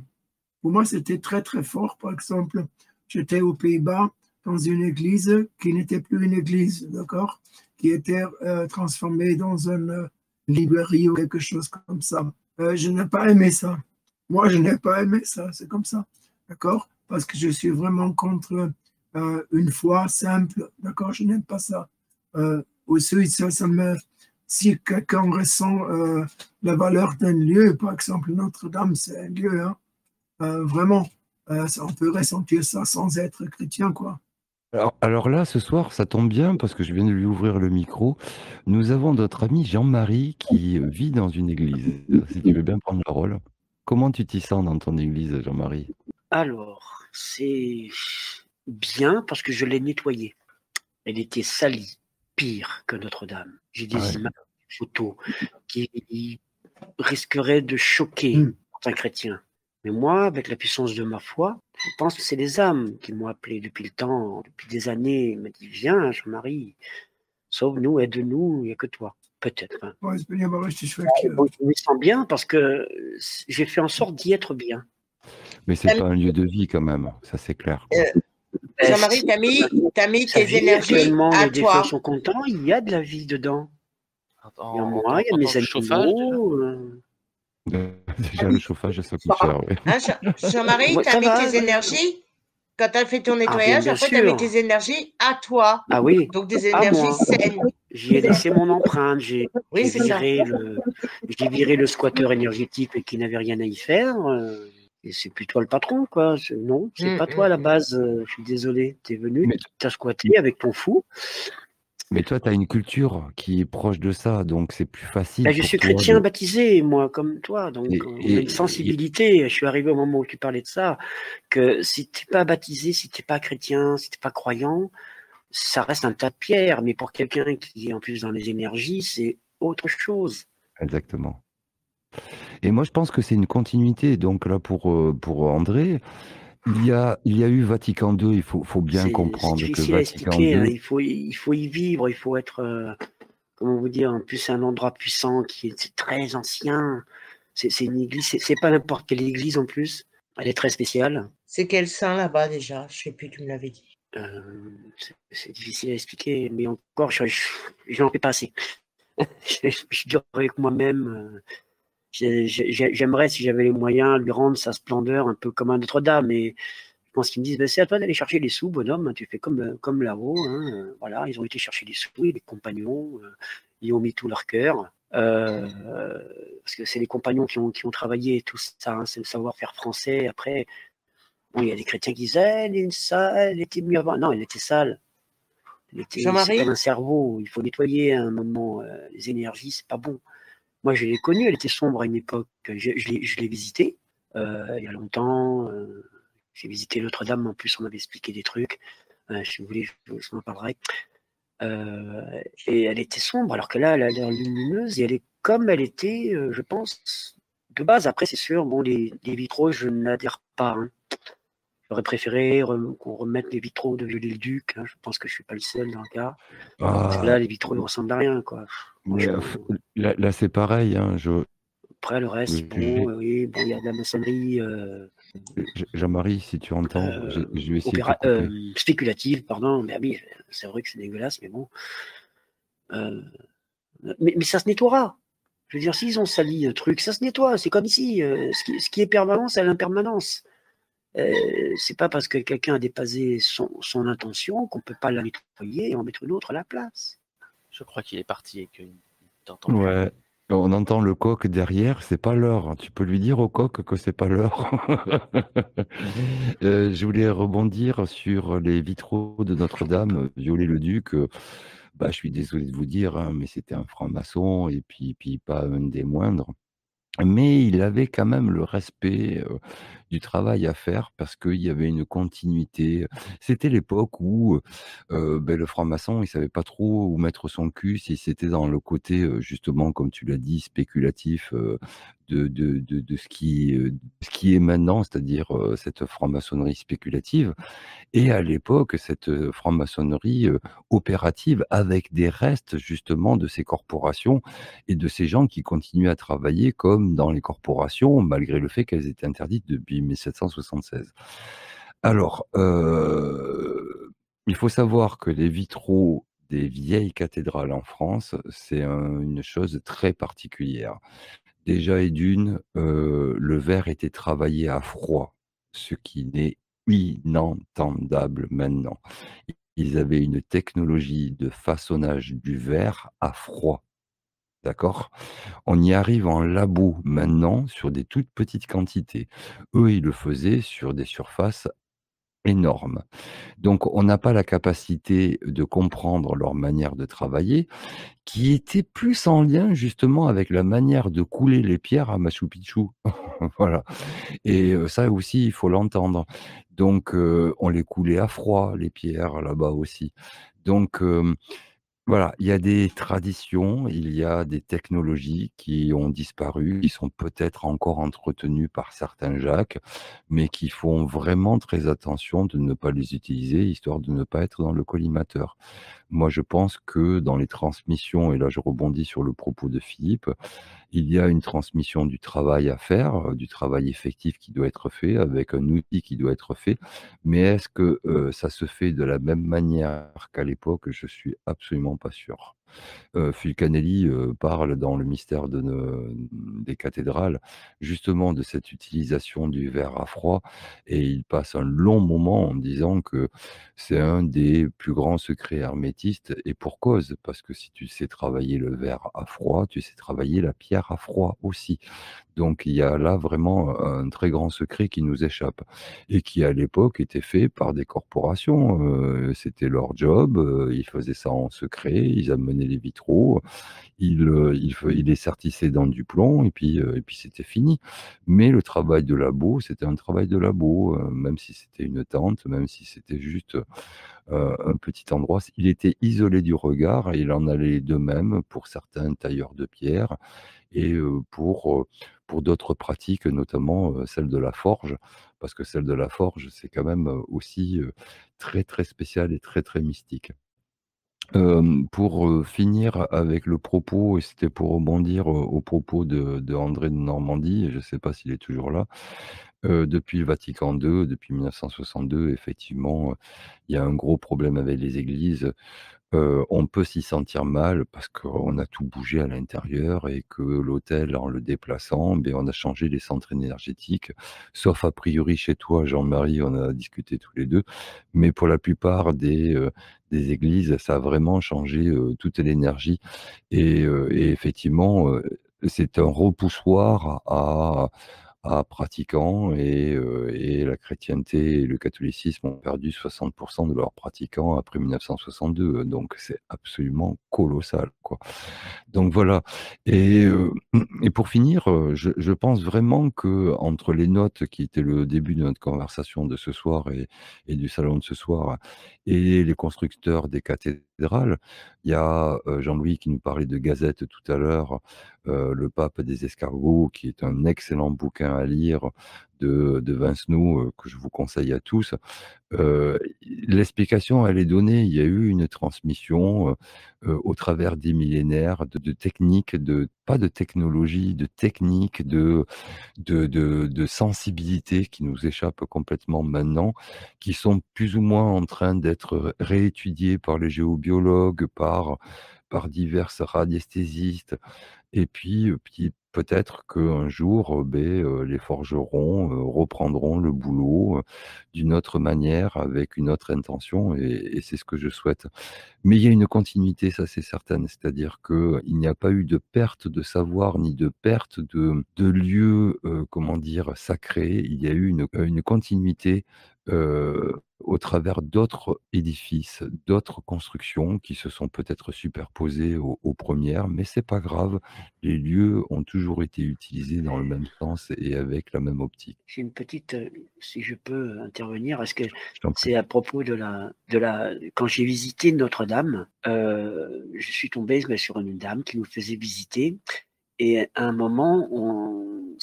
pour moi, c'était très, très fort. Par exemple, j'étais aux Pays-Bas dans une église qui n'était plus une église, d'accord, qui était transformée dans une librairie ou quelque chose comme ça. Je n'ai pas aimé ça. Moi, je n'ai pas aimé ça. C'est comme ça, d'accord, parce que je suis vraiment contre une foi simple, d'accord, je n'aime pas ça. Aussi, ça me... Si quelqu'un ressent la valeur d'un lieu, par exemple Notre-Dame, c'est un lieu, hein, vraiment, on peut ressentir ça sans être chrétien, quoi. Alors là, ce soir, ça tombe bien parce que je viens de lui ouvrir le micro. Nous avons notre ami Jean-Marie qui vit dans une église. Si tu veux bien prendre la parole. Comment tu t'y sens dans ton église, Jean-Marie? Alors, c'est bien parce que je l'ai nettoyée. Elle était salie, pire que Notre-Dame. J'ai des images, des photos qui risqueraient de choquer un chrétien. Mais moi, avec la puissance de ma foi, je pense que c'est les âmes qui m'ont appelé depuis le temps, depuis des années. Ils m'ont dit, viens, Jean-Marie, sauve-nous, aide-nous, il n'y a que toi. Peut-être. Hein. Ouais, je me sens bien parce que j'ai fait en sorte d'y être bien. Mais c'est pas un lieu de vie quand même, ça c'est clair. Jean-Marie, t'as mis tes énergies à les toi. défunts sont contents, il y a de la vie dedans. Il y a moi, il y a mes animaux. Déjà le chauffage, ça coûte cher. Oui. Hein, Jean-Marie, t'as mis tes énergies quand tu as fait ton nettoyage, après tu as mis tes énergies à toi. Ah oui. Donc des énergies saines. J'y ai laissé mon empreinte, j'ai viré le squatteur énergétique qui n'avait rien à y faire. Et c'est plus toi le patron, quoi. Non, c'est pas toi à la base. Je suis désolé. Tu es venu, tu as squatté avec ton fou. Mais toi, tu as une culture qui est proche de ça, donc c'est plus facile. Bah, je suis chrétien baptisé, moi, comme toi. Donc, on a une sensibilité. Je suis arrivé au moment où tu parlais de ça, que si tu n'es pas baptisé, si tu n'es pas chrétien, si tu n'es pas croyant, ça reste un tas de pierres. Mais pour quelqu'un qui est en plus dans les énergies, c'est autre chose. Exactement. Et moi, je pense que c'est une continuité. Donc là, pour André, il y a eu Vatican II. Il faut bien comprendre que Vatican II. Hein, il faut y vivre. Il faut être, comment vous dire, en plus c'est un endroit puissant qui est très ancien. C'est une église. C'est pas n'importe quelle église en plus. Elle est très spéciale. C'est quel saint là-bas déjà? Je sais plus. Tu me l'avais dit. C'est difficile à expliquer, mais encore, je n'en fais pas assez. Je suis dur avec moi-même. J'aimerais, si j'avais les moyens, lui rendre sa splendeur un peu comme à Notre-Dame. Mais je pense qu'ils me disent, c'est à toi d'aller chercher les sous, bonhomme. Tu fais comme là-haut. Hein. Voilà, ils ont été chercher les sous, et les compagnons, ils ont mis tout leur cœur. Parce que c'est les compagnons qui ont travaillé tout ça. Hein, c'est le savoir-faire français. Après, bon, il y a des chrétiens qui disent, elle était mieux avant. Non, elle était sale. C'est comme un cerveau. Il faut nettoyer à un moment. Les énergies, c'est pas bon. Moi, je l'ai connue, elle était sombre à une époque. Je l'ai visitée il y a longtemps. J'ai visité Notre-Dame, en plus, on m'avait expliqué des trucs. Si vous voulez, je vous en parlerai. Et elle était sombre, alors que là, elle a l'air lumineuse et elle est comme elle était, je pense, de base. Après, c'est sûr, bon, les vitraux, je n'adhère pas. Hein. J'aurais préféré qu'on remette les vitraux de Viollet-le-Duc. Hein. Je pense que je ne suis pas le seul dans le cas. Parce que là, les vitraux ne ressemblent à rien, quoi. Là, c'est pareil. Hein, Après, le reste, oui, bon, il y a de la maçonnerie. Jean-Marie, si tu entends, je vais essayer spéculative, pardon. Mais oui, c'est vrai que c'est dégueulasse, mais bon. Mais ça se nettoiera. Je veux dire, s'ils ont sali le truc, ça se nettoie. C'est comme ici. Ce qui est permanent, c'est l'impermanence. C'est pas parce que quelqu'un a dépassé son intention qu'on peut pas la nettoyer et en mettre une autre à la place. Je crois qu'il est parti et qu'il t'entend. Ouais, on entend le coq derrière, c'est pas l'heure. Tu peux lui dire au coq que c'est pas l'heure. Je voulais rebondir sur les vitraux de Notre-Dame, Viollet-le-Duc. Je suis désolé de vous dire, hein, mais c'était un franc-maçon et puis pas un des moindres. Mais il avait quand même le respect du travail à faire parce qu'il y avait une continuité. C'était l'époque où le franc-maçon, il ne savait pas trop où mettre son cul, si c'était dans le côté, justement, comme tu l'as dit, spéculatif de ce qui est maintenant, c'est-à-dire cette franc-maçonnerie spéculative, et à l'époque, cette franc-maçonnerie opérative avec des restes justement de ces corporations et de ces gens qui continuaient à travailler comme dans les corporations, malgré le fait qu'elles étaient interdites depuis 1776. Alors, il faut savoir que les vitraux des vieilles cathédrales en France, c'est une chose très particulière. Déjà et d'une, le verre était travaillé à froid, ce qui n'est inentendable maintenant. Ils avaient une technologie de façonnage du verre à froid, d'accord? On y arrive en labo maintenant sur des toutes petites quantités. Eux, ils le faisaient sur des surfaces énormes. Donc on n'a pas la capacité de comprendre leur manière de travailler, qui était plus en lien justement avec la manière de couler les pierres à Machu Picchu. Voilà, et ça aussi, il faut l'entendre. Donc on les coulait à froid, les pierres, là-bas aussi. Donc voilà, il y a des traditions, il y a des technologies qui ont disparu, qui sont peut-être encore entretenues par certains Jacques, mais qui font vraiment très attention de ne pas les utiliser, histoire de ne pas être dans le collimateur. Moi, je pense que dans les transmissions, et là je rebondis sur le propos de Philippe, il y a une transmission du travail à faire, du travail effectif qui doit être fait, avec un outil qui doit être fait. Mais est-ce que ça se fait de la même manière qu'à l'époque? Je suis absolument pas sûr. Fulcanelli parle dans Le mystère des cathédrales, justement de cette utilisation du verre à froid, et il passe un long moment en disant que c'est un des plus grands secrets hermétistes, et pour cause, parce que si tu sais travailler le verre à froid, tu sais travailler la pierre à froid aussi. Donc il y a là vraiment un très grand secret qui nous échappe et qui à l'époque était fait par des corporations. C'était leur job, ils faisaient ça en secret, ils amenaient les vitraux, ils les sertissaient dans du plomb et puis c'était fini. Mais le travail de labo, c'était un travail de labo, même si c'était une tente, même si c'était juste un petit endroit. Il était isolé du regard et il en allait de même pour certains tailleurs de pierre et pour d'autres pratiques, notamment celle de la forge, parce que celle de la forge, c'est quand même aussi très, très spécial et très, très mystique. Pour finir avec le propos, et c'était pour rebondir au propos de André de Normandie, et je ne sais pas s'il est toujours là. Depuis le Vatican II, depuis 1962, effectivement, il y a un gros problème avec les églises. On peut s'y sentir mal parce qu'on a tout bougé à l'intérieur et que l'hôtel, en le déplaçant, beh, on a changé les centres énergétiques. Sauf a priori chez toi, Jean-Marie, on a discuté tous les 2. Mais pour la plupart des églises, ça a vraiment changé, toute l'énergie et effectivement, c'est un repoussoir à pratiquants et la chrétienté et le catholicisme ont perdu 60 de leurs pratiquants après 1962, donc c'est absolument colossal, quoi. Donc voilà, et et pour finir, je pense vraiment qu'entre les notes qui étaient le début de notre conversation de ce soir et du salon de ce soir et les constructeurs des cathédrales, il y a, Jean-Louis qui nous parlait de Gazette tout à l'heure, Le Pape des escargots, qui est un excellent bouquin à lire de Vincenot, que je vous conseille à tous. L'explication, elle est donnée. Il y a eu une transmission, au travers des millénaires de techniques, pas de technologie, de techniques, de sensibilité qui nous échappent complètement maintenant, qui sont plus ou moins en train d'être réétudiées par les géobiologues, par diverses radiesthésistes et puis peut-être qu'un jour, les forgerons, reprendront le boulot, d'une autre manière, avec une autre intention et c'est ce que je souhaite. Mais il y a une continuité, ça c'est certain, c'est-à-dire qu'il n'y a pas eu de perte de savoir, ni de perte de lieux, comment dire, sacrés. Il y a eu une continuité, au travers d'autres édifices, d'autres constructions qui se sont peut-être superposées aux 1res, mais c'est pas grave. Les lieux ont toujours été utilisés dans le même sens et avec la même optique. J'ai une petite, si je peux intervenir, est-ce que Je t'en prie. c'est à propos de la quand j'ai visité Notre-Dame, je suis tombé sur une dame qui nous faisait visiter et à un moment,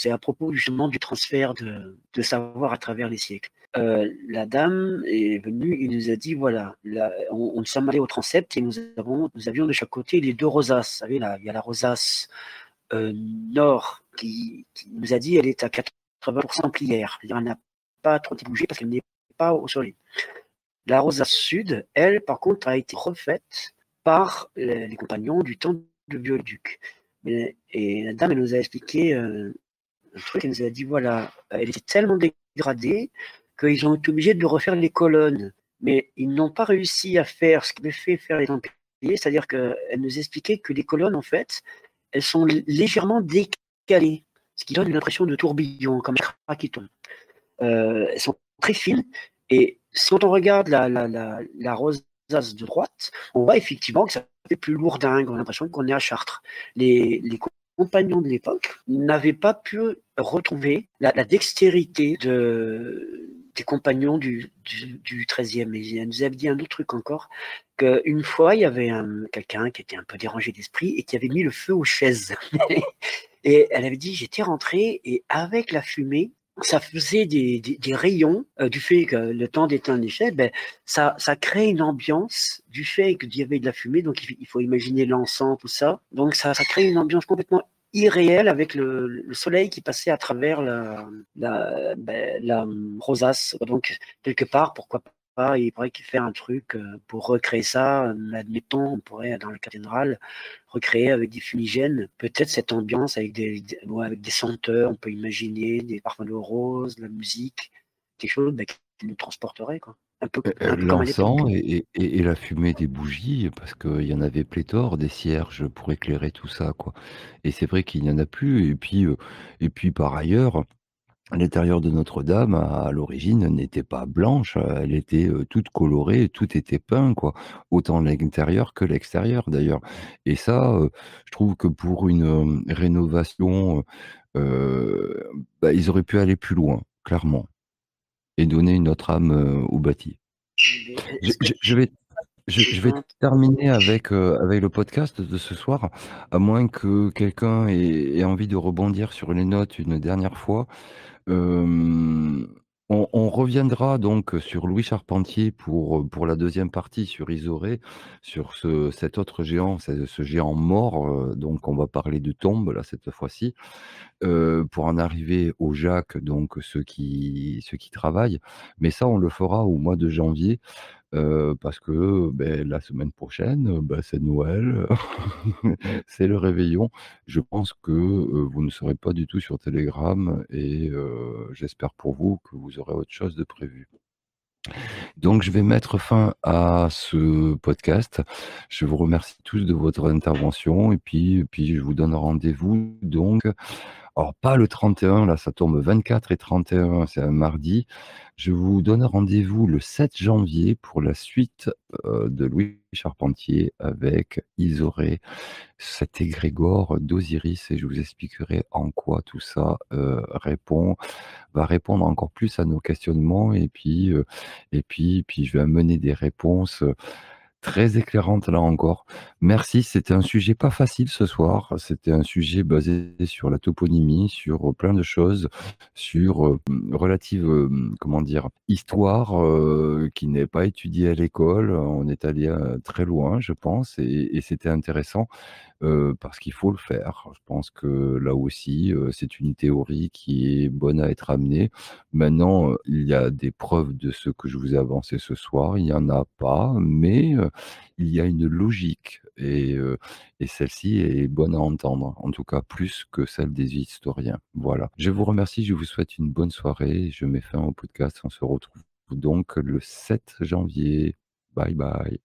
C'est à propos justement du transfert de savoir à travers les siècles. La dame est venue et nous a dit, voilà, on sommes allés au transept et nous avions de chaque côté les deux rosaces. Vous savez, là, il y a la rosace nord qui nous a dit elle est à 80% plière. Elle n'a pas trop bougé parce qu'elle n'est pas au soleil. La rosace sud, elle, par contre, a été refaite par les compagnons du temps de Violduc. Et la dame, elle nous a expliqué un truc, elle nous a dit, voilà, elle était tellement dégradée qu'ils ont été obligés de refaire les colonnes. Mais ils n'ont pas réussi à faire ce qu'avaient fait faire les Templiers, c'est-à-dire qu'elle nous expliquait que les colonnes, en fait, elles sont légèrement décalées, ce qui donne une impression de tourbillon, comme un crack qui tombe. Elles sont très fines, et quand on regarde la rosace de droite, on voit effectivement que ça fait plus lourdingue, on a l'impression qu'on est à Chartres. Les compagnons de l'époque n'avaient pas pu retrouver la dextérité des compagnons du XIIIe. Et elle nous avait dit un autre truc encore, qu'une fois, il y avait quelqu'un qui était un peu dérangé d'esprit et qui avait mis le feu aux chaises. Et elle avait dit, j'étais rentrée et avec la fumée, ça faisait des rayons du fait que le temps d'éteindre les chaises, ça crée une ambiance du fait qu'il y avait de la fumée, donc il faut imaginer l'encens, tout ça. Donc ça crée une ambiance complètement irréelle avec le soleil qui passait à travers la rosace. Donc quelque part, pourquoi pas, il pourrait faire un truc pour recréer ça. Admettons, on pourrait dans la cathédrale recréer avec des fumigènes peut-être cette ambiance avec des senteurs, on peut imaginer des parfums de rose, de la musique, quelque chose qui nous transporterait, quoi. Un peu comme à L'encens l'époque. et la fumée des bougies, parce qu'il y en avait pléthore, des cierges pour éclairer tout ça, quoi. Et c'est vrai qu'il n'y en a plus. Et puis par ailleurs, l'intérieur de Notre-Dame, à l'origine, n'était pas blanche, elle était toute colorée, tout était peint, quoi. Autant l'intérieur que l'extérieur, d'ailleurs. Et ça, je trouve que pour une rénovation, ils auraient pu aller plus loin, clairement, et donner une autre âme au bâti. Je vais terminer avec le podcast de ce soir, à moins que quelqu'un ait envie de rebondir sur les notes une dernière fois. On reviendra donc sur Louis Charpentier pour la deuxième partie sur Isoré, sur cet autre géant, ce géant mort, donc on va parler de tombe là cette fois-ci, pour en arriver aux Jacques, donc ceux qui travaillent. Mais ça, on le fera au mois de janvier, parce que la semaine prochaine, c'est Noël, c'est le réveillon. Je pense que vous ne serez pas du tout sur Telegram et j'espère pour vous que vous aurez autre chose de prévu. Donc je vais mettre fin à ce podcast. Je vous remercie tous de votre intervention et puis je vous donne rendez-vous donc, alors pas le 31, là ça tombe 24 et 31, c'est un mardi. Je vous donne rendez-vous le 7 janvier pour la suite de Louis Charpentier avec Isoré, cet égrégore d'Osiris, et je vous expliquerai en quoi tout ça va répondre encore plus à nos questionnements, et puis je vais amener des réponses très éclairante là encore. Merci, c'était un sujet pas facile ce soir. C'était un sujet basé sur la toponymie, sur plein de choses, sur relative, comment dire, histoire qui n'est pas étudiée à l'école. On est allé très loin, je pense, et c'était intéressant parce qu'il faut le faire. Je pense que là aussi, c'est une théorie qui est bonne à être amenée. Maintenant, il y a des preuves de ce que je vous ai avancé ce soir. Il n'y en a pas, mais il y a une logique et celle-ci est bonne à entendre, en tout cas plus que celle des historiens. Voilà. Je vous remercie, je vous souhaite une bonne soirée. Je mets fin au podcast. On se retrouve donc le 7 janvier. Bye bye.